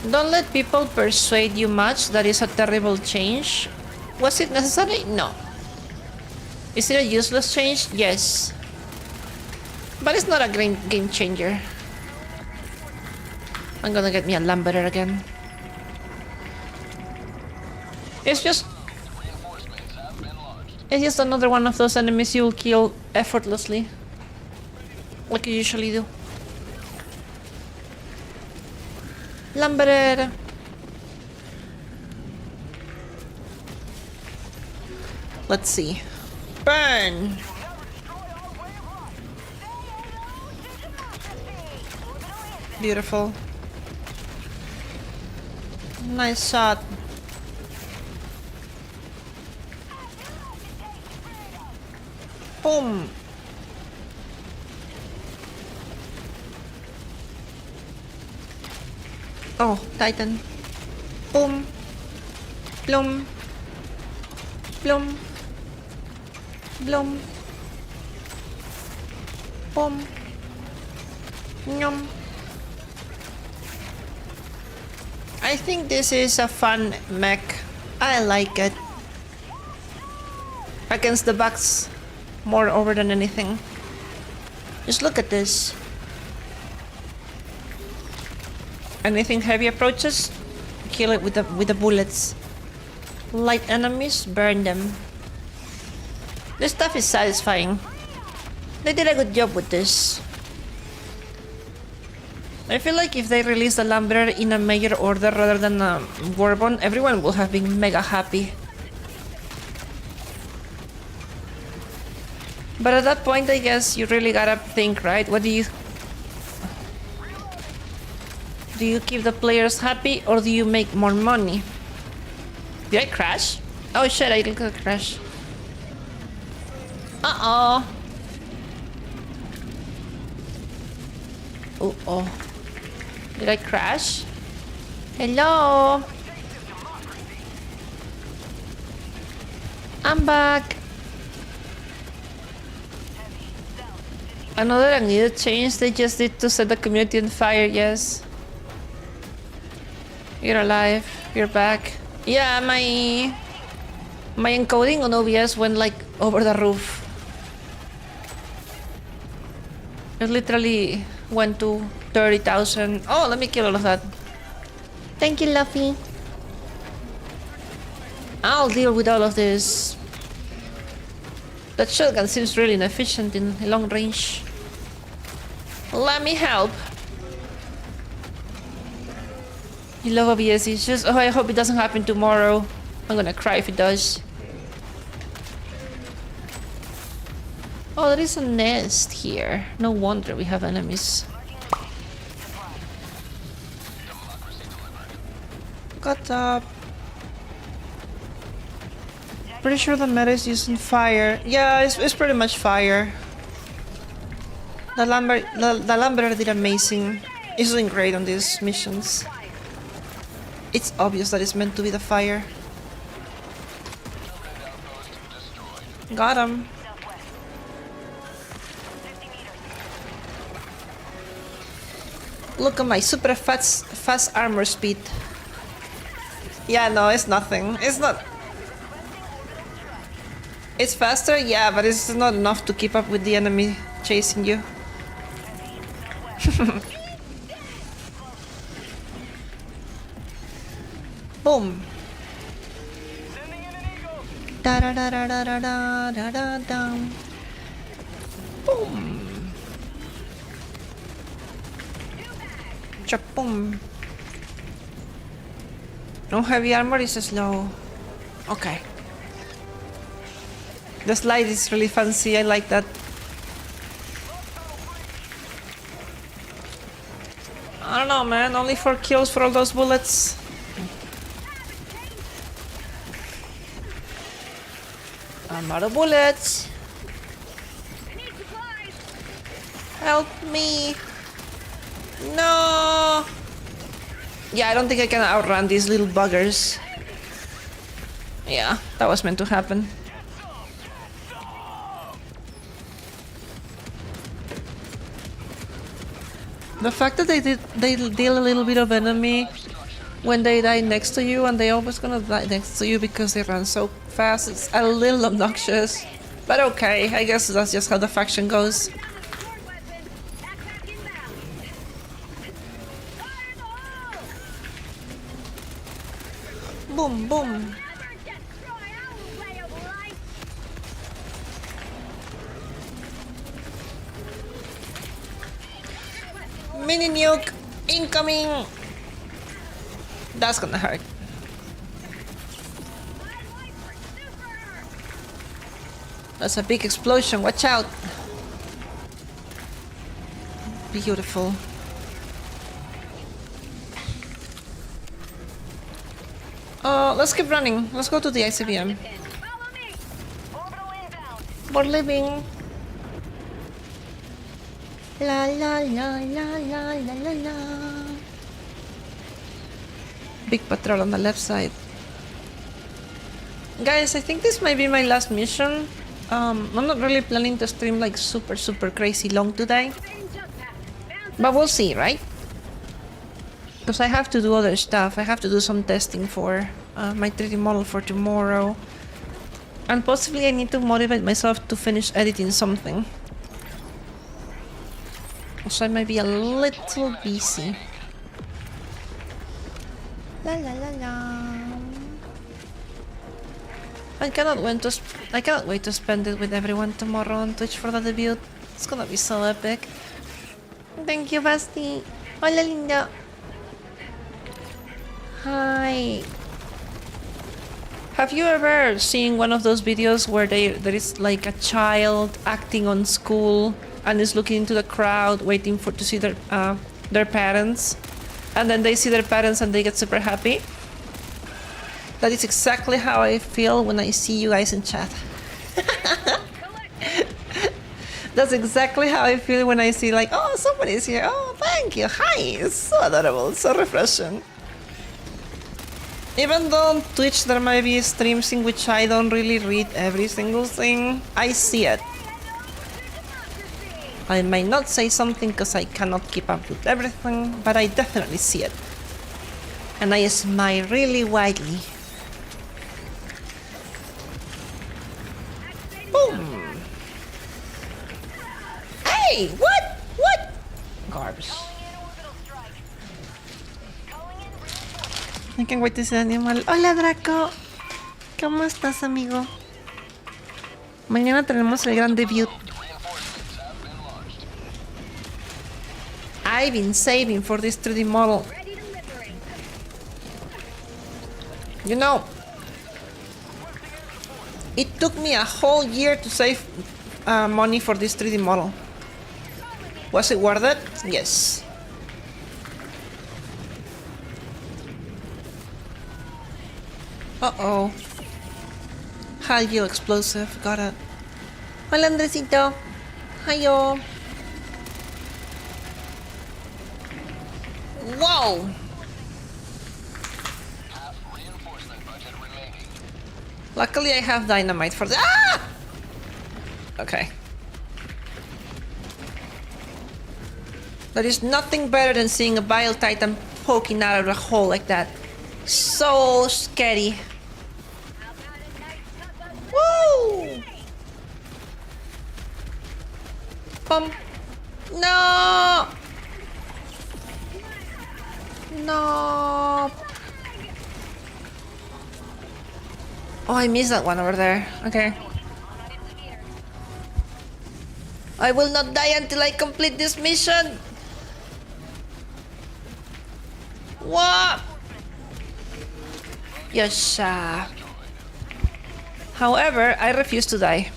Don't let people persuade you much that is a terrible change. Was it necessary? No. Is it a useless change? Yes. But it's not a game changer. I'm gonna get me a Lumberer again. It's just... Reinforcements have been launched. It's just another one of those enemies you'll kill effortlessly. Like you usually do. Lumber. Let's see. Burn! Beautiful. Nice shot. Boom! Oh, Titan. Boom! Bloom! Bloom! Bloom! Boom! Nyum! I think this is a fun mech. I like it. Against the bugs more over than anything. Just look at this. Anything heavy approaches, kill it with the bullets. Light enemies, burn them. This stuff is satisfying. They did a good job with this. I feel like if they released the Lumberer in a major order rather than a Warbone, everyone would have been mega happy. But at that point, I guess you really gotta think, right? What do you... Do you keep the players happy or do you make more money? Did I crash? Oh shit, I did crash. Uh-oh. Uh-oh. Did I crash? Hello? I'm back. Another needed change they just did to set the community on fire, yes. You're alive. You're back. Yeah, my encoding on OBS went like over the roof. It literally went to 30,000. Oh, let me kill all of that. Thank you, Luffy. I'll deal with all of this. That shotgun seems really inefficient in long range. Let me help. You love OBS issues? Oh, I hope it doesn't happen tomorrow. I'm gonna cry if it does. Oh, there is a nest here. No wonder we have enemies. Got up. Pretty sure the meta is using fire. Yeah, it's pretty much fire. The Lumberer did amazing. He's doing great on these missions. It's obvious that it's meant to be the fire. Got him. Look at my super fast armor speed. Yeah, no, it's nothing. It's not... It's faster, yeah, but it's not enough to keep up with the enemy chasing you. Boom. Da da da da da da da da da da. Boom. Cha-boom. No heavy armor is slow. Okay. The slide is really fancy, I like that. I don't know, man, only 4 kills for all those bullets. I'm out of bullets. Help me. No. Yeah, I don't think I can outrun these little buggers. Yeah, that was meant to happen. The fact that they deal a little bit of enemy when they die next to you, and they always gonna die next to you because they run so fast, it's a little obnoxious. But okay, I guess that's just how the faction goes. Boom, boom. Mini nuke incoming. That's gonna hurt. That's a big explosion. Watch out. Beautiful. Let's keep running. Let's go to the ICBM. Follow me. Orbital inbound. We're leaving. La la la la la la la la. Big patrol on the left side. Guys, I think this might be my last mission. I'm not really planning to stream like super crazy long today. But we'll see, right? Because I have to do other stuff. I have to do some testing for my 3D model for tomorrow. And possibly I need to motivate myself to finish editing something. So I might be a little busy. La la la la. I cannot wait to spend it with everyone tomorrow on Twitch for the debut. It's gonna be so epic. Thank you, Basti. Hola, linda. Hi. Have you ever seen one of those videos where there is like a child acting on school and is looking into the crowd, waiting to see their parents, and then they see their parents and they get super happy? That is exactly how I feel when I see you guys in chat. That's exactly how I feel when I see like, oh, somebody's here. Oh, thank you. Hi. It's so adorable. It's so refreshing. Even though on Twitch there might be streams in which I don't really read every single thing, I see it. I might not say something because I cannot keep up with everything, but I definitely see it. And I smile really widely. Boom! Hey! What? What? Garbs. I can't wait to see the animal. Hola, Draco. ¿Cómo estás, amigo? Mañana tenemos el gran debut. I've been saving for this 3D model. You know, it took me a whole year to save money for this 3D model. Was it worth it? Yes. Uh-oh. High-yield explosive. Got it. Hola, Andresito. Hiyo. Whoa! Luckily I have dynamite for the— ah! Okay. There is nothing better than seeing a Bile Titan poking out of a hole like that. So scary. Woo! Bum. No! No! Oh, I missed that one over there. Okay. I will not die until I complete this mission. What? Yes. However, I refuse to die.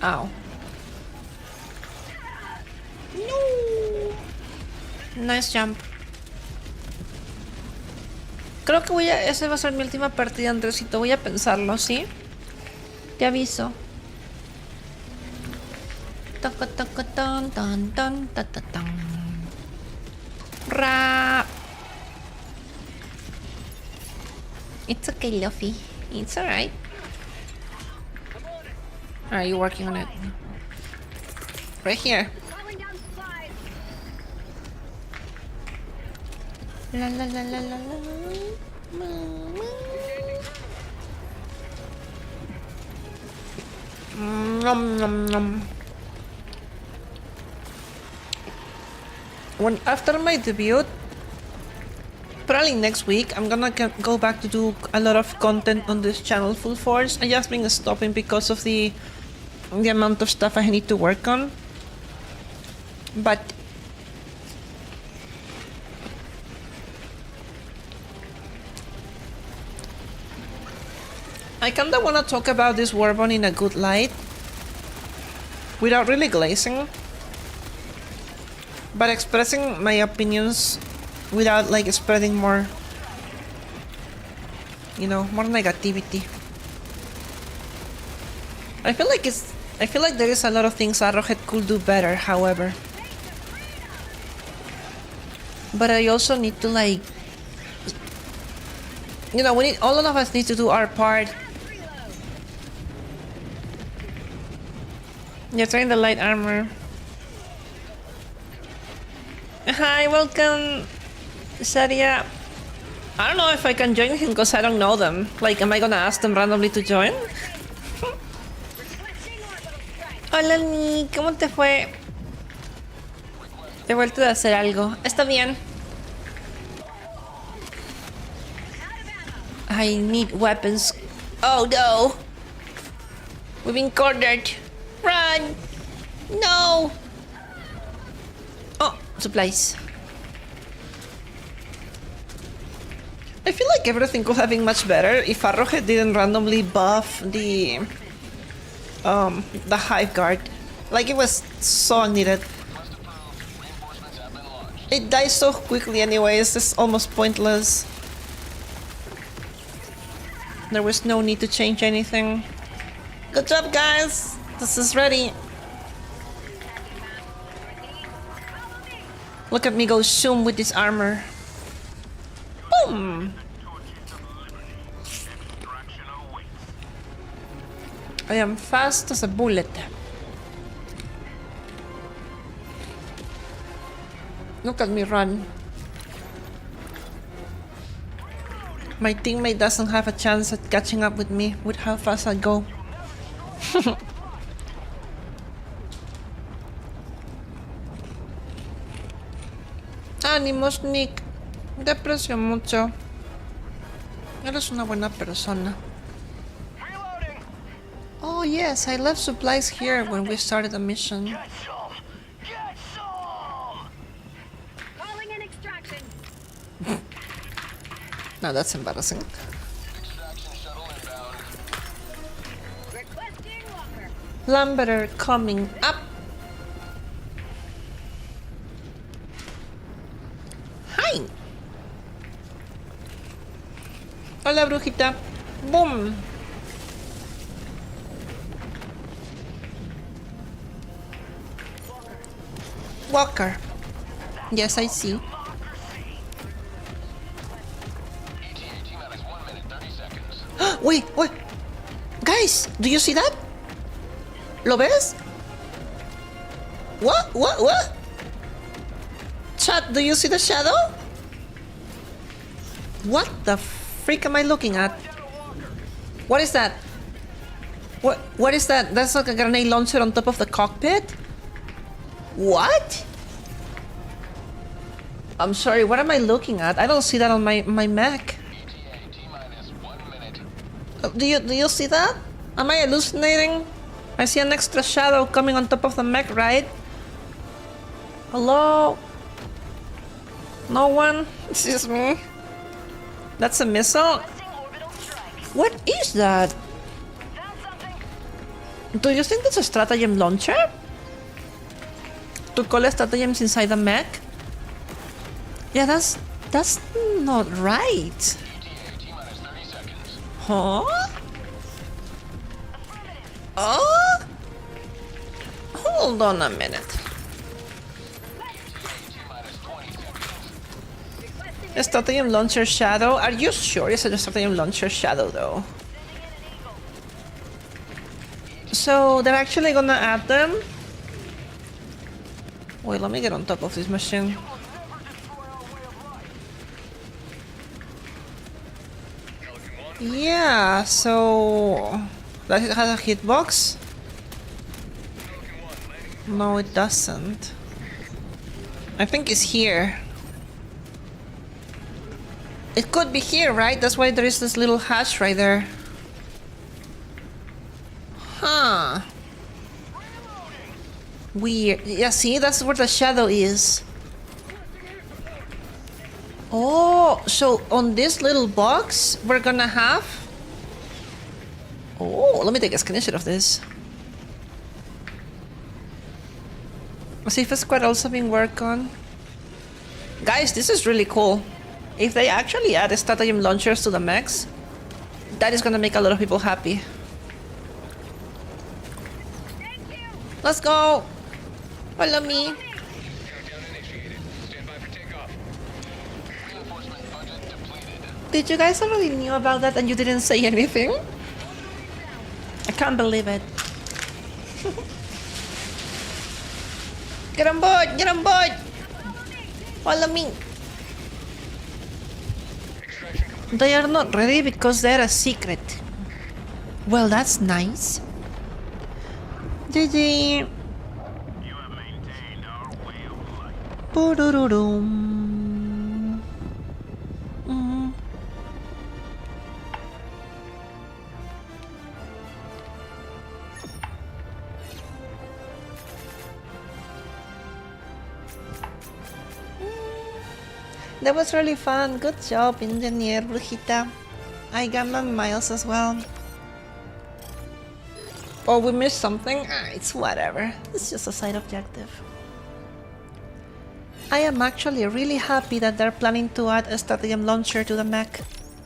Ow. No. Nice jump. Creo que esa va a ser mi última partida, Andresito. Voy a pensarlo, ¿sí? Te aviso. Toco, toco, ton, ton, ton, ta, ta, ton. Ra. It's okay, Luffy. It's alright. Are you working on it? Right here. La la la la la la. Nom nom nom. When after my debut, probably next week, I'm gonna go back to do a lot of content on this channel full force. I just been stopping because of the the amount of stuff I need to work on. But I kinda wanna talk about this Warbone in a good light without really glazing, but expressing my opinions without like spreading more, you know, more negativity. I feel like there is a lot of things Arrowhead could do better, however. But I also need to like, you know, all of us need to do our part. You're trying the light armor. Hi, welcome, Sadia. I don't know if I can join him because I don't know them. Like, am I gonna ask them randomly to join? Hola, Ni, ¿cómo te fue? He vuelto de hacer algo. Está bien. I need weapons. Oh no! We've been cornered. Run! No! Oh, supplies. I feel like everything could have been much better if Arrowhead didn't randomly buff the Hive Guard. Like, it was so needed. It dies so quickly anyways, it's almost pointless. There was no need to change anything. Good job, guys! This is ready. Look at me go zoom with this armor. Boom! I am fast as a bullet. Look at me run. My teammate doesn't have a chance at catching up with me with how fast I go. Ánimos, Nick. Te aprecio mucho. Eres una buena persona. Oh yes, I left supplies here when we started the mission. Get some! Get some! Calling in extraction. No, that's embarrassing. Extraction shuttle inbound. Requesting locker. Lumberer coming up. Hi. Hola, brujita. Boom. Walker. Yes, I see. ETA T-minus 1 minute, 30 seconds. Wait, wait. Guys, do you see that? ¿Lo ves? What? Chat, do you see the shadow? What the freak am I looking at? What is that? What is that? That's like a grenade launcher on top of the cockpit? What? I'm sorry, what am I looking at? I don't see that on my Mac. ETA T-minus 1 minute. Do you see that? Am I hallucinating? I see an extra shadow coming on top of the mech, right? Hello? No one? It's just me? That's a missile? What is that? Do you think that's a stratagem launcher? To call stratagems inside the mech? Yeah, that's not right. ETA T-minus 30 seconds. Huh? Oh? Hold on a minute. ETA T-minus 20 seconds. A stratagem launcher shadow? Are you sure it's a stratagem launcher shadow though? So they're actually gonna add them? Wait, let me get on top of this machine. Yeah, so does it have a hitbox? No, it doesn't. I think it's here. It could be here, right? That's why there is this little hatch right there. Huh. Weird. Yeah, see, that's where the shadow is. Oh, so on this little box, we're gonna have... Oh, let me take a screenshot of this. See if a squad also being worked on. Guys, this is really cool. If they actually add stratagem launchers to the mechs, that is gonna make a lot of people happy. Let's go! Follow me. Did you guys already knew about that and you didn't say anything? I can't believe it. Get on board! Get on board! Follow me. They are not ready because they're a secret. Well, that's nice. GG. You have maintained our way of life. Boo-doo-doo-doom. Mhm. That was really fun. Good job, Engineer Brujita. I got my miles as well. Oh, we missed something? Ah, it's whatever. It's just a side objective. I am actually really happy that they're planning to add a stratagem launcher to the mech.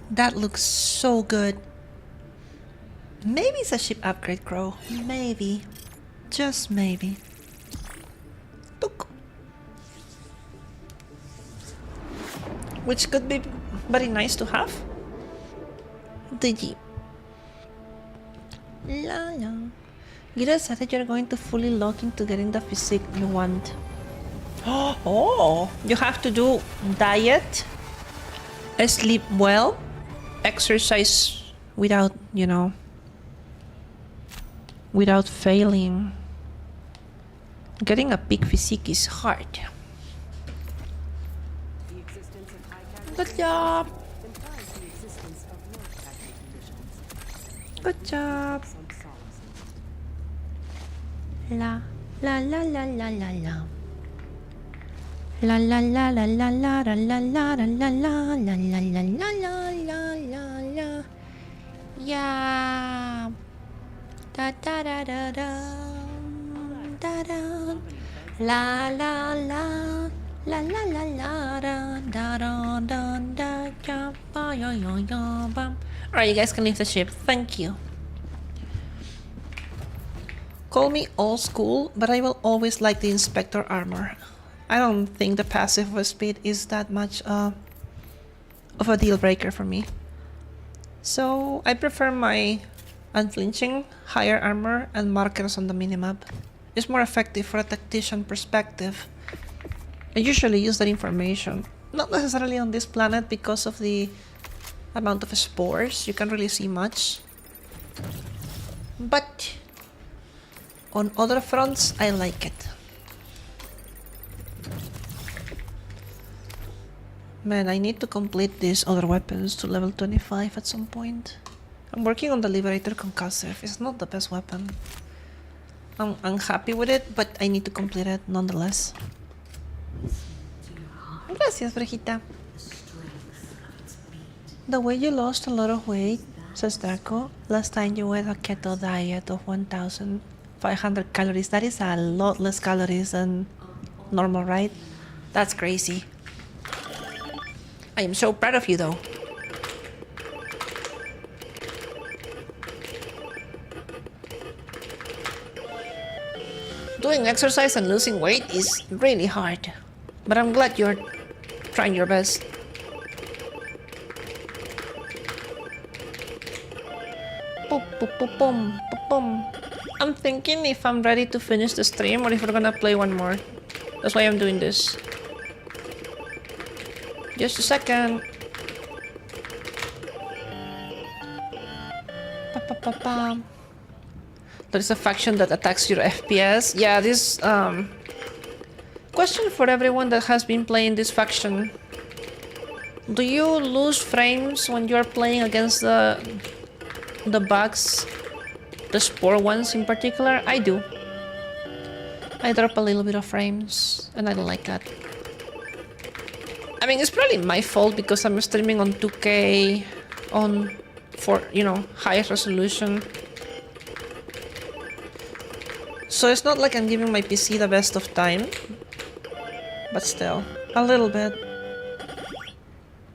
That looks so good. Maybe it's a ship upgrade, Crow. Maybe. Just maybe. Tuk. Which could be very nice to have. DG. La la. You decided you're going to fully lock into getting the physique you want. Oh, you have to do diet, sleep well, exercise without, you know, without failing. Getting a peak physique is hard. The existence of high taxation Good job. implies the existence of low taxation conditions. Good job. Some solace in it. La la la la la la la. La la la la la la la la la la la la la la la la la la la. Yeah. Da da da da da. Da da. La la la. La la la la da da da da da da ba yo yo yo bam. Alright, you guys can leave the ship. Thank you. Call me old school, but I will always like the Inspector armor. I don't think the passive speed is that much of a deal breaker for me. So I prefer my unflinching, higher armor and markers on the minimap. It's more effective for a tactician perspective. I usually use that information, not necessarily on this planet because of the amount of spores, you can't really see much. But on other fronts, I like it. Man, I need to complete these other weapons to level 25 at some point. I'm working on the Liberator Concussive. It's not the best weapon. I'm unhappy with it, but I need to complete it nonetheless. Gracias, Brejita. The way you lost a lot of weight, says Draco. Last time you went a keto diet of 1,500 calories. That is a lot less calories than normal, right? That's crazy. I am so proud of you, though. Doing exercise and losing weight is really hard, but I'm glad you're trying your best. Boop, boop, boop, boom, boop, boom. I'm thinking if I'm ready to finish the stream or if we're gonna play one more. That's why I'm doing this. Just a second. Pa-pa-pa-pa. There's a faction that attacks your FPS. Yeah, this question for everyone that has been playing this faction. Do you lose frames when you're playing against the bugs? The spore ones in particular? I do. I drop a little bit of frames, and I don't like that. I mean, it's probably my fault because I'm streaming on 2K, on for, you know, high resolution. So it's not like I'm giving my PC the best of time, but still, a little bit.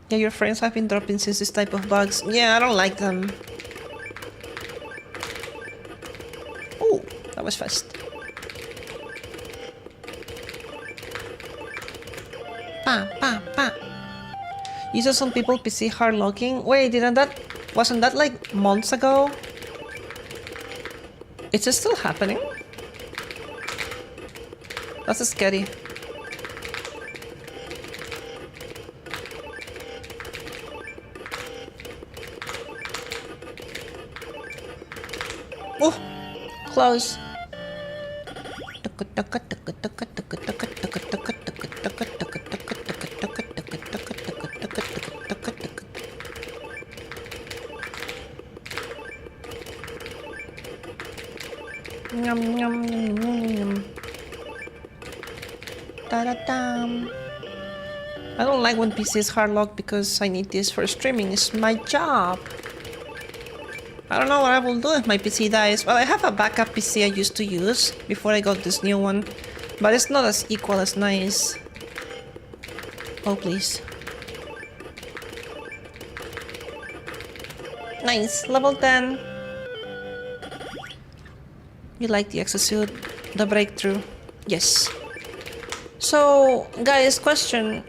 Yeah, your frames have been dropping since this type of bugs. Yeah, I don't like them. Oh, that was fast. Pa, pa, pa. You saw some people PC hard locking. Wait, wasn't that like months ago? Is it still happening? That's scary. Oh, close. Yum, yum, yum, yum, yum. Da-da-dum. I don't like when PC is hard locked because I need this for streaming. It's my job. I don't know what I will do if my PC dies. Well, I have a backup PC I used to use before I got this new one, but it's not as equal as nice. Oh, please. Nice, level 10. You like the exosuit, the breakthrough? Yes. So, guys, question.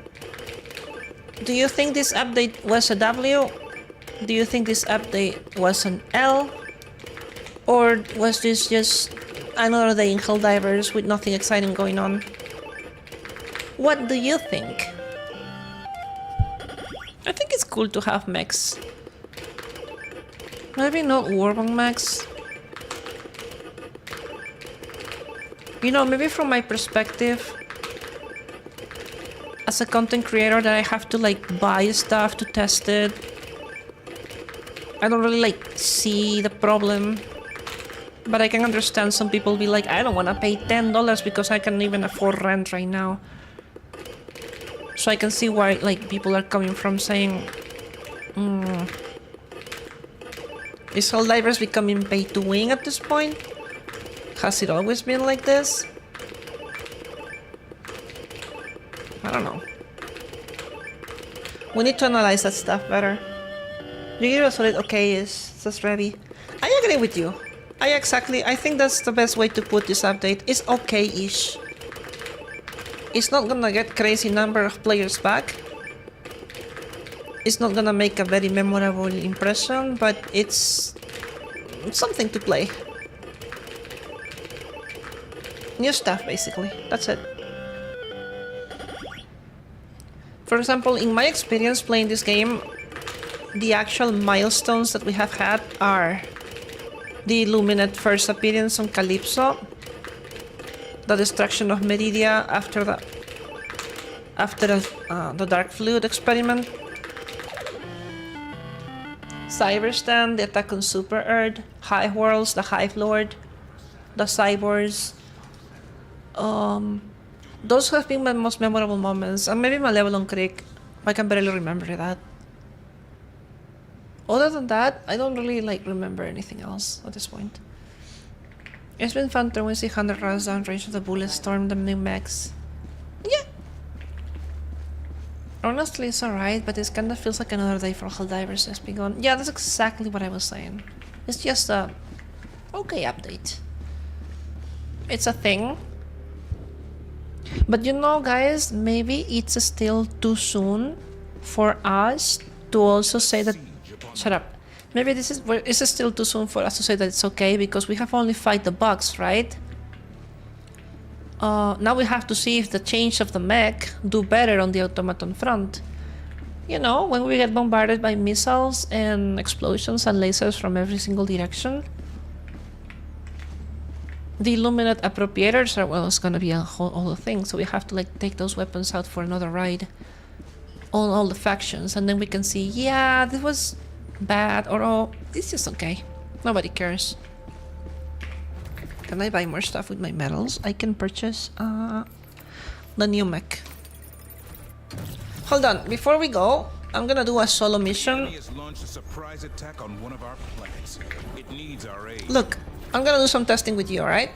Do you think this update was a W? Do you think this update was an L? Or was this just another day in Helldivers with nothing exciting going on? What do you think? I think it's cool to have mechs. Maybe not Warbang mechs. You know, maybe from my perspective, as a content creator that I have to like buy stuff to test it, I don't really like see the problem. But I can understand some people be like, I don't want to pay $10 because I can't even afford rent right now. So I can see why like people are coming from saying, is Helldivers becoming pay to win at this point? Has it always been like this? I don't know. We need to analyze that stuff better. You give a solid okay, says Revi. I agree with you. I think that's the best way to put this update. It's okay-ish. It's not gonna get crazy number of players back. It's not gonna make a very memorable impression, but it's something to play. New stuff, basically. That's it. For example, in my experience playing this game, the actual milestones that we have had are the Illuminate first appearance on Calypso, the destruction of Meridia after the Dark Fluid experiment, Cyberstand, the attack on Super Earth, Hive Worlds, the Hive Lord, the Cyborgs. Those have been my most memorable moments, and maybe my level on Creek. I can barely remember that. Other than that, I don't really like remember anything else at this point. It's been fun throwing 600 rounds down range of the bullet storm, the new mechs. Yeah. Honestly, it's alright, but it kinda feels like another day for Helldivers has begun. Yeah, that's exactly what I was saying. It's just a okay update. It's a thing. But you know, guys, maybe it's still too soon for us to also say that. Shut up. Maybe it's still too soon for us to say that it's okay because we have only fight the bugs, right? Now we have to see if the change of the mech do better on the automaton front. You know, when we get bombarded by missiles and explosions and lasers from every single direction. The Illuminate appropriators are, well, it's gonna be a whole other thing, so we have to like take those weapons out for another ride on all the factions, and then we can see, yeah, this was bad, or oh, it's just okay. Nobody cares. Can I buy more stuff with my medals? I can purchase the new mech. Hold on, before we go, I'm gonna do a solo mission. Enemy has launched a surprise attack on one of our planets. It needs our aid. Look, I'm gonna do some testing with you, alright?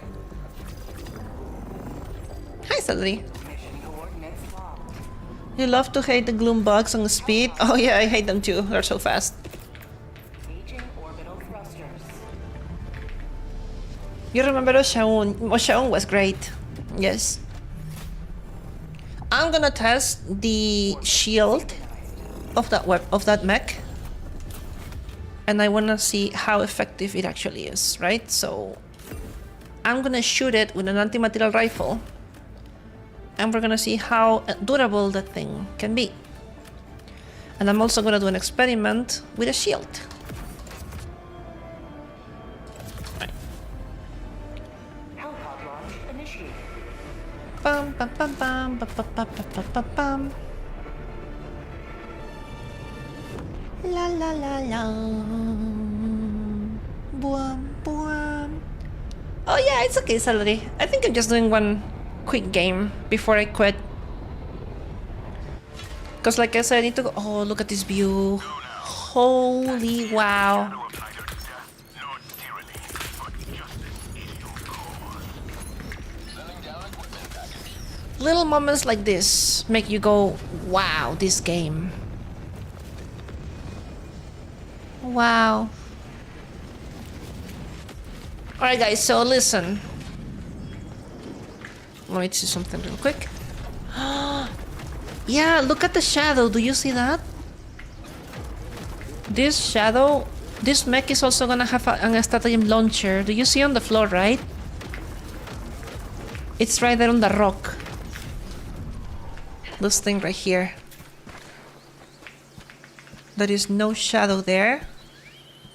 Hi, Celery. You love to hate the gloom bugs on the speed? Oh yeah, I hate them too. They're so fast. You remember Oshaun? Oshaun was great. Yes. I'm gonna test the shield of that mech. And I wanna see how effective it actually is, right? So I'm gonna shoot it with an anti-material rifle. And we're gonna see how durable that thing can be. And I'm also gonna do an experiment with a shield. Bum, bum, bum, bum, bum, bum, bum, bum, bum, bum. La la la la. Buam, buam. Oh yeah, it's okay, Celery. I think I'm just doing one quick game before I quit. Because like I said, I need to go. Oh, look at this view. Holy wow. Little moments like this make you go, wow, this game. Wow. Alright guys, so listen. Let me see something real quick. Yeah, look at the shadow. Do you see that? This shadow, this mech is also gonna have an stratagem launcher. Do you see on the floor, right? It's right there on the rock. This thing right here. There is no shadow there,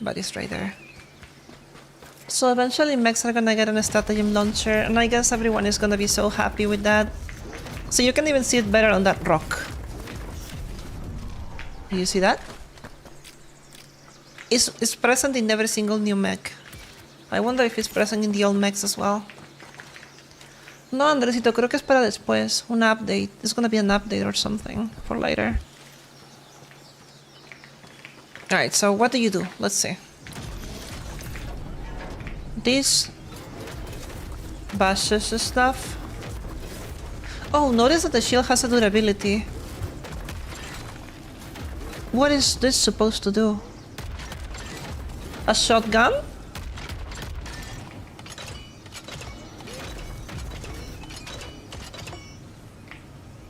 but it's right there. So eventually mechs are gonna get an stratagem launcher, and I guess everyone is gonna be so happy with that. So you can even see it better on that rock. Do you see that? It's present in every single new mech. I wonder if it's present in the old mechs as well. No, Andresito, creo que es para después. Un update. There's gonna be an update or something for later. Alright, so what do you do? Let's see. This bashes stuff. Oh, notice that the shield has a durability. What is this supposed to do? A shotgun?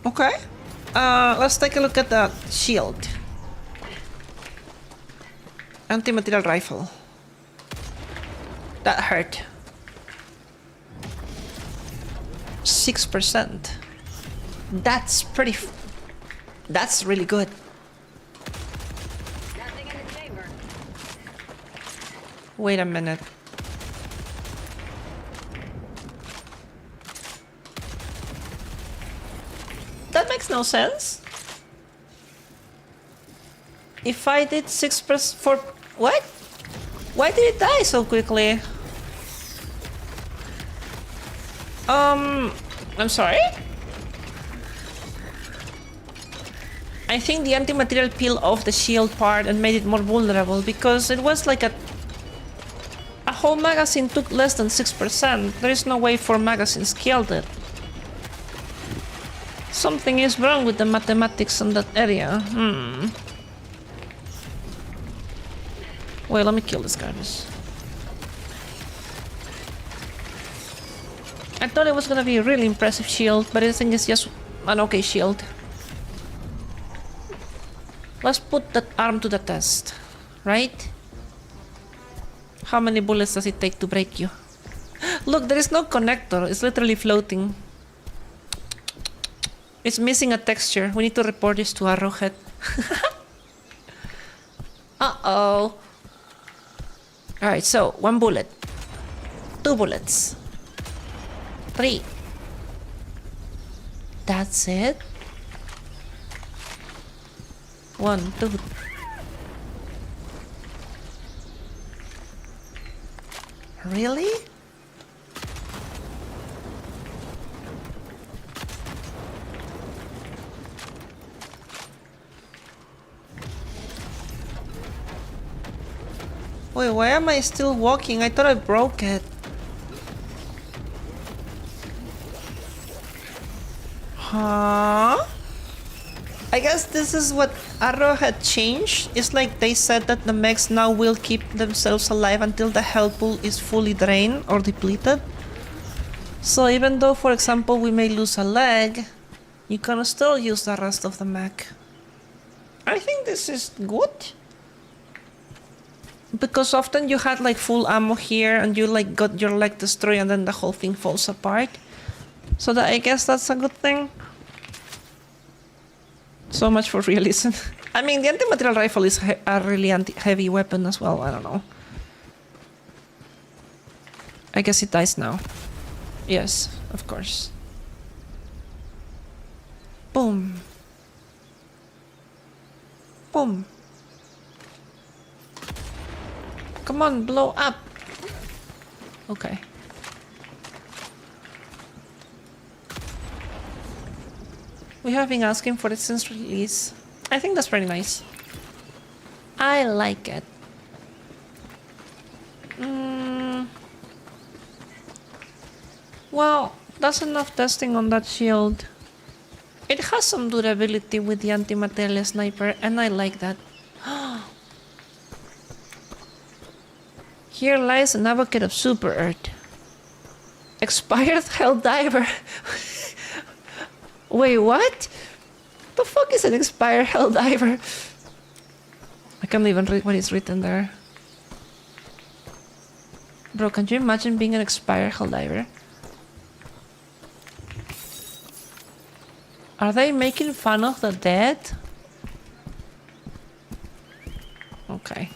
Okay. Let's take a look at the shield. Anti-material rifle. That hurt. 6%. That's pretty... That's really good. Nothing in the chamber. Wait a minute. That makes no sense. If I did 6% for... What? Why did it die so quickly? I'm sorry? I think the anti-material peeled off the shield part and made it more vulnerable because it was like a whole magazine took less than 6%. There is no way 4 magazines killed it. Something is wrong with the mathematics in that area. Wait, let me kill this garbage. I thought it was gonna be a really impressive shield, but I think it's just an okay shield. Let's put that arm to the test, right? How many bullets does it take to break you? Look, there is no connector. It's literally floating. It's missing a texture. We need to report this to Arrowhead. Uh-oh. Alright, so 1 bullet. 2 bullets. 3. That's it? 1, 2. Really? Wait, why am I still walking? I thought I broke it. Huh? I guess this is what Arrow had changed. It's like they said that the mechs now will keep themselves alive until the health pool is fully drained or depleted. So even though, for example, we may lose a leg, you can still use the rest of the mech. I think this is good. Because often you had like full ammo here and you like got your leg destroyed and then the whole thing falls apart. So that I guess that's a good thing. So much for realism. I mean, the anti-material rifle is a really heavy weapon as well. I don't know. I guess it dies now. Yes, of course. Boom. Boom. Come on, blow up. Okay. We have been asking for it since release. I think that's pretty nice. I like it. Well, that's enough testing on that shield. It has some durability with the anti-material sniper, and I like that. Here lies an advocate of Super Earth. Expired Helldiver. Wait, what? The fuck is an expired Helldiver? I can't even read what is written there. Bro, can you imagine being an expired Helldiver? Are they making fun of the dead? Okay.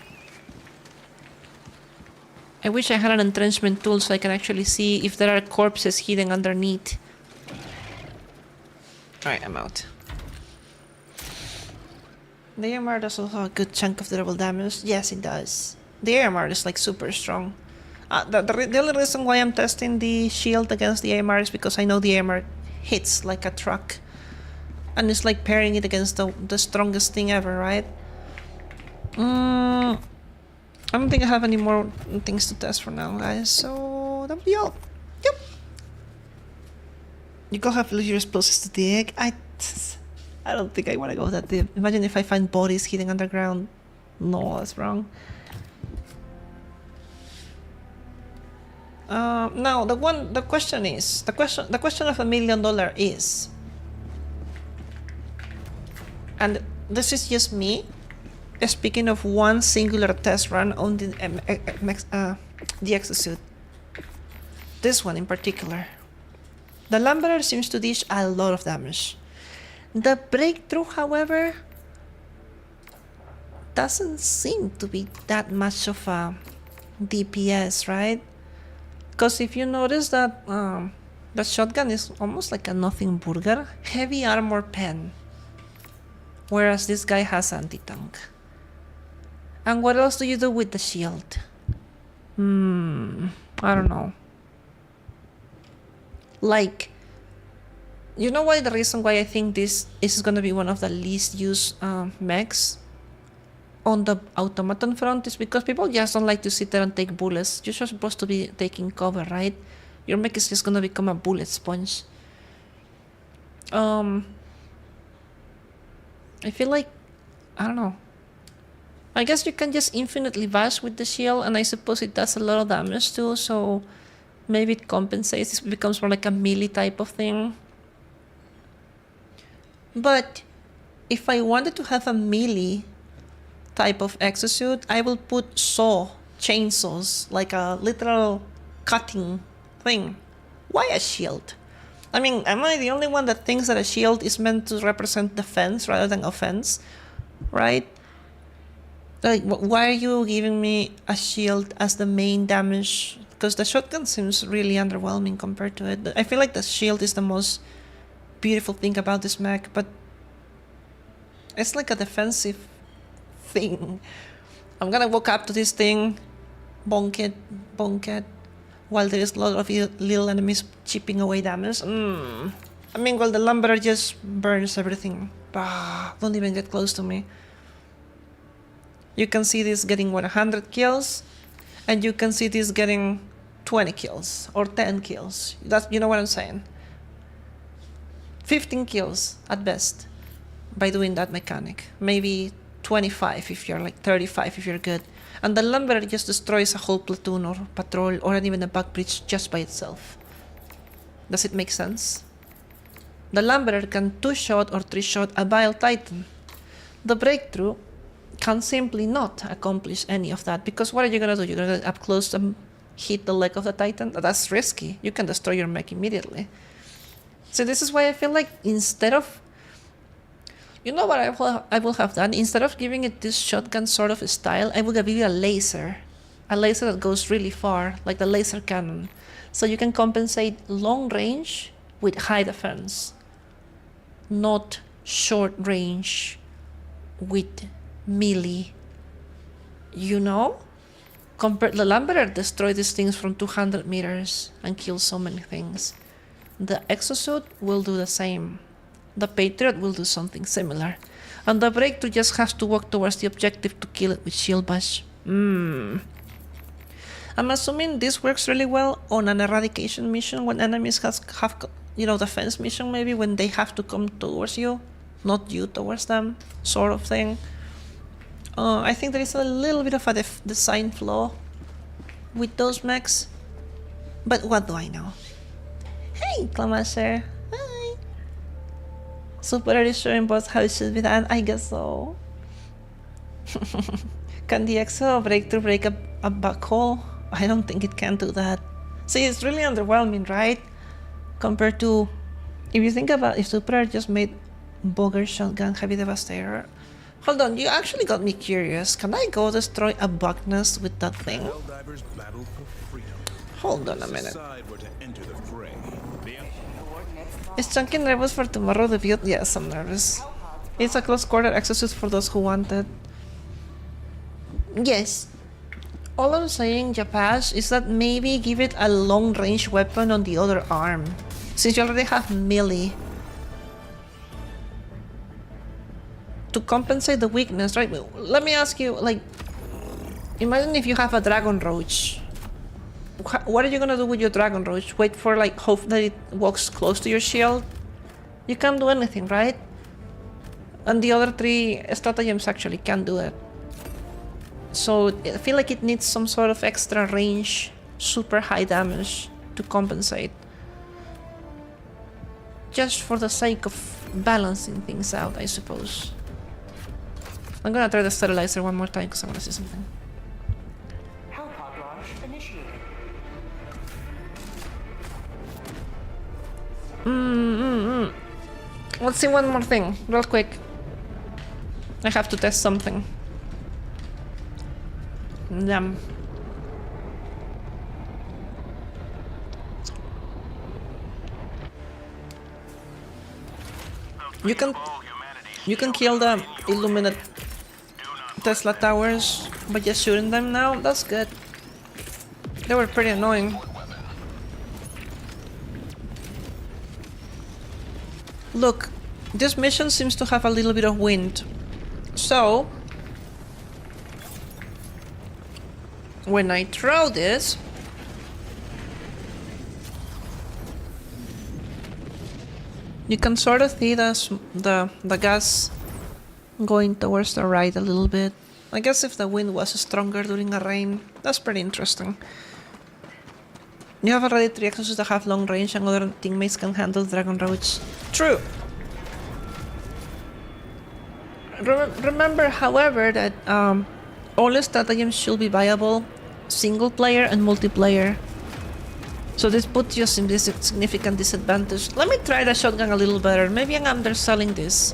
I wish I had an entrenchment tool so I can actually see if there are corpses hidden underneath. Alright, I'm out. The AMR does also have a good chunk of durable damage. Yes, it does. The AMR is like super strong. The only reason why I'm testing the shield against the AMR is because I know the AMR hits like a truck. And it's like pairing it against the strongest thing ever, right? I don't think I have any more things to test for now, guys. So that'll be all. Yep. You go have your explosives to dig. I don't think I want to go that deep. Imagine if I find bodies hidden underground. No, that's wrong. Now the question of $1 million is, and this is just me speaking of one singular test run on the exosuit. This one in particular. The Lamberer seems to dish a lot of damage. The breakthrough, however, doesn't seem to be that much of a DPS, right? Because if you notice that the shotgun is almost like a nothing burger, heavy armor pen, whereas this guy has anti-tank. And what else do you do with the shield? I don't know. Like, you know why the reason why I think this is gonna be one of the least used mechs on the automaton front is because people just don't like to sit there and take bullets. You're just supposed to be taking cover, right? Your mech is just gonna become a bullet sponge. I feel like, I don't know. I guess you can just infinitely bash with the shield, and I suppose it does a lot of damage too, so maybe it compensates. It becomes more like a melee type of thing. But if I wanted to have a melee type of exosuit, I will put chainsaws, like a literal cutting thing. Why a shield? I mean, am I the only one that thinks that a shield is meant to represent defense rather than offense? Right? Like, why are you giving me a shield as the main damage? Because the shotgun seems really underwhelming compared to it. I feel like the shield is the most beautiful thing about this mech, but it's like a defensive thing. I'm gonna walk up to this thing, bonk it, while there is a lot of little enemies chipping away damage. I mean, well, the Lamberer just burns everything. Bah, don't even get close to me. You can see this getting 100 kills, and you can see this getting 20 kills or 10 kills. That's, you know what I'm saying? 15 kills at best by doing that mechanic. Maybe 25 if you're like 35 if you're good. And the Lumberer just destroys a whole platoon or patrol or even a back breach just by itself. Does it make sense? The Lumberer can 2-shot or 3-shot a Bile Titan. The Breakthrough can simply not accomplish any of that, because what are you gonna do? You're gonna get up close and hit the leg of the Titan? That's risky. You can destroy your mech immediately. So this is why I feel like instead of... You know what I will have done? Instead of giving it this shotgun sort of style, I would give it a laser. A laser that goes really far, like the laser cannon. So you can compensate long range with high defense. Not short range with melee. You know? The Lumberer destroy these things from 200 meters and kill so many things. The Exosuit will do the same. The Patriot will do something similar. And the Breakthrough just has to walk towards the objective to kill it with Shield Bash. I'm assuming this works really well on an eradication mission when enemies have you know, defense mission maybe, when they have to come towards you, not you towards them, sort of thing. I think there is a little bit of a design flaw with those mechs, but what do I know? Hey, Clamasher. Hi. Super is showing both how it should be done. I guess so. Can the Exo Breakthrough break a black hole? I don't think it can do that. See, it's really underwhelming, right? Compared to, if you think about if Super just made Bogger Shotgun Heavy Devastator. Hold on, you actually got me curious. Can I go destroy a bug nest with that thing? Helldivers battle for freedom. Hold on a minute. Decide where to enter the fray. Is Chunky nervous for tomorrow debut? Yes, I'm nervous. It's a close quarter exercise for those who want it. Yes. All I'm saying, Japash, is that maybe give it a long range weapon on the other arm, since you already have melee. To compensate the weakness, right? Let me ask you, like, imagine if you have a Dragon Roach. What are you gonna do with your Dragon Roach? Wait for, like, hope that it walks close to your shield? You can't do anything, right? And the other 3 stratagems actually can do it. So I feel like it needs some sort of extra range, super high damage to compensate. Just for the sake of balancing things out, I suppose. I'm gonna try the sterilizer one more time because I wanna see something. Hellpod launch initiated. Let's see one more thing, real quick. I have to test something. Yum. You can kill the Illuminate Tesla towers by just shooting them now. That's good. They were pretty annoying. Look, this mission seems to have a little bit of wind. So when I throw this, you can sort of see the gas going towards the right a little bit. I guess if the wind was stronger during a rain, that's pretty interesting. You have already 3 exosuits that have long range and other teammates can handle Dragon Roach. True! Remember, however, that all stratagems should be viable single player and multiplayer. So this puts you in this significant disadvantage. Let me try the shotgun a little better. Maybe I'm underselling this.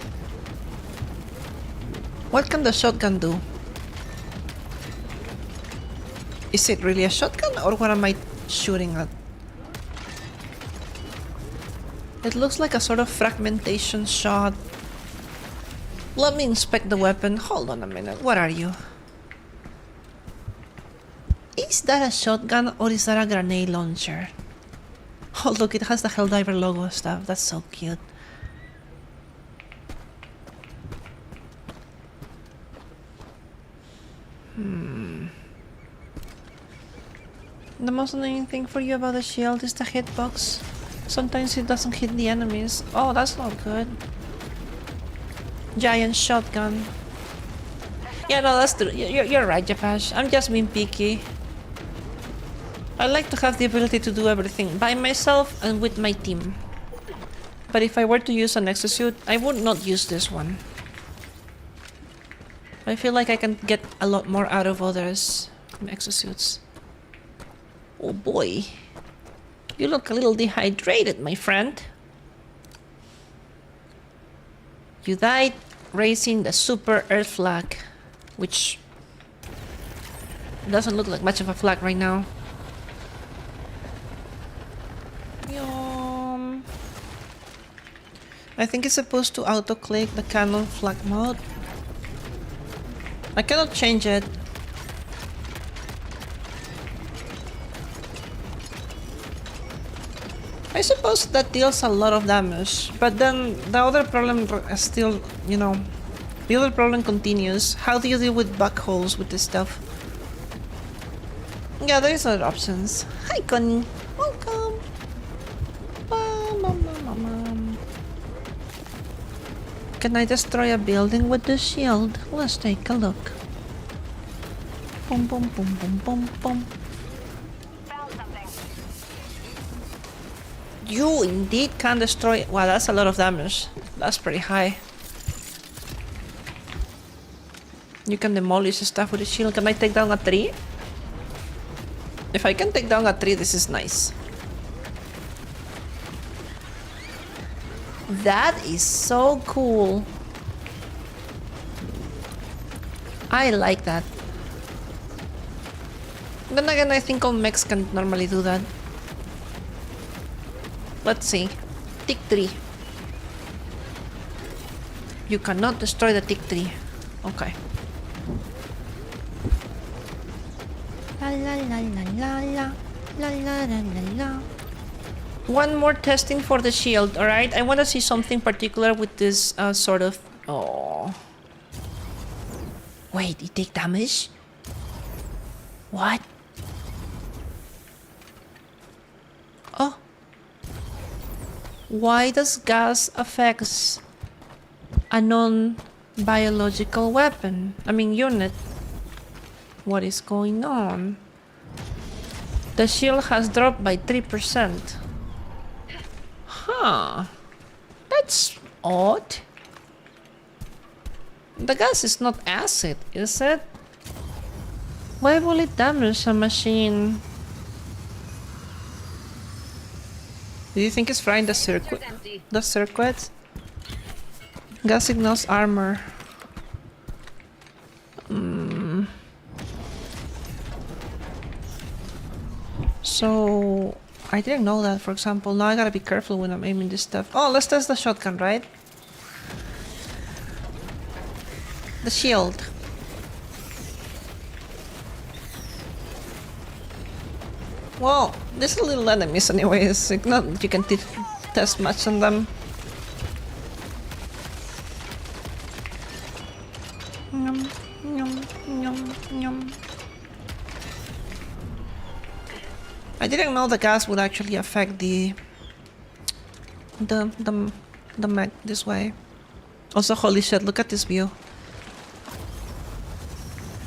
What can the shotgun do? Is it really a shotgun or what am I shooting at? It looks like a sort of fragmentation shot. Let me inspect the weapon. Hold on a minute. What are you? Is that a shotgun or is that a grenade launcher? Oh look, it has the Helldiver logo stuff. That's so cute. The most annoying thing for you about the shield is the hitbox. Sometimes it doesn't hit the enemies. Oh, that's not good. Giant shotgun. Yeah, no, that's true. You're right, Japash. I'm just being picky. I like to have the ability to do everything by myself and with my team. But if I were to use an exosuit, I would not use this one. I feel like I can get a lot more out of others exosuits. Oh boy. You look a little dehydrated, my friend. You died raising the super Earth flag, which doesn't look like much of a flag right now. Yum. I think it's supposed to auto-click the cannon flag mode. I cannot change it. I suppose that deals a lot of damage, but then the other problem is still, you know, the other problem continues. How do you deal with black holes with this stuff? Yeah, there is other options. Hi, Connie. Welcome. Can I destroy a building with the shield? Let's take a look. Boom, boom, boom, boom, boom, boom. Found something. You indeed can destroy... Wow, that's a lot of damage. That's pretty high. You can demolish stuff with a shield. Can I take down a tree? If I can take down a tree, this is nice. That is so cool. I like that. Then again, I think all mechs can normally do that. Let's see. Tick tree. You cannot destroy the tick tree. Okay. La la la la la la la la la la la. One more testing for the shield, alright? I want to see something particular with this sort of... Oh. Wait, it take damage? What? Oh. Why does gas affect a non-biological weapon? I mean, unit. What is going on? The shield has dropped by 3%. Huh. That's odd. The gas is not acid, is it? Why will it damage a machine? Do you think it's frying the circuit? The circuits? Gas ignores armor. So I didn't know that, for example. Now I gotta be careful when I'm aiming this stuff. Oh, let's test the shotgun, right? The shield. Well, there's little enemies anyways. Like, not that you can test much on them. Yum, yum, yum, yum. I didn't know the gas would actually affect the mech this way. Also, holy shit, look at this view.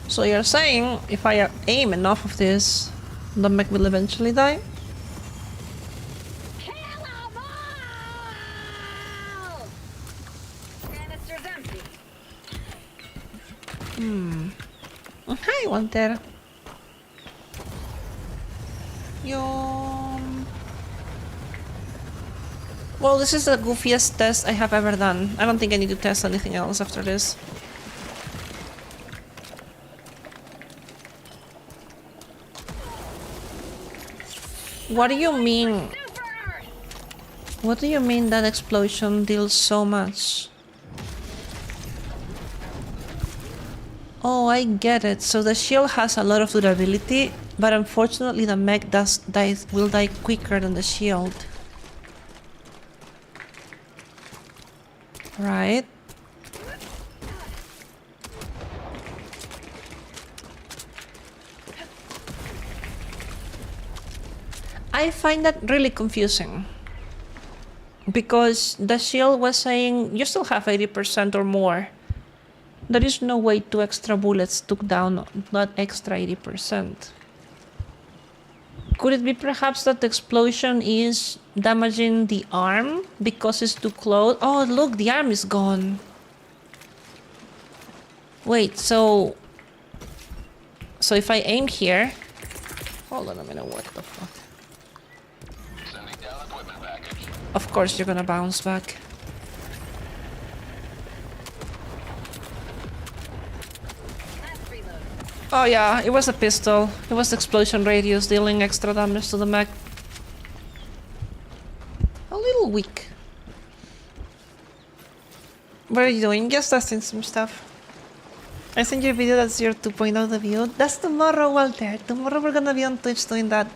So you're saying if I aim enough of this, the mech will eventually die? Kill 'em all! Canister's empty. Hi, Walter. Yum. Well, this is the goofiest test I have ever done. I don't think I need to test anything else after this. What do you mean? What do you mean that explosion deals so much? Oh, I get it. So the shield has a lot of durability, but unfortunately the mech will die quicker than the shield. Right? I find that really confusing. Because the shield was saying you still have 80% or more. There is no way 2 extra bullets took down that extra 80%. Could it be perhaps that the explosion is damaging the arm because it's too close? Oh, look, the arm is gone. Wait, so if I aim here... Hold on a minute, what the fuck? Sending down equipment package. Of course you're gonna bounce back. Last reload. Oh yeah, it was a pistol. It was the explosion radius dealing extra damage to the mech. A little weak. What are you doing? Just testing some stuff. I sent you a video that's your 2.0 debut. That's tomorrow, Walter. Tomorrow we're gonna be on Twitch doing that.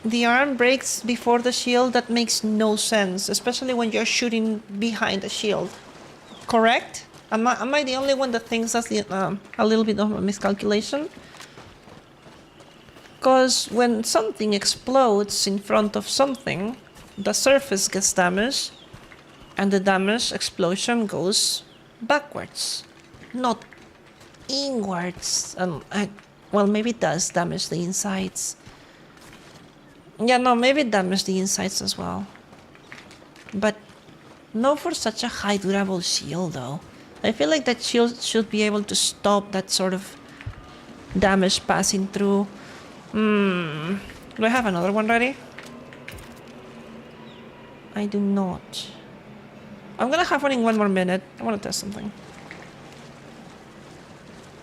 The arm breaks before the shield. That makes no sense, especially when you're shooting behind the shield. Correct? Am I the only one that thinks that's a little bit of a miscalculation? Because when something explodes in front of something, the surface gets damaged, and the damage explosion goes backwards, not inwards. Well, maybe it does damage the insides. Yeah, no, maybe it damaged the insides as well. But not for such a high durable shield, though. I feel like that shield should be able to stop that sort of damage passing through. Do I have another one ready? I do not. I'm gonna have one in 1 more minute. I wanna test something.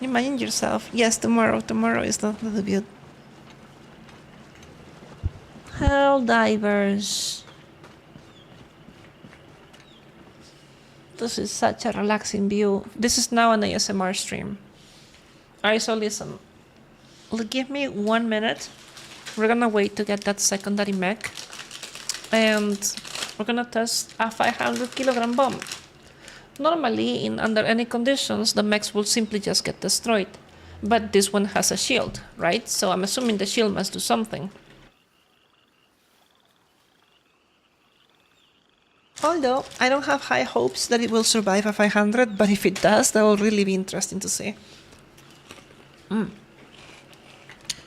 Imagine yourself. Yes, tomorrow. Tomorrow is the debut. Helldivers. This is such a relaxing view. This is now an ASMR stream. Alright, so listen. Give me 1 minute. We're gonna wait to get that secondary mech. And we're gonna test a 500 kilogram bomb. Normally, under any conditions, the mechs will simply just get destroyed. But this one has a shield, right? So I'm assuming the shield must do something. Although, I don't have high hopes that it will survive a 500, but if it does, that will really be interesting to see.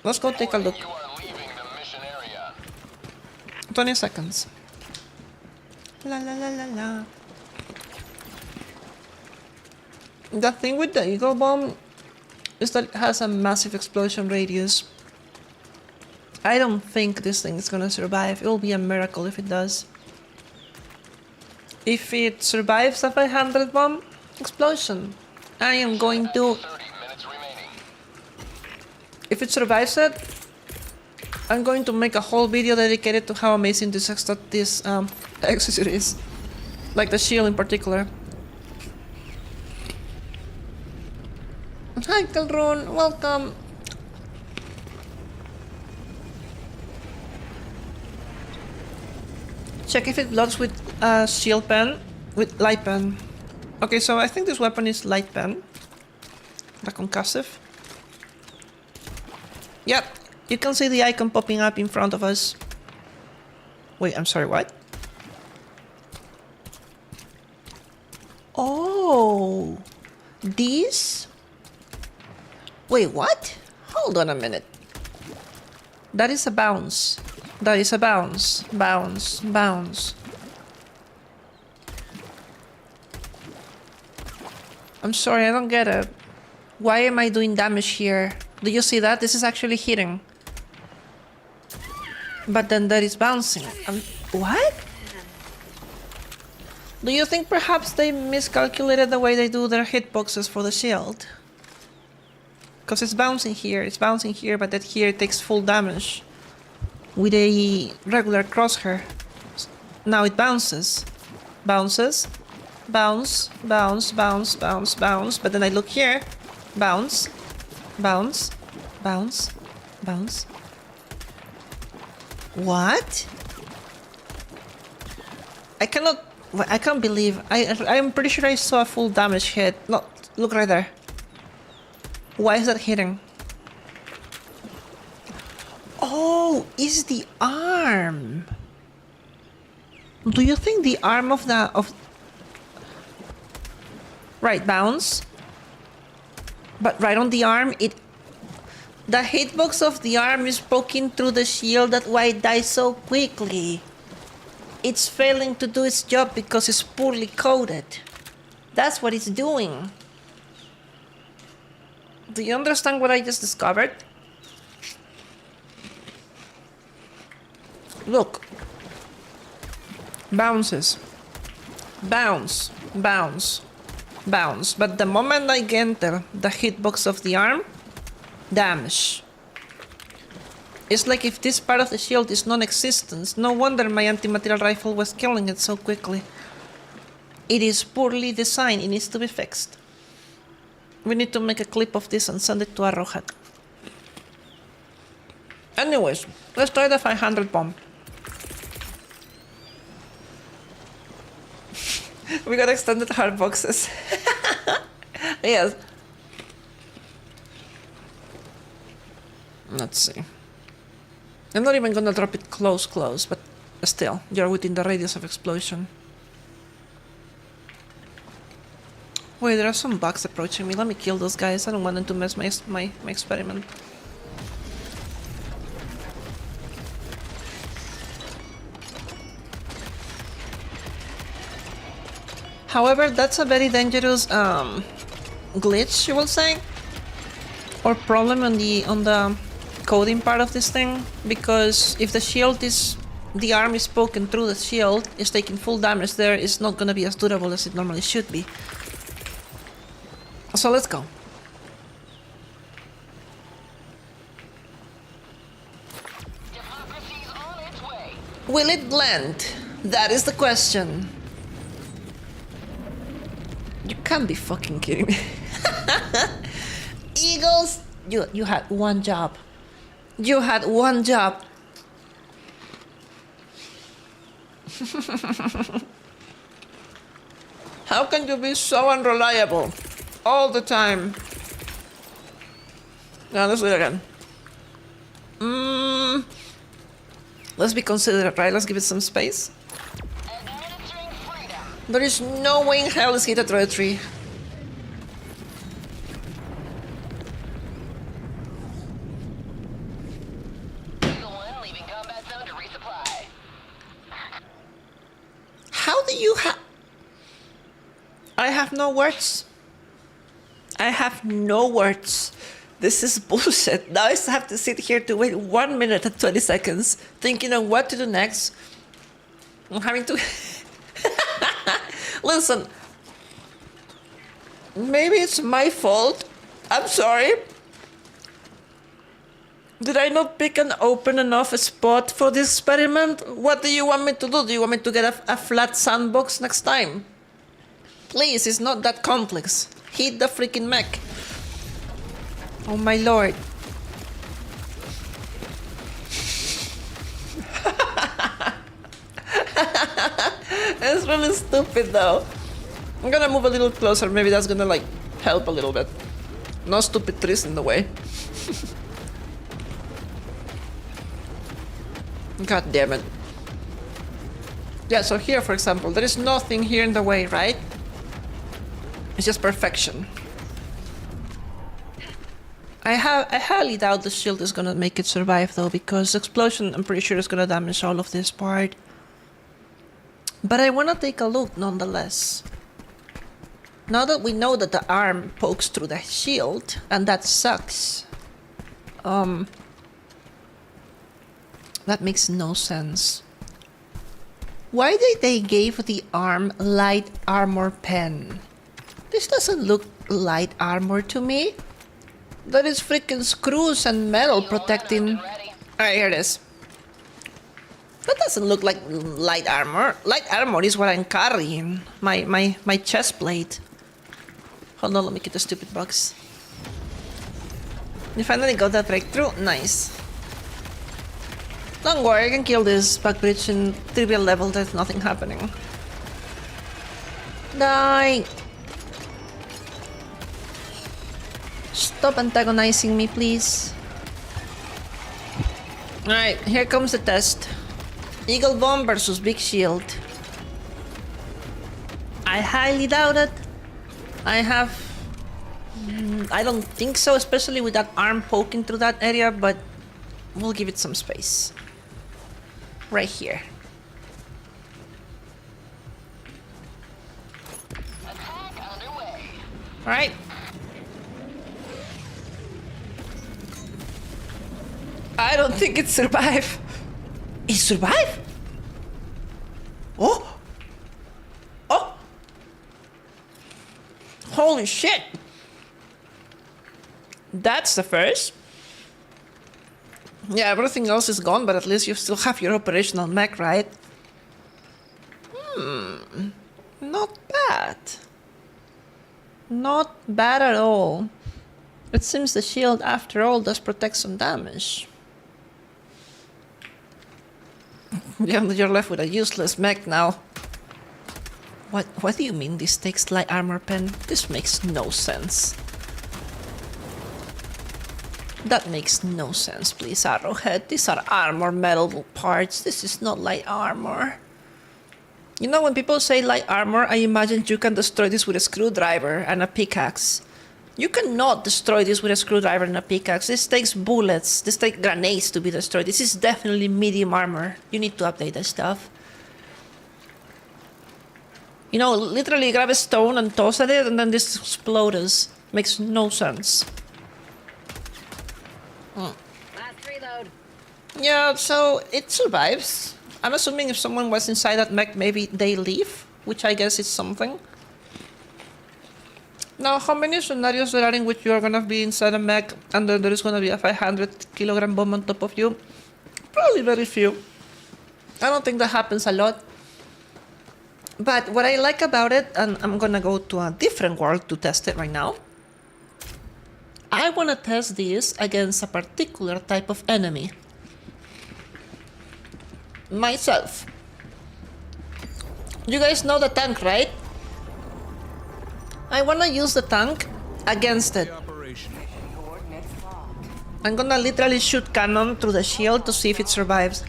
Let's go take a look. You are leaving the mission area. 20 seconds. La la la la la. The thing with the Eagle Bomb is that it has a massive explosion radius. I don't think this thing is gonna survive. It will be a miracle if it does. If it survives a 500 bomb explosion, I am going to... 30 minutes remaining. If it survives it, I'm going to make a whole video dedicated to how amazing this accessory is. Like the shield in particular. Hi, Calron, welcome. Check if it loads with shield pen, with light pen. Okay, so I think this weapon is light pen. The concussive. Yep, you can see the icon popping up in front of us. Wait, I'm sorry, what? Oh, this? Wait, what? Hold on a minute. That is a bounce. That is a bounce. Bounce. Bounce. I'm sorry, I don't get it. Why am I doing damage here? Do you see that? This is actually hitting. But then that is bouncing. What? Do you think perhaps they miscalculated the way they do their hitboxes for the shield? Because it's bouncing here, but that here it takes full damage. With a regular crosshair. Now it bounces. Bounces. Bounce. Bounce. Bounce. Bounce. Bounce. But then I look here. Bounce. Bounce. Bounce. Bounce. What? I can't believe. I'm pretty sure I saw a full damage hit. No, look right there. Why is that hitting? Oh, is the arm. Do you think the arm of the right, bounce? But right on the arm, the hitbox of the arm is poking through the shield, that's why it dies so quickly. It's failing to do its job because it's poorly coded. That's what it's doing. Do you understand what I just discovered? Look. Bounces. Bounce. Bounce. Bounce. But the moment I enter the hitbox of the arm, damage. It's like if this part of the shield is non-existent. No wonder my anti-material rifle was killing it so quickly. It is poorly designed. It needs to be fixed. We need to make a clip of this and send it to Arrowhead. Anyways, let's try the 500 bomb. We got extended hard boxes. Yes. Let's see. I'm not even gonna drop it close, but still, you're within the radius of explosion. Wait, there are some bugs approaching me. Let me kill those guys. I don't want them to mess my experiment. However, that's a very dangerous glitch, you will say, or problem on the coding part of this thing, because if the arm is poking through the shield, is taking full damage there, it's not gonna be as durable as it normally should be. So let's go. Democracy's on its way. Will it blend? That is the question. You can't be fucking kidding me. Eagles, you had one job. You had one job. How can you be so unreliable? All the time. Now let's do it again. Let's be considerate, right? Let's give it some space. Administering freedom. There is no way in hell it's hit a tree. Eagle 1 leaving combat zone to resupply. How do you I have no words. I have no words. This is bullshit. Now I have to sit here to wait 1 minute and 20 seconds, thinking on what to do next. I'm having to... Listen. Maybe it's my fault. I'm sorry. Did I not pick an open enough spot for this experiment? What do you want me to do? Do you want me to get a flat sandbox next time? Please, it's not that complex. Hit the freaking mech. Oh my lord. It's really stupid though. I'm gonna move a little closer, maybe that's gonna like help a little bit. No stupid trees in the way. God damn it. Yeah, so here for example, there is nothing here in the way, right? It's just perfection. I highly doubt the shield is gonna make it survive though, because explosion I'm pretty sure is gonna damage all of this part. But I wanna take a look nonetheless. Now that we know that the arm pokes through the shield, and that sucks. That makes no sense. Why did they give the arm light armor pen? This doesn't look light armor to me. That is freaking screws and metal protecting. Alright, here it is. That doesn't look like light armor. Light armor is what I'm carrying. My chest plate. Hold on, let me get the stupid box. You finally got that breakthrough? Nice. Don't worry, I can kill this back bridge in trivial level, there's nothing happening. Die! Stop antagonizing me, please. Alright, here comes the test. Eagle Bomb versus Big Shield. I highly doubt it. I don't think so, especially with that arm poking through that area, but we'll give it some space. Right here. Alright. I don't think it survived. It survived? Oh! Oh! Holy shit! That's the first. Yeah, everything else is gone, but at least you still have your operational mech, right? Not bad. Not bad at all. It seems the shield, after all, does protect some damage. Yeah, you're left with a useless mech now. What do you mean this takes light armor pen? This makes no sense. That makes no sense, please, Arrowhead. These are armor metal parts. This is not light armor. You know, when people say light armor, I imagine you can destroy this with a screwdriver and a pickaxe. You cannot destroy this with a screwdriver and a pickaxe. This takes bullets. This takes grenades to be destroyed. This is definitely medium armor. You need to update that stuff. You know, literally grab a stone and toss at it and then this explodes. Makes no sense. Last reload. Yeah, so it survives. I'm assuming if someone was inside that mech, maybe they leave, which I guess is something. Now, how many scenarios there are in which you are gonna be inside a mech and then there is gonna be a 500-kilogram bomb on top of you? Probably very few. I don't think that happens a lot. But what I like about it, and I'm gonna go to a different world to test it right now. I wanna test this against a particular type of enemy. Myself. You guys know the tank, right? I wanna use the tank against it. I'm gonna literally shoot cannon through the shield to see if it survives.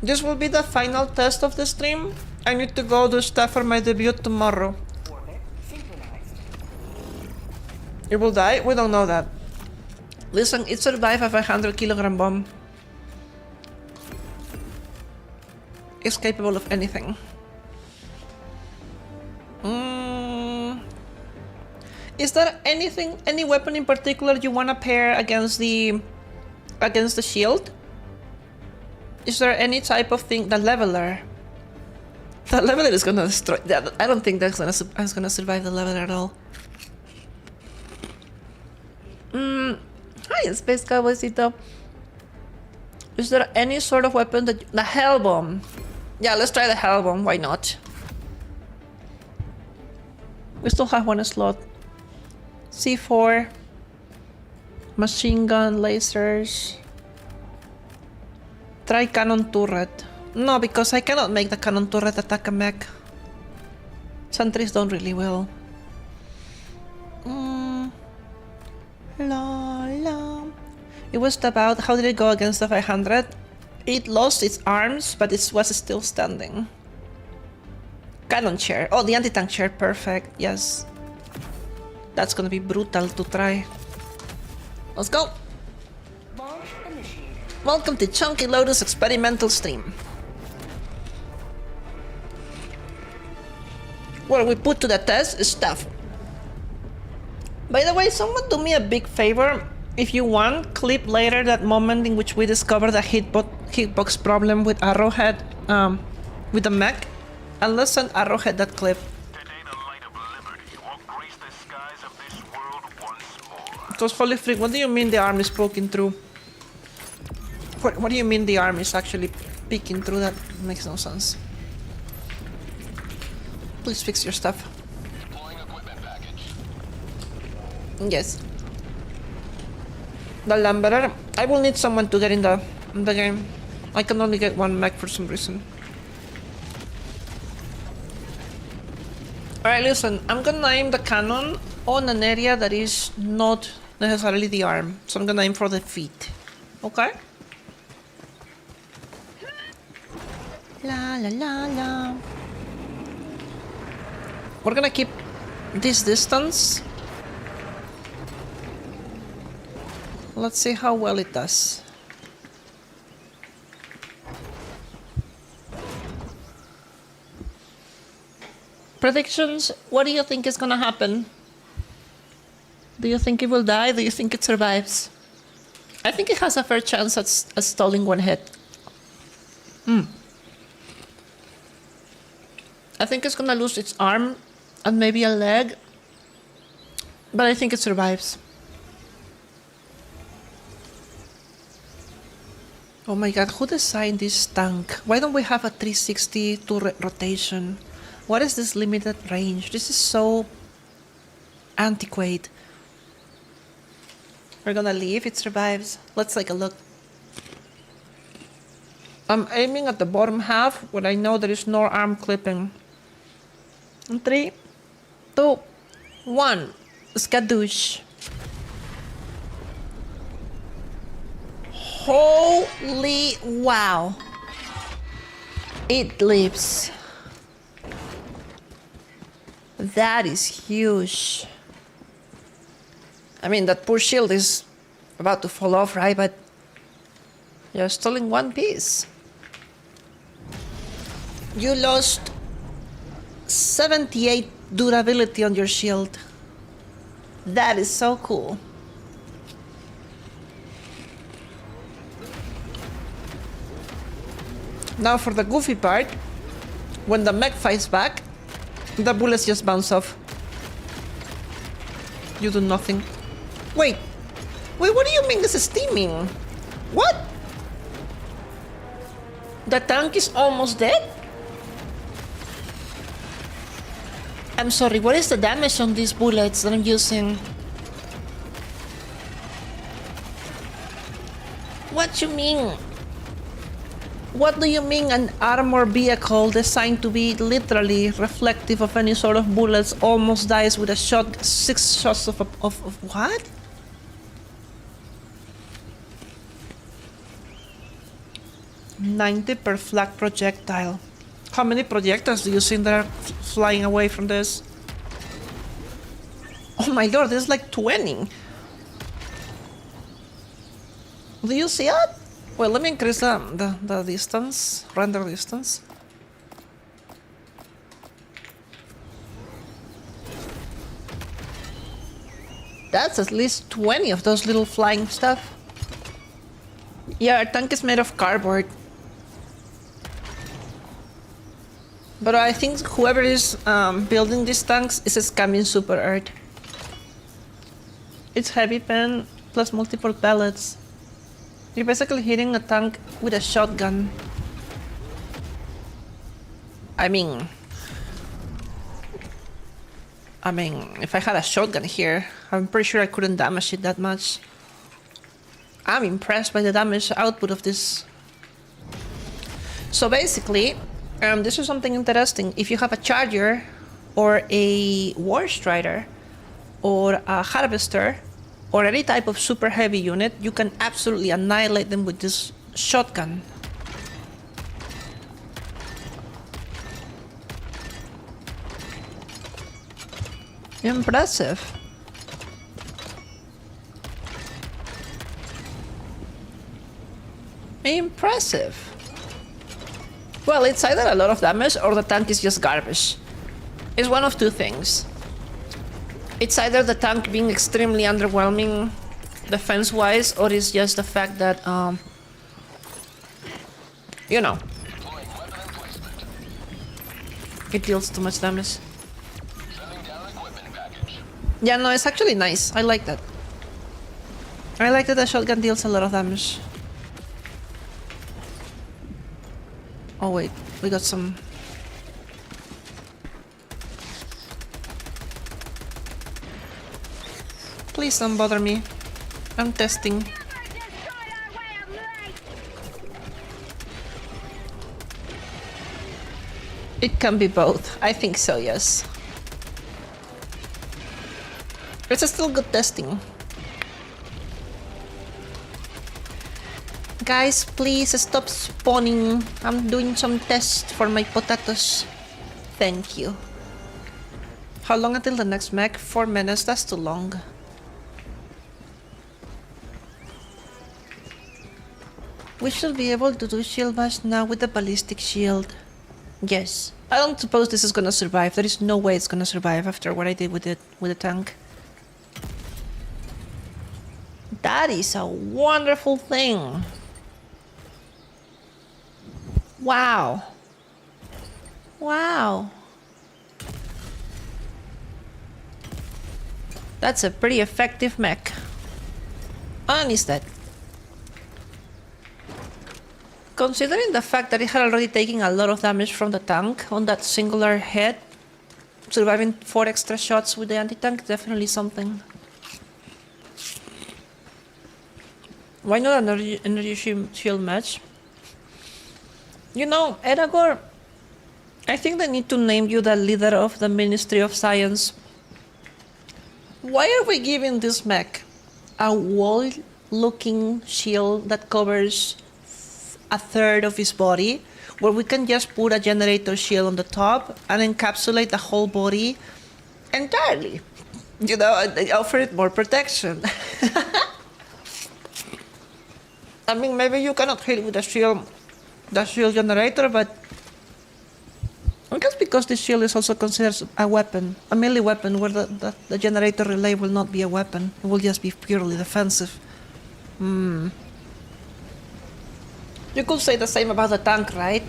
This will be the final test of the stream. I need to go do stuff for my debut tomorrow. It will die? We don't know that. Listen, it survived a 500-kilogram bomb. It's capable of anything. Is there anything, any weapon in particular you wanna pair against the shield? Is there any type of thing? The leveler. The leveler is gonna destroy. I don't think that's gonna survive the leveler at all. Hi, Space Cowboysito. Is there any sort of weapon that the hell bomb? Yeah, let's try the hell bomb. Why not? We still have one slot. C4, machine gun, lasers. Try cannon turret. No, because I cannot make the cannon turret attack a mech. Sentries don't really well. It was about how did it go against the 500? It lost its arms, but it was still standing. Cannon chair. Oh, the anti-tank chair. Perfect. Yes. That's gonna be brutal to try. Let's go. Launch initiated. Welcome to ChonkyLotus experimental stream. What we put to the test is stuff. By the way, someone do me a big favor. If you want, clip later that moment in which we discovered the hitbox problem with Arrowhead, with the mech, and let's send Arrowhead that clip. Today the light of liberty will grace the skies of this world once more. Because holy freak, what do you mean the arm is poking through? What do you mean the arm is actually peeking through? That makes no sense. Please fix your stuff. Deploying equipment package. Yes. The Lamberer. I will need someone to get in the game. I can only get one mech for some reason. Alright, listen, I'm gonna aim the cannon on an area that is not necessarily the arm. So I'm gonna aim for the feet. Okay? La la la la. We're gonna keep this distance. Let's see how well it does. Predictions, what do you think is gonna happen? Do you think it will die? Do you think it survives? I think it has a fair chance at stalling one hit. I think it's gonna lose its arm and maybe a leg, but I think it survives. Oh my god, who designed this tank? Why don't we have a 360 turret rotation? What is this limited range? This is so antiquated. We're gonna leave, it survives. Let's take a look. I'm aiming at the bottom half where I know there is no arm clipping. In 3, 2, 1. Skadoosh. Holy wow. It lives. That is huge. I mean, that poor shield is about to fall off, right? But you're still in one piece. You lost 78 durability on your shield. That is so cool. Now for the goofy part, when the mech fights back, the bullets just bounce off. You do nothing. Wait, what do you mean this is steaming? What? The tank is almost dead? I'm sorry, what is the damage on these bullets that I'm using? What you mean? What do you mean an armored vehicle designed to be literally reflective of any sort of bullets almost dies with a shot, 6 shots of what? $90 per flak projectile. How many projectiles do you think that are flying away from this? Oh my lord, there's like 20. Do you see it? Well, let me increase the distance, render distance. That's at least 20 of those little flying stuff. Yeah, our tank is made of cardboard. But I think whoever is building these tanks is scamming Super Earth. It's heavy pen plus multiple pellets. You're basically hitting a tank with a shotgun. I mean, if I had a shotgun here, I'm pretty sure I couldn't damage it that much. I'm impressed by the damage output of this. So basically, this is something interesting. If you have a charger, or a war strider, or a harvester, or any type of super heavy unit, you can absolutely annihilate them with this shotgun. Impressive. Impressive. Well, it's either a lot of damage or the tank is just garbage. It's one of two things. It's either the tank being extremely underwhelming defense-wise, or it's just the fact that, you know, it deals too much damage. Yeah, no, it's actually nice. I like that. I like that the shotgun deals a lot of damage. Oh wait, we got some... Please don't bother me. I'm testing. It can be both. I think so, yes. But it's still good testing. Guys, please stop spawning. I'm doing some tests for my potatoes. Thank you. How long until the next mech? 4 minutes, that's too long. We should be able to do shield bash now with the ballistic shield. Yes. I don't suppose this is gonna survive. There is no way it's gonna survive after what I did with the tank. That is a wonderful thing. Wow. Wow. That's a pretty effective mech. And he's dead. Considering the fact that it had already taken a lot of damage from the tank on that singular head, surviving 4 extra shots with the anti-tank, definitely something. Why not an energy shield match? You know, Edagor, I think they need to name you the leader of the Ministry of Science. Why are we giving this mech a wall-looking shield that covers a third of his body, where we can just put a generator shield on the top and encapsulate the whole body entirely? You know, they offer it more protection. I mean, maybe you cannot hit with the shield generator, but I guess because the shield is also considered a weapon, a melee weapon, where the generator relay will not be a weapon. It will just be purely defensive. You could say the same about the tank, right?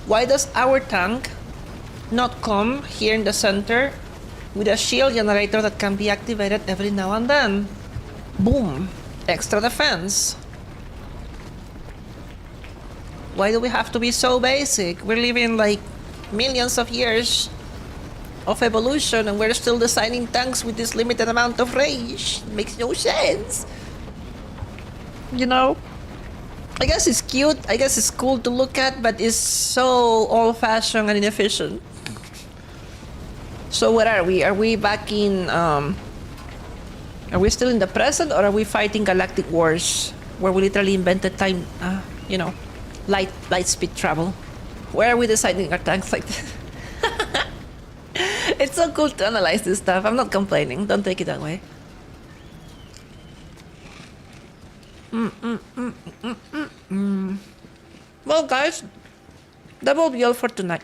Why does our tank not come here in the center with a shield generator that can be activated every now and then? Boom! Extra defense. Why do we have to be so basic? We're living like millions of years of evolution and we're still designing tanks with this limited amount of range. It makes no sense. You know? I guess it's cute, I guess it's cool to look at, but it's so old-fashioned and inefficient. So where are we? Are we back in, are we still in the present, or are we fighting galactic wars, where we literally invented time, you know, light speed travel? Where are we designing our tanks like this? It's so cool to analyze this stuff. I'm not complaining, don't take it that way. Well, guys, that will be all for tonight.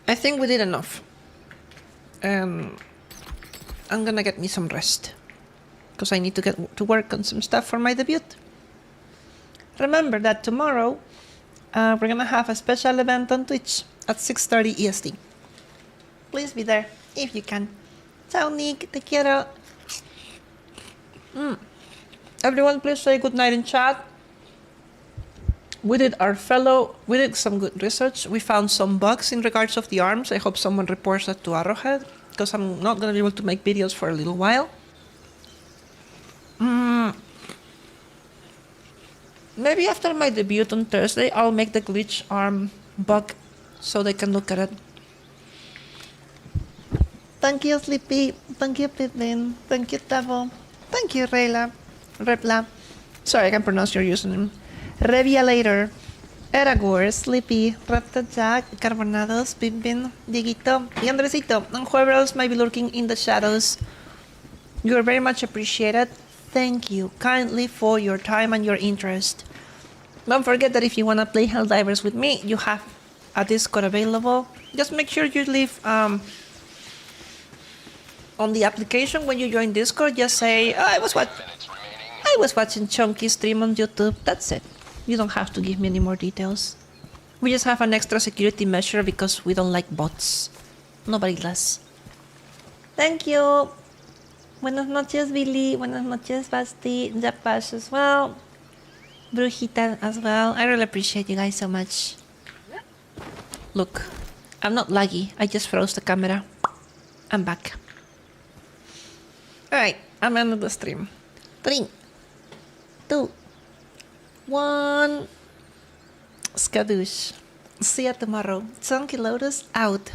I think we did enough. I'm gonna get me some rest, because I need to get to work on some stuff for my debut. Remember that tomorrow we're gonna have a special event on Twitch at 6:30 EST. Please be there if you can. Ciao, Nick, te quiero. Everyone, please say good night in chat. We did some good research. We found some bugs in regards of the arms. I hope someone reports that to Arrowhead, because I'm not going to be able to make videos for a little while. Maybe after my debut on Thursday, I'll make the glitch arm bug so they can look at it. Thank you, Sleepy. Thank you, Pitlin. Thank you, Tavo. Thank you, Reyla. Repla. Sorry, I can't pronounce your username. Revialator. Eragor, Sleepy, Raptor Jack, Carbonados, Pimpin, Dieguito, y Andresito, and whoever else might be lurking in the shadows. You are very much appreciated. Thank you kindly for your time and your interest. Don't forget that if you want to play Helldivers with me, you have a Discord available. Just make sure you leave on the application when you join Discord, just say, oh, I was watching Chonky stream on YouTube. That's it. You don't have to give me any more details. We just have an extra security measure because we don't like bots. Nobody does. Thank you. Buenas noches, Billy. Buenas noches, Basti. Zapash as well. Brujita as well. I really appreciate you guys so much. Look, I'm not laggy. I just froze the camera. I'm back. Alright, I'm ending the stream. 3, 2, 1. Skadoosh. See ya tomorrow. ChonkyLotus out.